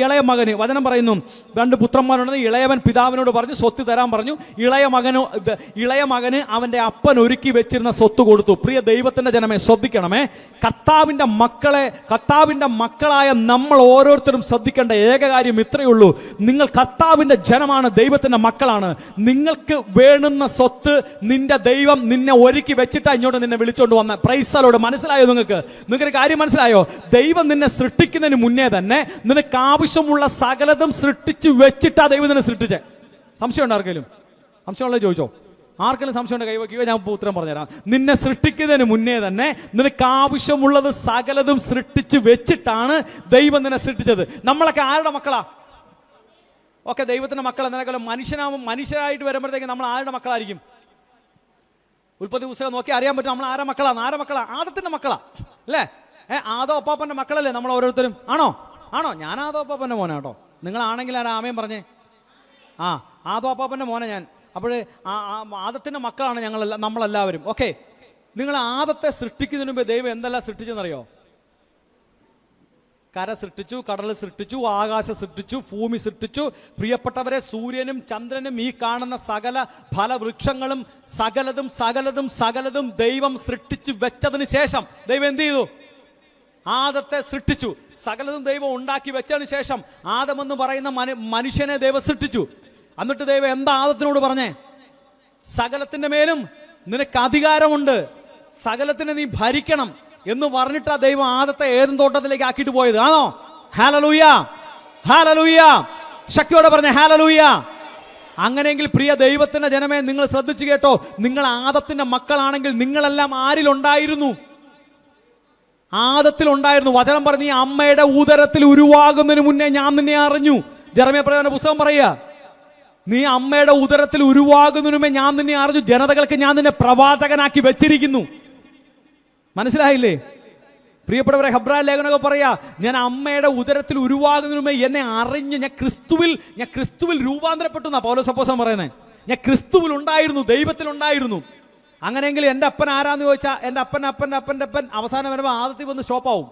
ഇളയ മകന്, വചനം പറയുന്നു, 2 പുത്രന്മാരുണ്ടെന്ന് ഇളയവൻ പിതാവിനോട് പറഞ്ഞു, സ്വത്ത് തരാൻ പറഞ്ഞു. ഇളയ മകന് അവന്റെ അപ്പൻ ഒരുക്കി വെച്ചിരുന്ന സ്വത്ത് കൊടുത്തു. പ്രിയ ദൈവത്തിന്റെ ജനമേ, ശ്രദ്ധിക്കണമേ. കർത്താവിന്റെ മക്കളായ നമ്മൾ ഓരോരുത്തരും ശ്രദ്ധിക്കേണ്ട ഏക കാര്യം ഇത്രയേ ഉള്ളൂ. നിങ്ങൾ കർത്താവിന്റെ ജനമാണ്, ദൈവത്തിന്റെ മക്കളാണ്. നിങ്ങൾക്ക് വേണ്ടുന്ന സ്വത്ത് നിന്റെ ദൈവം നിന്നെ ഒരുക്കി വെച്ചിട്ടാ ഇങ്ങോട്ട് നിന്നെ വിളിച്ചോണ്ട് വന്ന. Price the Lord. മനസ്സിലായോ? നിങ്ങൾക്ക് കാര്യം മനസ്സിലായോ? ദൈവം നിന്നെ സൃഷ്ടിക്കുന്നതിന് മുന്നേ തന്നെ നിനക്ക് ആവശ്യമുള്ള സകലതും സൃഷ്ടിച്ചു വെച്ചിട്ടാ ദൈവം നിന്നെ സൃഷ്ടിച്ചേ. സംശയമുണ്ടോ ആർക്കെങ്കിലും? സംശയമുള്ളത് ചോദിച്ചോ. ആർക്കെങ്കിലും സംശയമുണ്ട് കൈവയ്ക്കുക, ഞാൻ ഉത്തരം പറഞ്ഞുതരാം. നിന്നെ സൃഷ്ടിക്കുന്നതിന് മുന്നേ തന്നെ നിനക്ക് ആവശ്യമുള്ളത് സകലതും സൃഷ്ടിച്ചു വെച്ചിട്ടാണ് ദൈവം നിന്നെ സൃഷ്ടിച്ചത്. നമ്മളൊക്കെ ആരുടെ മക്കളാ? ഓക്കെ, ദൈവത്തിന്റെ മക്കൾ. എന്നതിനേക്കാളും മനുഷ്യരായിട്ട് വരുമ്പോഴത്തേക്ക് നമ്മൾ ആരുടെ മക്കളായിരിക്കും? ഉൽപ്പത്തി പുസ്തകം നോക്കി അറിയാൻ പറ്റും നമ്മൾ ആരുടെ മക്കളാ. ആദത്തിന്റെ മക്കളാ അല്ലേ? ആദോ അപ്പാപ്പന്റെ മക്കളല്ലേ നമ്മൾ ഓരോരുത്തരും? ആണോ? ഞാൻ ആദോ അപ്പാപ്പന്റെ മോനാ കേട്ടോ. നിങ്ങളാണെങ്കിൽ ആമേൻ പറഞ്ഞേ. ആദോ അപ്പാപ്പന്റെ മോനെ ഞാൻ. അപ്പോഴേ ആദത്തിന്റെ മക്കളാണ് നമ്മളെല്ലാവരും. ഓക്കെ, നിങ്ങൾ ആദത്തെ സൃഷ്ടിക്കുന്നതിന് മുമ്പ് ദൈവം എന്തെല്ലാം സൃഷ്ടിച്ചെന്നറിയോ? കര സൃഷ്ടിച്ചു, കടൽ സൃഷ്ടിച്ചു, ആകാശം സൃഷ്ടിച്ചു, ഭൂമി സൃഷ്ടിച്ചു. പ്രിയപ്പെട്ടവരെ, സൂര്യനും ചന്ദ്രനും ഈ കാണുന്ന സകല ഫലവൃക്ഷങ്ങളും സകലതും ദൈവം സൃഷ്ടിച്ചു വെച്ചതിന് ശേഷം ദൈവം എന്ത് ചെയ്തു? ആദത്തെ സൃഷ്ടിച്ചു. സകലതും ദൈവം ഉണ്ടാക്കി വെച്ചതിന് ശേഷം ആദം എന്ന് പറയുന്ന മനുഷ്യനെ ദൈവം സൃഷ്ടിച്ചു. എന്നിട്ട് ദൈവം എന്താ ആദത്തിനോട് പറഞ്ഞേ? സകലത്തിന്റെ മേലും നിനക്ക് അധികാരമുണ്ട്, സകലത്തിനെ നീ ഭരിക്കണം എന്ന് പറഞ്ഞിട്ടാ ദൈവം ആദത്തെ ഏദൻ തോട്ടത്തിലേക്ക് ആക്കിയിട്ട് പോയത്. ആണോ? Hallelujah, hallelujah. ശക്തിയോടെ പറഞ്ഞേ ഹല്ലേലൂയ. അങ്ങനെയെങ്കിൽ പ്രിയ ദൈവത്തിന്റെ ജനമേ, നിങ്ങൾ ശ്രദ്ധിച്ചു കേട്ടോ. നിങ്ങൾ ആദത്തിന്റെ മക്കളാണെങ്കിൽ നിങ്ങളെല്ലാം ആരിലുണ്ടായിരുന്നു? ആദത്തിലുണ്ടായിരുന്നു. വചനം പറഞ്ഞു, ഈ അമ്മയുടെ ഉദരത്തിൽ ഉരുവാകുന്നതിന് മുന്നേ ഞാൻ നിന്നെ അറിഞ്ഞു. ജെറമ്യാ പ്രവചന പുസ്തകം പറയുക, നീ അമ്മയുടെ ഉദരത്തിൽ ഉരുവാകുന്നതിന് മുമ്പേ ഞാൻ നിന്നെ അറിഞ്ഞു, ജനതകൾക്ക് ഞാൻ നിന്നെ പ്രവാചകനാക്കി വെച്ചിരിക്കുന്നു. മനസ്സിലായില്ലേ? പ്രിയപ്പെട്ടവരെ, ഹെബ്രായ ലേഖനമൊക്കെ പറയാ, ഞാൻ അമ്മയുടെ ഉദരത്തിൽ ഉരുവാകുന്നതിന് മുമ്പേ എന്നെ അറിഞ്ഞ് ഞാൻ ക്രിസ്തുവിൽ രൂപാന്തരപ്പെട്ടു എന്നാ പൗലോസ് അപ്പോസ്തലൻ പറയുന്നത്. ഞാൻ ക്രിസ്തുവിൽ ഉണ്ടായിരുന്നു, ദൈവത്തിലുണ്ടായിരുന്നു. അങ്ങനെയെങ്കിൽ എൻ്റെ അപ്പൻ ആരാന്ന് ചോദിച്ചാൽ എൻ്റെ അപ്പൻ്റെ അപ്പൻ അവസാനം വരുമ്പോൾ ആദത്തിൽ വന്ന് സ്റ്റോപ്പാവും.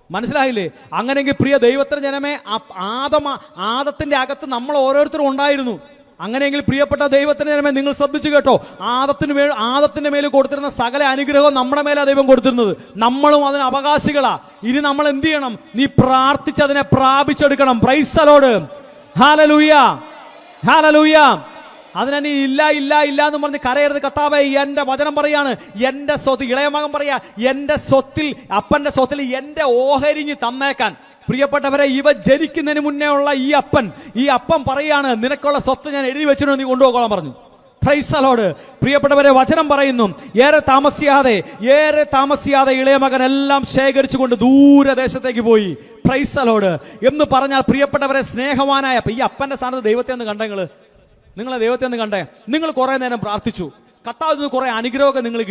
മനസ്സിലായില്ലേ? അങ്ങനെയെങ്കിൽ പ്രിയ ദൈവത്തിന്റെ ജനമേ, ആദത്തിന്റെ അകത്ത് നമ്മൾ ഓരോരുത്തരും ഉണ്ടായിരുന്നു. അങ്ങനെയെങ്കിൽ പ്രിയപ്പെട്ട ദൈവത്തിന്റെ ജനമേ, നിങ്ങൾ ശ്രദ്ധിച്ചു കേട്ടോ. ആദത്തിന്റെ മേൽ കൊടുത്തിരുന്ന സകല അനുഗ്രഹവും നമ്മുടെ മേലെ ദൈവം കൊടുത്തിരുന്നത്. നമ്മളും അതിന് അവകാശികളാ. ഇനി നമ്മൾ എന്ത് ചെയ്യണം? നീ പ്രാർത്ഥിച്ച് അതിനെ പ്രാപിച്ചെടുക്കണം. Praise the Lord. Hallelujah, hallelujah. അതിനെ ഇല്ല എന്ന് പറഞ്ഞ് കരയരുത്. കർത്താവേ, എന്റെ വചനം പറയാണ്, എന്റെ സ്വത്ത്, ഇളയ മകൻ പറയാ, എന്റെ സ്വത്തിൽ, അപ്പന്റെ സ്വത്തിൽ എന്റെ ഓഹരിഞ്ഞ് തന്നേക്കാൻ. പ്രിയപ്പെട്ടവരെ, ഇവ ജനിക്കുന്നതിന് മുന്നേ ഉള്ള ഈ അപ്പൻ പറയാണ്, നിനക്കുള്ള സ്വത്ത് ഞാൻ എഴുതി വെച്ചിട്ടുണ്ട്, നീ കൊണ്ടുപോകോളാൻ പറഞ്ഞു. Price the Lord. പ്രിയപ്പെട്ടവരെ, വചനം പറയുന്നു, ഏറെ താമസിയാതെ ഇളയ മകൻ എല്ലാം ശേഖരിച്ചുകൊണ്ട് ദൂരദേശത്തേക്ക് പോയി. Praise the Lord. എന്ന് പറഞ്ഞാൽ പ്രിയപ്പെട്ടവരെ, സ്നേഹവാനായ ഈ അപ്പന്റെ സ്ഥാനത്ത് ദൈവത്തെ ഒന്ന് കണ്ടേ. നിങ്ങളെ ദൈവത്തെ ഒന്ന് കണ്ടേ. നിങ്ങൾ കുറെ നേരം പ്രാർത്ഥിച്ചു, കർത്താവിൽ നിന്ന് കുറെ അനുഗ്രഹമൊക്കെ നിങ്ങൾ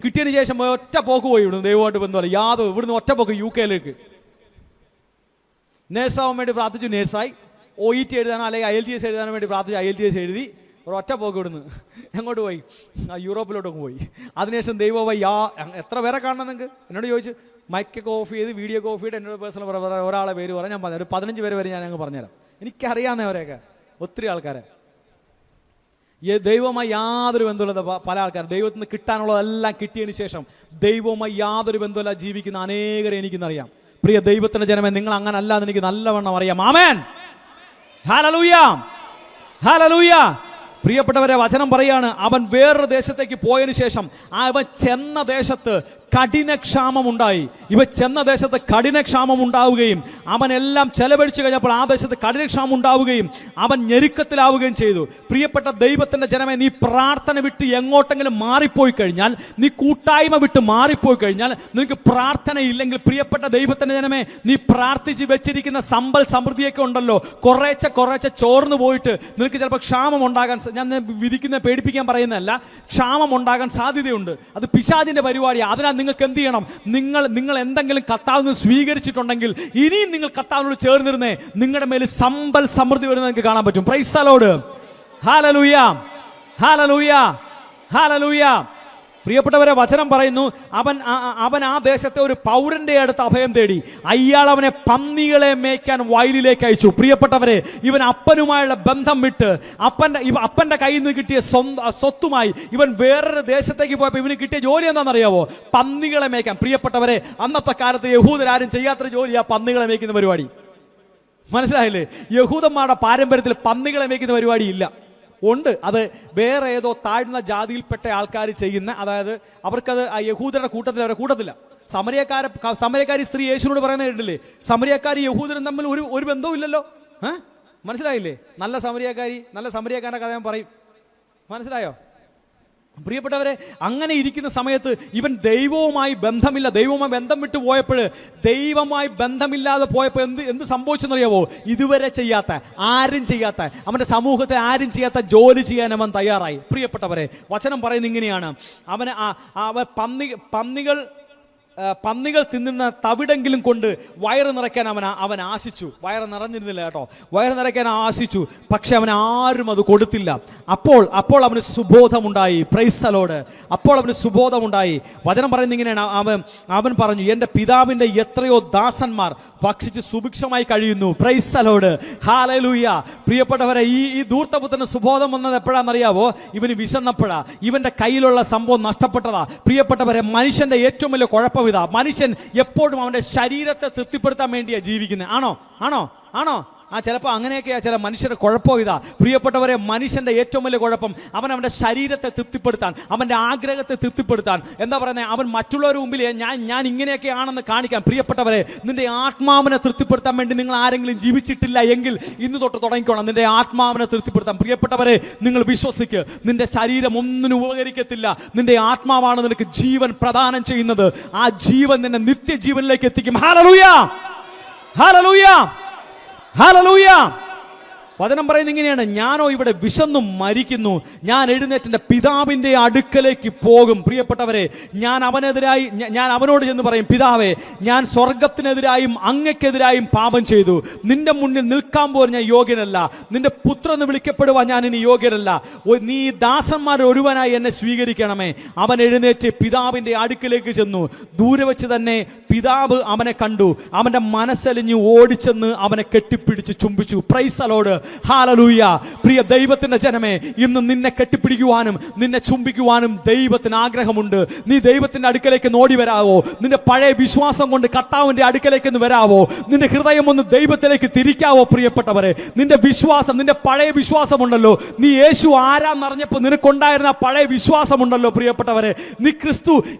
കിട്ടിയതിന് ശേഷം ഒറ്റ പോക്ക് പോയി ഇവിടുന്ന് ദൈവമായിട്ട് ബന്ധമല്ല യാതൊരു. ഇവിടുന്ന് ഒറ്റ പോക്ക് UK നേഴ്സാവാൻ വേണ്ടി പ്രാർത്ഥിച്ചു, നേഴ്സായി. OET എഴുതാനോ അല്ലെങ്കിൽ IELTS എഴുതാനോ വേണ്ടി പ്രാർത്ഥിച്ചു, IELTS എഴുതി. ഒറ്റ പോക്ക് ഇവിടുന്ന് എങ്ങോട്ട് പോയി? യൂറോപ്പിലോട്ടൊക്കെ പോയി. അതിനുശേഷം ദൈവമായി എത്ര പേരെ കാണണം നിങ്ങൾക്ക്? എന്നോട് ചോദിച്ചു, മൈക്കൊക്കെ ഓഫ് ചെയ്ത് വീഡിയോ ഒക്കെ ഓഫ് ചെയ്ത് എന്നോട് പേഴ്സണൽ ഒരാളെ പേര് പറയാം. ഞാൻ പറഞ്ഞു, ഒരു 15 പേര് വരെ ഞാൻ അങ്ങ് പറഞ്ഞുതരാം. എനിക്കറിയാവുന്നവരെയൊക്കെ ഒത്തിരി ആൾക്കാരെ. ദൈവവുമായി യാതൊരു ബന്ധമില്ലാത്ത പല ആൾക്കാർ, ദൈവത്തിൽ നിന്ന് കിട്ടാനുള്ളതെല്ലാം കിട്ടിയതിന് ശേഷം ദൈവവുമായി യാതൊരു ബന്ധമില്ലാതെ ജീവിക്കുന്ന അനേകരെ എനിക്കെന്നറിയാം. പ്രിയ ദൈവത്തിന്റെ ജനമേ, നിങ്ങൾ അങ്ങനെ അല്ലാതെ എനിക്ക് നല്ലവണ്ണം അറിയാം. ആമേൻ, ഹല്ലേലൂയ, ഹല്ലേലൂയ. പ്രിയപ്പെട്ടവരെ, വചനം പറയാണ്, അവൻ വേറൊരു ദേശത്തേക്ക് പോയതിനു ശേഷം അവൻ ചെന്ന ദേശത്ത് കഠിനക്ഷാമം ഉണ്ടായി. കഠിനക്ഷാമം ഉണ്ടാവുകയും അവൻ എല്ലാം ചെലവഴിച്ചു കഴിഞ്ഞപ്പോൾ ആ ദേശത്ത് കഠിനക്ഷാമം ഉണ്ടാവുകയും അവൻ ഞെരുക്കത്തിലാവുകയും ചെയ്തു. പ്രിയപ്പെട്ട ദൈവത്തിന്റെ ജനമേ, നീ പ്രാർത്ഥന വിട്ട് എങ്ങോട്ടെങ്കിലും മാറിപ്പോയി കഴിഞ്ഞാൽ, നീ കൂട്ടായ്മ വിട്ട് മാറിപ്പോയി കഴിഞ്ഞാൽ, നിനക്ക് പ്രാർത്ഥന ഇല്ലെങ്കിൽ, പ്രിയപ്പെട്ട ദൈവത്തിന്റെ ജനമേ, നീ പ്രാർത്ഥിച്ച് വെച്ചിരിക്കുന്ന സമ്പൽ സമൃദ്ധിയൊക്കെ ഉണ്ടല്ലോ, കുറേശ്ശെ ചോർന്നു പോയിട്ട് നിനക്ക് ചിലപ്പോൾ ക്ഷാമം ഉണ്ടാകാൻ, ഞാൻ പേടിപ്പിക്കാൻ പറയുന്നതല്ല, ക്ഷാമം ഉണ്ടാകാൻ സാധ്യതയുണ്ട്. അത് പിശാചിന്റെ പരിപാടിയാണ്. അതിനാൽ നിങ്ങൾക്ക് എന്ത് ചെയ്യണം? നിങ്ങൾ എന്തെങ്കിലും കർത്താവിന് സ്വീകരിച്ചിട്ടുണ്ടെങ്കിൽ ഇനിയും നിങ്ങൾ കർത്താവിനോട് ചേർന്നിരുന്നേ നിങ്ങളുടെ മേൽ സമ്പൽ സമൃദ്ധി വരുന്നത് നിങ്ങൾക്ക് കാണാൻ പറ്റും. Price the Lord. Hallelujah, hallelujah, hallelujah. പ്രിയപ്പെട്ടവരെ, വചനം പറയുന്നു, അവൻ ആ ദേശത്തെ ഒരു പൗരന്റെ അടുത്ത് അഭയം തേടി. അയാൾ അവനെ പന്നികളെ മേയ്ക്കാൻ വയലിലേക്ക് അയച്ചു. പ്രിയപ്പെട്ടവരെ, ഇവൻ അപ്പനുമായുള്ള ബന്ധം വിട്ട് അപ്പന്റെ കയ്യിൽ നിന്ന് കിട്ടിയ സ്വത്തുമായി ഇവൻ വേറൊരു ദേശത്തേക്ക് പോയപ്പോൾ ഇവന് കിട്ടിയ ജോലി എന്താണെന്നറിയാവോ? പന്നികളെ മേയ്ക്കാൻ. പ്രിയപ്പെട്ടവരെ, അന്നത്തെ കാലത്ത് യഹൂദരാരും ചെയ്യാത്തൊരു ജോലിയാ പന്നികളെ മേയ്ക്കുന്ന പരിപാടി. മനസ്സിലായില്ലേ? യഹൂദന്മാരുടെ പാരമ്പര്യത്തിൽ പന്നികളെ മേയ്ക്കുന്ന പരിപാടി ഇല്ല. ഉണ്ട്, അത് വേറെ ഏതോ താഴ്ന്ന ജാതിയിൽപ്പെട്ട ആൾക്കാർ ചെയ്യുന്ന, അതായത് അവർക്കത് ആ യഹൂദരുടെ കൂട്ടത്തിൽ അവരെ കൂട്ടത്തില്ല. സമരക്കാരി സ്ത്രീ യേശുവിനോട് പറയുന്നത് കേട്ടില്ലേ? സമരക്കാരി യഹൂദരും തമ്മിൽ ഒരു ബന്ധവും ഇല്ലല്ലോ. മനസ്സിലായില്ലേ? നല്ല സമരക്കാരൻ്റെ കഥ ഞാൻ പറയും. മനസ്സിലായോ? പ്രിയപ്പെട്ടവരെ, അങ്ങനെ ഇരിക്കുന്ന സമയത്ത് ഇവൻ ദൈവവുമായി ബന്ധം വിട്ടു പോയപ്പോൾ, ദൈവമായി ബന്ധമില്ലാതെ പോയപ്പോൾ എന്ത് സംഭവിച്ചെന്നറിയാവോ? ഇതുവരെ ആരും ചെയ്യാത്ത അവന്റെ സമൂഹത്തെ ആരും ചെയ്യാത്ത ജോലി ചെയ്യാൻ അവൻ തയ്യാറായി. പ്രിയപ്പെട്ടവരെ, വചനം പറയുന്നത് ഇങ്ങനെയാണ്, പന്നികൾ തിന്നുന്ന തവിടെങ്കിലും കൊണ്ട് വയറ് നിറയ്ക്കാൻ അവൻ ആശിച്ചു. വയറ് നിറഞ്ഞിരുന്നില്ല കേട്ടോ, വയറ് നിറയ്ക്കാൻ ആശിച്ചു. പക്ഷെ അവൻ ആരും അത് കൊടുത്തില്ല. അപ്പോൾ അവന് സുബോധമുണ്ടായി. Price the Lord. അപ്പോൾ അവന് സുബോധമുണ്ടായി. വചനം പറയുന്നത് ഇങ്ങനെയാണ്, അവൻ പറഞ്ഞു, എൻ്റെ പിതാവിൻ്റെ എത്രയോ ദാസന്മാർ ഭക്ഷിച്ച് സുഭിക്ഷമായി കഴിയുന്നു. Price the Lord, hallelujah. പ്രിയപ്പെട്ടവരെ, ഈ ധൂർത്തപുത്രന് സുബോധം വന്നത് എപ്പോഴാണെന്നറിയാവോ? ഇവന് വിശന്നപ്പോഴാ. ഇവന്റെ കയ്യിലുള്ള സംഭവം നഷ്ടപ്പെട്ടതാ. പ്രിയപ്പെട്ടവരെ, മനുഷ്യന്റെ ഏറ്റവും വലിയ കുഴപ്പം ഇതാ, മനുഷ്യൻ എപ്പോഴും അവന്റെ ശരീരത്തെ തൃപ്തിപ്പെടുത്താൻ വേണ്ടിയാ ജീവിക്കുന്നത്. ആണോ? ചിലപ്പോൾ അങ്ങനെയൊക്കെയാ ചില മനുഷ്യരുടെ കുഴപ്പം ഇതാ. പ്രിയപ്പെട്ടവരെ, മനുഷ്യന്റെ ഏറ്റവും വലിയ കുഴപ്പം അവന്റെ ശരീരത്തെ തൃപ്തിപ്പെടുത്താൻ, അവന്റെ ആഗ്രഹത്തെ തൃപ്തിപ്പെടുത്താൻ, എന്താ പറയുന്നത്, അവൻ മറ്റുള്ളവരുടെ മുമ്പിൽ ഞാൻ ഇങ്ങനെയൊക്കെ ആണെന്ന് കാണിക്കാൻ. പ്രിയപ്പെട്ടവരെ, നിന്റെ ആത്മാവിനെ തൃപ്തിപ്പെടുത്താൻ വേണ്ടി നിങ്ങൾ ആരെങ്കിലും ജീവിച്ചിട്ടില്ല എങ്കിൽ ഇന്ന് തൊട്ട് തുടങ്ങിക്കോണം നിന്റെ ആത്മാവിനെ തൃപ്തിപ്പെടുത്താൻ. പ്രിയപ്പെട്ടവരെ, നിങ്ങൾ വിശ്വസിക്ക്, നിന്റെ ശരീരം ഒന്നിനും ഉപകരിക്കത്തില്ല. നിന്റെ ആത്മാവാണ് നിനക്ക് ജീവൻ പ്രദാനം ചെയ്യുന്നത്. ആ ജീവൻ നിന്നെ നിത്യജീവനിലേക്ക് എത്തിക്കും. Hallelujah, hallelujah, hallelujah. വചനം പറയുന്നത് ഇങ്ങനെയാണ്, ഞാനോ ഇവിടെ വിശന്നു മരിക്കുന്നു, ഞാൻ എഴുന്നേറ്റ് എൻ്റെ പിതാവിൻ്റെ അടുക്കലേക്ക് പോകും. പ്രിയപ്പെട്ടവരെ, ഞാൻ അവനോട് ചെന്ന് പറയും, പിതാവേ, ഞാൻ സ്വർഗത്തിനെതിരായും അങ്ങക്കെതിരായും പാപം ചെയ്തു. നിന്റെ മുന്നിൽ നിൽക്കാൻ പോലും ഞാൻ യോഗ്യനല്ല. നിന്റെ പുത്രൻ എന്ന് വിളിക്കപ്പെടുവാൻ ഞാൻ ഇനി യോഗ്യനല്ല. നീ ദാസന്മാരിൽ ഒരുവനായി എന്നെ സ്വീകരിക്കണമേ. അവൻ എഴുന്നേറ്റ് പിതാവിൻ്റെ അടുക്കലേക്ക് ചെന്നു. ദൂരെ വെച്ച് തന്നെ പിതാവ് അവനെ കണ്ടു. അവൻ്റെ മനസ്സലിഞ്ഞ് ഓടിച്ചെന്ന് അവനെ കെട്ടിപ്പിടിച്ച് ചുംബിച്ചു. Price the Lord. ഹല്ലേലൂയ. പ്രിയ ദൈവത്തിന്റെ ജനമേ, ഇന്ന് നിന്നെ കെട്ടിപ്പിടിക്കുവാനും നിന്നെ ചുംബിക്കുവാനും ദൈവത്തിന് ആഗ്രഹമുണ്ട്. നീ ദൈവത്തിന്റെ അടുക്കലേക്ക് നോടി വരാവോ? നിന്റെ പഴയ വിശ്വാസം കൊണ്ട് കർത്താവിന്റെ അടുക്കലേക്ക് ഒന്ന് വരാവോ? നിന്റെ ഹൃദയം ഒന്ന് ദൈവത്തിലേക്ക് തിരിക്കാവോ? പ്രിയപ്പെട്ടവരെ, നിന്റെ വിശ്വാസം, നിന്റെ പഴയ വിശ്വാസമുണ്ടല്ലോ, നീ യേശു ആരാന്നറിഞ്ഞപ്പോൾ നിനക്കുണ്ടായിരുന്ന പഴയ വിശ്വാസമുണ്ടല്ലോ പ്രിയപ്പെട്ടവരെ, നീ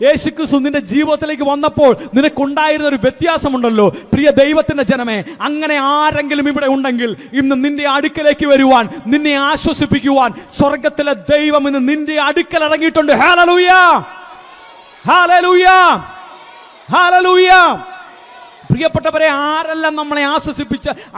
യേശു ക്രിസ്തു നിന്റെ ജീവിതത്തിലേക്ക് വന്നപ്പോൾ നിനക്കുണ്ടായിരുന്ന ഒരു വ്യത്യാസമുണ്ടല്ലോ. പ്രിയ ദൈവത്തിന്റെ ജനമേ, അങ്ങനെ ആരെങ്കിലും ഇവിടെ ഉണ്ടെങ്കിൽ ഇന്ന് നിന്റെ അടുക്കലേക്ക് വരുവാൻ, നിന്നെ ആശ്വസിപ്പിക്കുവാൻ സ്വർഗത്തിലെ ദൈവം ഇന്ന് നിന്റെ അടുക്കൽ ഇറങ്ങിയിട്ടുണ്ട്. Hallelujah, hallelujah, hallelujah. പ്രിയപ്പെട്ടവരെ, ആരെല്ലാം നമ്മളെ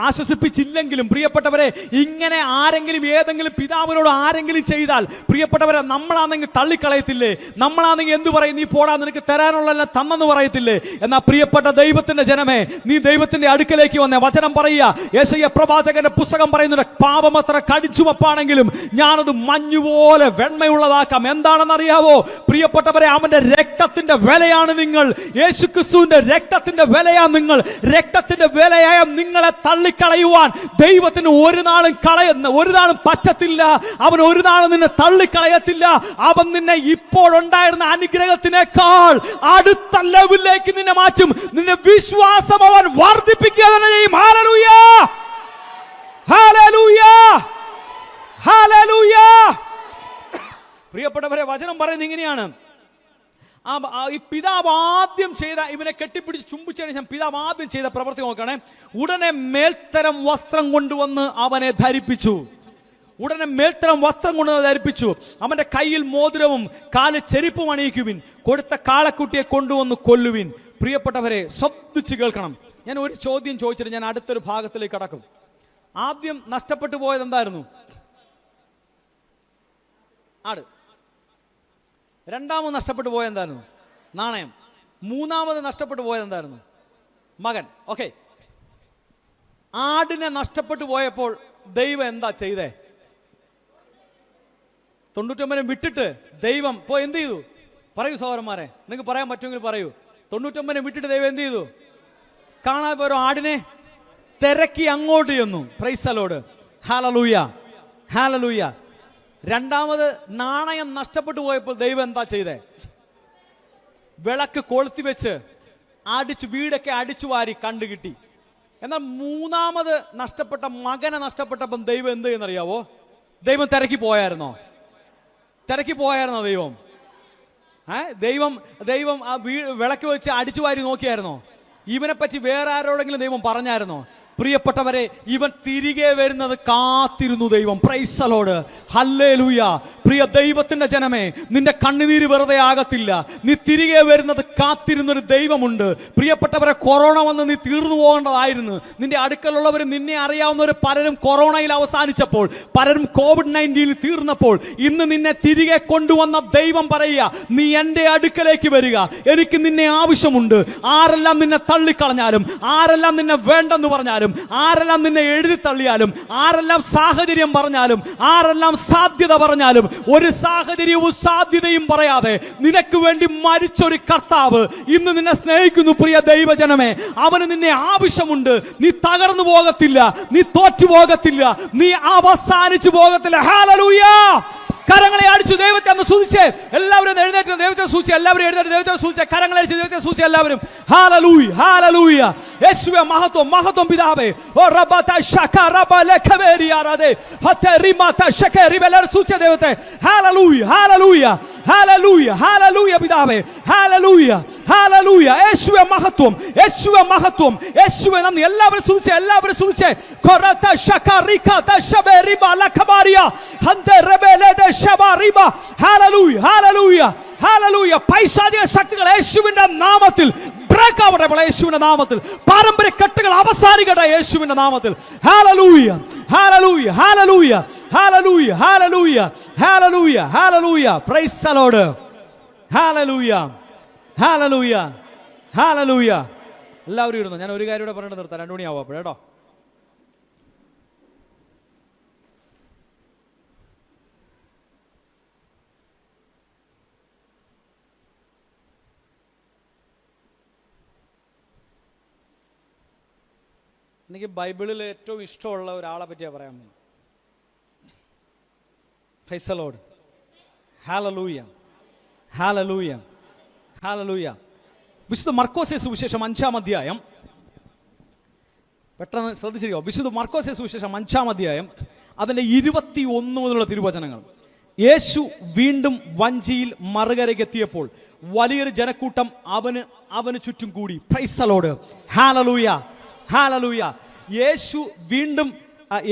ആശ്വസിപ്പിച്ചില്ലെങ്കിലും പ്രിയപ്പെട്ടവരെ, ഇങ്ങനെ ആരെങ്കിലും ഏതെങ്കിലും പിതാവിനോട് ആരെങ്കിലും ചെയ്താൽ പ്രിയപ്പെട്ടവരെ, നമ്മളാണെങ്കിൽ തള്ളിക്കളയത്തില്ലേ? നമ്മളാണെങ്കിൽ എന്തു പറയും? നീ പോടാ, നിനക്ക് തരാനുള്ള തന്നെന്ന് പറയത്തില്ലേ? എന്നാൽ പ്രിയപ്പെട്ട ദൈവത്തിന്റെ ജനമേ, നീ ദൈവത്തിന്റെ അടുക്കലേക്ക് വന്നേ. വചനം പറയുക, യെശയ്യാ പ്രവാചകന്റെ പുസ്തകം പറയുന്നുണ്ട്, പാപം അത്ര കടിച്ചുമപ്പാണെങ്കിലും ഞാനത് മഞ്ഞുപോലെ വെണ്മയുള്ളതാക്കാം. എന്താണെന്നറിയാവോ പ്രിയപ്പെട്ടവരെ? അവന്റെ രക്തത്തിന്റെ വിലയാണ് നിങ്ങൾ. യേശുക്രിസ്തുവിന്റെ രക്തത്തിന്റെ വിലയാണ് നിങ്ങൾ. രക്തത്തിന്റെ വിലയായ നിങ്ങളെ തള്ളിക്കളയുവാൻ ദൈവത്തിന് ഒരു നാളും പറ്റത്തില്ല. അവൻ ഒരു നാളും നിന്നെ തള്ളിക്കളയത്തില്ല. അവൻ നിന്നെ ഇപ്പോഴുണ്ടായിരുന്ന അനുഗ്രഹത്തിനേക്കാൾ അടുത്ത ലെവലിലേക്ക് നിന്നെ മാറ്റും. നിന്റെ വിശ്വാസം അവൻ വർദ്ധിപ്പിക്കുക തന്നെ ചെയ്യും. Hallelujah, hallelujah, hallelujah. പ്രിയപ്പെട്ടവരെ, വചനം പറയുന്നത് ഇങ്ങനെയാണ്, ഈ പിതാവ് ആദ്യം ചെയ്ത, ഇവനെ കെട്ടിപ്പിടിച്ച് ചുംബിച്ചതിന് ശേഷം പിതാവ് ആദ്യം ചെയ്ത പ്രവൃത്തി നോക്കണേ. ഉടനെ മേൽത്തരം വസ്ത്രം കൊണ്ടുവന്ന് അവനെ ധരിപ്പിച്ചു. ഉടനെ മേൽത്തരം വസ്ത്രം കൊണ്ടുവന്ന് ധരിപ്പിച്ചു. അവന്റെ കയ്യിൽ മോതിരവും കാലിൽ ചെരുപ്പും അണിയിക്കുവിൻ. കൊടുത്ത കാളക്കുട്ടിയെ കൊണ്ടുവന്ന് കൊല്ലുവിൻ. പ്രിയപ്പെട്ടവരെ, ശ്രദ്ധിച്ച് കേൾക്കണം. ഞാൻ ഒരു ചോദ്യം ചോദിച്ചിട്ട് ഞാൻ അടുത്തൊരു ഭാഗത്തിലേക്ക് കടക്കും. ആദ്യം നഷ്ടപ്പെട്ടു പോയത് എന്തായിരുന്നു? ആട്. രണ്ടാമത് നഷ്ടപ്പെട്ടു പോയത് എന്തായിരുന്നു? നാണയം. മൂന്നാമത് നഷ്ടപ്പെട്ടു പോയത് എന്തായിരുന്നു? മകൻ. ഓക്കെ, ആടിനെ നഷ്ടപ്പെട്ടു പോയപ്പോൾ ദൈവം എന്താ ചെയ്തേ? 99 വിട്ടിട്ട് ദൈവം എന്ത് ചെയ്തു? പറയൂ സഹോദരന്മാരെ, നിങ്ങൾക്ക് പറയാൻ പറ്റുമെങ്കിൽ പറയൂ. 99 വിട്ടിട്ട് ദൈവം എന്ത് ചെയ്തു? കാണാതെ പോയ ആടിനെ തിരക്കി അങ്ങോട്ട് ചെന്നു. Price the Lord, hallelujah, hallelujah. രണ്ടാമത് നാണയം നഷ്ടപ്പെട്ടു പോയപ്പോൾ ദൈവം എന്താ ചെയ്തേ? വിളക്ക് കൊളുത്തി വെച്ച് വീടൊക്കെ അടിച്ചു വാരി കണ്ടുകിട്ടി. എന്നാൽ മൂന്നാമത് നഷ്ടപ്പെട്ട മകനെ നഷ്ടപ്പെട്ടപ്പം ദൈവം എന്ത് ചെയ്യുന്നറിയാവോ? ദൈവം തിരക്കി പോയായിരുന്നോ? ദൈവം ദൈവം ആ വിളക്ക് വെച്ച് അടിച്ചു വാരി നോക്കിയായിരുന്നോ? ഇവനെ പറ്റി വേറെ ആരോടെങ്കിലും ദൈവം പറഞ്ഞായിരുന്നോ? പ്രിയപ്പെട്ടവരെ, ഇവൻ തിരികെ വരുന്നത് കാത്തിരുന്നു ദൈവം. Praise the Lord, hallelujah. പ്രിയ ദൈവത്തിന്റെ ജനമേ, നിന്റെ കണ്ണുനീര് വെറുതെ ആകത്തില്ല. നീ തിരികെ വരുന്നത് കാത്തിരുന്നൊരു ദൈവമുണ്ട്. പ്രിയപ്പെട്ടവരെ, കൊറോണ വന്ന് നീ തീർന്നു പോകേണ്ടതായിരുന്നു. നിന്റെ അടുക്കലുള്ളവർ, നിന്നെ അറിയാവുന്നവർ പലരും കൊറോണയിൽ അവസാനിച്ചപ്പോൾ, പലരും COVID-19 തീർന്നപ്പോൾ, ഇന്ന് നിന്നെ തിരികെ കൊണ്ടുവന്ന ദൈവം പറയുക, നീ എൻ്റെ അടുക്കലേക്ക് വരിക, എനിക്ക് നിന്നെ ആവശ്യമുണ്ട്. ആരെല്ലാം നിന്നെ തള്ളിക്കളഞ്ഞാലും, ആരെല്ലാം നിന്നെ വേണ്ടെന്ന് പറഞ്ഞാലും, ആരെല്ലാം നിന്നെ എഴുതി തള്ളിയാലും, ആരെല്ലാം സാഹചര്യം പറഞ്ഞാലും, ആരെല്ലാം സാധ്യത പറഞ്ഞാലും, ഒരു സാഹചര്യവും സാധ്യതയും പറയാതെ നിനക്ക് വേണ്ടി മരിച്ചൊരു കർത്താവ് ഇന്ന് നിന്നെ സ്നേഹിക്കുന്നു. പ്രിയ ദൈവജനമേ, അവന് നിന്നെ ആവശ്യമുണ്ട്. നീ തകർന്നു പോകത്തില്ല, നീ തോറ്റു പോകത്തില്ല, നീ അവസാനിച്ചു പോകത്തില്ല. ഹല്ലേലൂയ. കരങ്ങളെ അടിച്ചു ദൈവത്തെ ഒന്ന് സ്തുതിച്ചേ. എല്ലാവരും എഴുന്നേറ്റ് ദൈവത്തെ സ്തുതിച്ചേ. എല്ലാവരും എഴുന്നേറ്റ് ദൈവത്തെ സ്തുതിച്ചേ. കരങ്ങളെ അടിച്ച് ദൈവത്തെ സ്തുതിച്ചേ എല്ലാവരും. Hallelujah, hallelujah. യേശുവേ മഹത്വം, മഹത്വം പിതാവേ. ഓ റബത ശക റബ ലഖവേരി ആരാധേ ഹത്തെ റിമത ശകരി ബലർ സ്തുതിച്ചേ ദൈവത്തെ. ഹല്ലേലൂയ, ഹല്ലേലൂയ, ഹല്ലേലൂയ, ഹല്ലേലൂയ പിതാവേ. Hallelujah, hallelujah. യേശുവേ മഹത്വം, യേശുവേ മഹത്വം, യേശുവേ നന്ദി. എല്ലാവരും സ്തുതിച്ചേ, എല്ലാവരും സ്തുതിച്ചേ. കൊറത ശക റികത ശബരി ബലഖബാരിയ ഹന്തെ റബലേ ഹല്ലേലൂയ, ഹല്ലേലൂയ, ഹല്ലേലൂയ. പൈശാചിക ശക്തികൾ യേശുവിന്റെ നാമത്തിൽ ബ്രേക്ക് ആവട്ടെ. യേശുവിന്റെ നാമത്തിൽ പാരമ്പര്യ കെട്ടുകൾ അവസാനിക്കട്ടെ. യേശുവിന്റെ നാമത്തിൽ. Hallelujah, hallelujah, hallelujah, hallelujah, hallelujah, hallelujah, hallelujah. Price the Lord. Hallelujah, hallelujah, hallelujah. എല്ലാവരും ഇരുന്നു. ഞാൻ ഒരു കാര്യം കൂടെ പറഞ്ഞിട്ട് നിർത്താം. 2 മണിയാവും അപ്പോൾ കേട്ടോ. എനിക്ക് ബൈബിളിൽ ഏറ്റവും ഇഷ്ടമുള്ള ഒരാളെ പറ്റിയാണ് പറയാൻ പോകുന്നത്. Price the Lord. Hallelujah, hallelujah, hallelujah. വിശുദ്ധ മർക്കോസ് സുവിശേഷം 5-ാം അധ്യായം, പെട്ടെന്ന് ശ്രദ്ധിച്ചിരിക്കുക. വിശുദ്ധ മർക്കോസ് സുവിശേഷം 5-ാം അധ്യായം അതിൻ്റെ 21 മുതലുള്ള തിരുവചനങ്ങൾ. യേശു വീണ്ടും വഞ്ചിയിൽ മറുകരയ്ക്ക് എത്തിയപ്പോൾ വലിയൊരു ജനക്കൂട്ടം അവന് ചുറ്റും കൂടി. Praise the Lord. Hallelujah, hallelujah.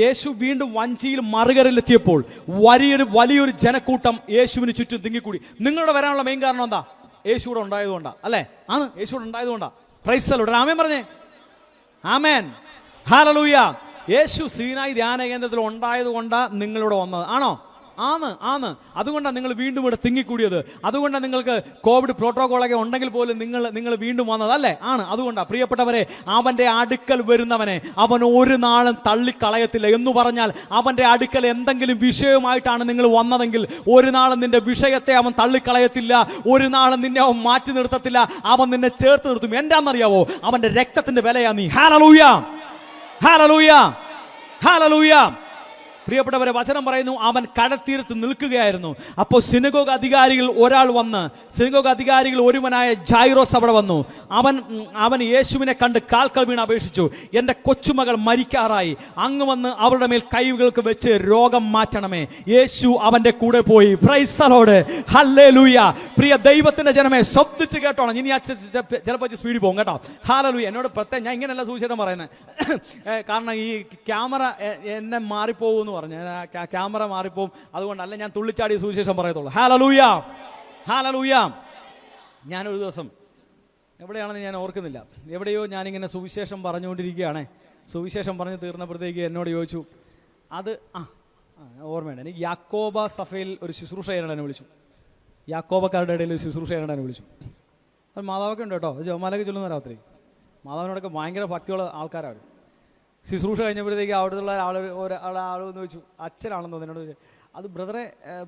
യേശു വീണ്ടും വഞ്ചിയിൽ മറുകരയിലെത്തിയപ്പോൾ വലിയൊരു ജനക്കൂട്ടം യേശുവിന് ചുറ്റും തിങ്ങിക്കൂടി. നിങ്ങളുടെ വരാനുള്ള മെയിൻ കാരണം എന്താ? യേശു കൂടെ ഉണ്ടായതുകൊണ്ടാ, അല്ലേ? ആണ്, യേശു കൂടെ ഉണ്ടായതുകൊണ്ടാ. Praise the Lord. ആമേൻ പറഞ്ഞേ. Amen, hallelujah. യേശു സീനായി ധ്യാന കേന്ദ്രത്തിൽ ഉണ്ടായതുകൊണ്ടാ നിങ്ങളിവിടെ വന്നത്. ആണോ? ആണ്. അതുകൊണ്ടാണ് നിങ്ങൾ വീണ്ടും ഇവിടെ തിങ്ങിക്കൂടിയത്. അതുകൊണ്ടാണ് നിങ്ങൾക്ക് കോവിഡ് പ്രോട്ടോകോളൊക്കെ ഉണ്ടെങ്കിൽ പോലും നിങ്ങൾ വീണ്ടും വന്നത്, അല്ലേ? ആണ്, അതുകൊണ്ടാണ്. പ്രിയപ്പെട്ടവരെ, അവന്റെ അടുക്കൽ വരുന്നവനെ അവൻ ഒരു നാളും തള്ളിക്കളയത്തില്ല. എന്ന് പറഞ്ഞാൽ അവന്റെ അടുക്കൽ എന്തെങ്കിലും വിഷയവുമായിട്ടാണ് നിങ്ങൾ വന്നതെങ്കിൽ ഒരു നാളും നിന്റെ വിഷയത്തെ അവൻ തള്ളിക്കളയത്തില്ല. ഒരു നാളും നിന്നെ അവൻ മാറ്റി നിർത്തത്തില്ല. അവൻ നിന്നെ ചേർത്ത് നിർത്തും. എന്താണെന്നറിയാവോ? അവന്റെ രക്തത്തിന്റെ വിലയാ നീ. Hallelujah, hallelujah, hallelujah. പ്രിയപ്പെട്ടവരെ, വചനം പറയുന്നു അവൻ കടൽത്തീരത്ത് നിൽക്കുകയായിരുന്നു. അപ്പോൾ സിനഗോഗ് അധികാരികൾ ഒരുവനായ ജൈറോസ് അവിടെ വന്നു. അവൻ യേശുവിനെ കണ്ട് കാൽക്കൽ വീണ് അപേക്ഷിച്ചു, എൻ്റെ കൊച്ചുമകൾ മരിക്കാറായി, അങ്ങ് വന്ന് അവരുടെ മേൽ കൈകൾക്ക് വെച്ച് രോഗം മാറ്റണമേ. യേശു അവന്റെ കൂടെ പോയി. Praise the Lord, hallelujah. പ്രിയ ദൈവത്തിന്റെ ജനമേ, ശ്രദ്ധിച്ച് കേട്ടോണം. ഇനി ചിലപ്പോൾ സ്പീഡിൽ പോകും കേട്ടോ. ഹല്ലേലൂയ. എന്നോട് പ്രത്യേകം, ഞാൻ ഇങ്ങനെയല്ല സുവിശേഷം പറയുന്നത്, കാരണം ഈ ക്യാമറ എന്നെ മാറിപ്പോകുമെന്ന് പറഞ്ഞു. ക്യാമറ മാറിപ്പോവും, അതുകൊണ്ടല്ല ഞാൻ തുള്ളിച്ചാടി സുവിശേഷം പറയത്തുള്ളൂ. Hallelujah, hallelujah. ഞാനൊരു ദിവസം എവിടെയാണെന്ന് ഞാൻ ഓർക്കുന്നില്ല, എവിടെയോ ഞാനിങ്ങനെ സുവിശേഷം പറഞ്ഞുകൊണ്ടിരിക്കുകയാണ്. സുവിശേഷം പറഞ്ഞു തീർന്നപ്പോഴത്തേക്ക് എന്നോട് ചോദിച്ചു, അത് ഓർമ്മയുണ്ട് എനിക്ക്, യാക്കോബ സഭയിൽ ഒരു ശുശ്രൂഷ ചെയ്യാനാണ് എന്നെ വിളിച്ചു. യാക്കോബക്കാരുടെ ഇടയിൽ ഒരു ശുശ്രൂഷ ചെയ്യാനാണ് എന്നെ വിളിച്ചു. അത് മാതാവൊക്കെ ഉണ്ട് കേട്ടോ, ജോമാലൊക്കെ ചൊല്ലുന്ന രാത്രി. മാതാവിനോടൊക്കെ ഭയങ്കര ഭക്തിയുള്ള ആൾക്കാരാണ്. ശുശ്രൂഷ കഴിഞ്ഞപ്പോഴത്തേക്ക് അവിടുത്തെ ആളെന്ന് ചോദിച്ചു, അച്ഛനാണെന്ന് തോന്നുന്നു. എന്നോട് ചോദിച്ചു, അത്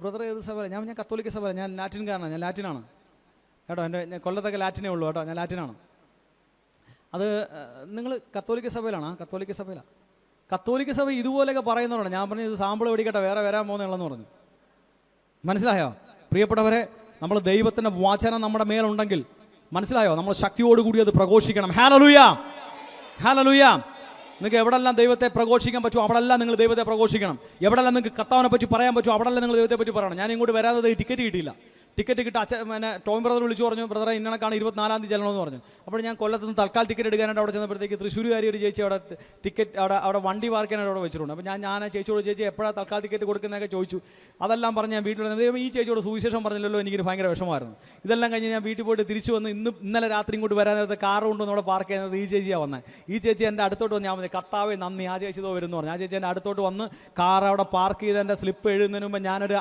ബ്രദർ ഏത് സഭ? ഞാൻ കത്തോലിക്ക സഭ, ഞാൻ ലാറ്റിൻകാരനാണ്, ഞാൻ ലാറ്റിനാണ് കേട്ടോ. എൻ്റെ കൊല്ലത്തൊക്കെ ലാറ്റിനേ ഉള്ളൂ കേട്ടോ, ഞാൻ ലാറ്റിനാണ്. അത് നിങ്ങൾ കത്തോലിക്ക സഭയിലാണ്? കത്തോലിക്ക സഭയിലാണ്. കത്തോലിക്ക സഭ ഇതുപോലെയൊക്കെ പറയുന്നവരാണ്. ഞാൻ പറഞ്ഞു, ഇത് സാമ്പിൾ മേടിക്കട്ടെ, വേറെ വരാൻ പോകുന്നുള്ളതെന്ന് പറഞ്ഞു. മനസ്സിലായോ? പ്രിയപ്പെട്ടവരെ, നമ്മൾ ദൈവത്തിൻ്റെ വചനം നമ്മുടെ മേലുണ്ടെങ്കിൽ, മനസ്സിലായോ, നമ്മൾ ശക്തിയോടുകൂടി അത് പ്രഘോഷിക്കണം. Hallelujah, hallelujah. നിങ്ങൾക്ക് എവിടെല്ലാം ദൈവത്തെ പ്രഘോഷിക്കാൻ പറ്റുമോ അവിടെല്ലാം നിങ്ങൾ ദൈവത്തെ പ്രഘോഷിക്കണം. എവിടെല്ലാം നിങ്ങൾക്ക് കർത്താവിനെ പറ്റി പറയാൻ പറ്റുമോ അവിടെല്ലാം നിങ്ങൾ ദൈവത്തെ പറ്റി പറയണം. ഞാൻ ഇങ്ങോട്ട് വരാതെ ടിക്കറ്റ് കിട്ടിയില്ല. ടിക്കറ്റ് കിട്ടി ടോം ബ്രദർ വിളിച്ചു പറഞ്ഞു, ബ്രദറെ ഇന്നണക്കാണ് 24-ാം തീയതി ചെല്ലണമെന്ന് പറഞ്ഞു. അപ്പോൾ ഞാൻ കൊല്ലത്ത് നിന്ന് തൽക്കാൽ ടിക്കറ്റ് എടുക്കാനായിട്ട് അവിടെ ചെന്നപ്പോഴത്തേക്ക് തൃശ്ശൂരുകാരി ഒരു ചേച്ചി അവിടെ വണ്ടി പാർക്കാനായിട്ട് അവിടെ വെച്ചിട്ടുണ്ട്. അപ്പോൾ ഞാൻ ചേച്ചിയോട്, ചേച്ചി എപ്പോഴാണ് തൽക്കാൽ ടിക്കറ്റ് കൊടുക്കുന്നതൊക്കെ ചോദിച്ചു. അതെല്ലാം പറഞ്ഞ് ഞാൻ വീട്ടിൽ വന്നത്, ഈ ചേച്ചിയോട് സുവിശേഷം പറഞ്ഞില്ലല്ലോ, എനിക്കൊരു ഭയങ്കര വിഷമമായിരുന്നു. ഇതെല്ലാം കഴിഞ്ഞ് ഞാൻ വീട്ടിൽ പോയിട്ട് തിരിച്ചു വന്ന് ഇന്നലെ രാത്രി ഇങ്ങോട്ട് വരാൻ നേരത്തെ കാർ കൊണ്ടുവന്ന് അവിടെ പാർക്ക് ചെയ്യുന്നത് ഈ ചേച്ചിയാണ് വന്നത്. ഈ ചേച്ചി എൻ്റെ അടുത്തോട്ട് വന്ന്, ഞാൻ പറഞ്ഞു കർത്താവേ നന്ദി, ആ ചേച്ചി ഇതോ വരുന്നു പറഞ്ഞു. ആ ചേച്ചി എൻ്റെ അടുത്തോട്ട് വന്ന് കാർ അവിടെ പാർക്ക് ചെയ്ത് എൻ്റെ സ്ലിപ്പ് എഴുതുന്നതിന് മുമ്പ് ഞാനൊരു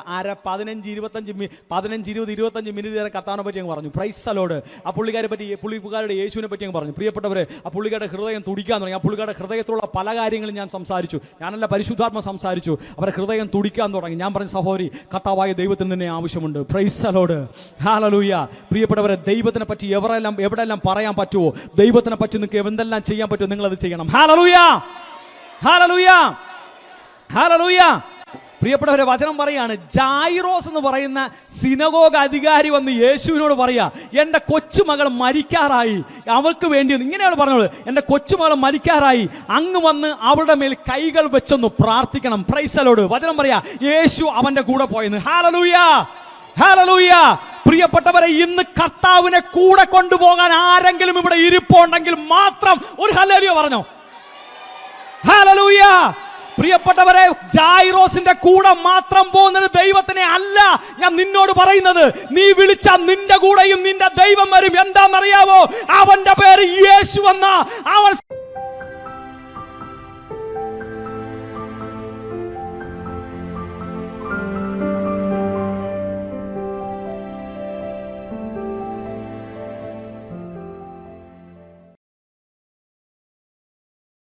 15-20-25 മിനിറ്റ് നേരം കർത്താവിനെ പറ്റി അങ്ങ് പറഞ്ഞു. Price the Lord. ആ പുള്ളിക്കാരുടെ യേശുവിനെ പറ്റി അങ്ങ് പറഞ്ഞു. പ്രിയപ്പെട്ടവരെ, ആ പുള്ളിക്കാരുടെ ഹൃദയം തുടിക്കാൻ തുടങ്ങി. ആ പുള്ളിക്കാരുടെ ഹൃദയത്തിലുള്ള പല കാര്യങ്ങളും ഞാൻ സംസാരിച്ചു. ഞാനല്ല, പരിശുദ്ധാത്മ സംസാരിച്ചു. അവരുടെ ഹൃദയം തുടിക്കാൻ തുടങ്ങി. ഞാൻ പറഞ്ഞു, സഹോദരി, കർത്താവായ ദൈവത്തിന് തന്നെ ആവശ്യമുണ്ട്. Price the Lord, hallelujah. പ്രിയപ്പെട്ടവരെ, ദൈവത്തിനെ പറ്റി എവിടെയെല്ലാം പറയാൻ പറ്റുമോ, ദൈവത്തിനെ പറ്റി നിങ്ങൾക്ക് എന്തെല്ലാം ചെയ്യാൻ പറ്റുമോ നിങ്ങളത് ചെയ്യണം. Hallelujah, hallelujah, hallelujah. പ്രിയപ്പെട്ടവരെ, വചനം പറയാണ്, ജൈറോസ് എന്ന് പറയുന്ന സിനഗോഗ് അധികാരി വന്ന് യേശുവിനോട് പറയാ, എൻ്റെ കൊച്ചുമകൾ മരിക്കാറായി, അവൾക്ക് വേണ്ടി ഇങ്ങനെയാണ് പറഞ്ഞത്, എൻ്റെ കൊച്ചുമകൾ മരിക്കാറായി, അങ്ങ് വന്ന് അവളുടെ മേൽ കൈകൾ വെച്ചൊന്ന് പ്രാർത്ഥിക്കണം. Price the Lord. വചനം പറയാ, യേശു അവന്റെ കൂടെ പോയെന്ന്. Hallelujah, hallelujah. പ്രിയപ്പെട്ടവരെ, ഇന്ന് കർത്താവിനെ കൂടെ കൊണ്ടുപോകാൻ ആരെങ്കിലും ഇവിടെ ഇരിപ്പുണ്ടെങ്കിൽ മാത്രം ഒരു ഹല്ലേലൂയ പറഞ്ഞോ. ഹല്ലേലൂയ. പ്രിയപ്പെട്ടവരെ, ജൈറോസിന്റെ കൂടെ മാത്രം പോകുന്നത് ദൈവത്തിനെ അല്ല ഞാൻ നിന്നോട് പറയുന്നത്. നീ വിളിച്ച നിന്റെ കൂടെയും നിന്റെ ദൈവം വരും. എന്താണെന്നറിയാവോ? അവന്റെ പേര് യേശു എന്ന അവൻ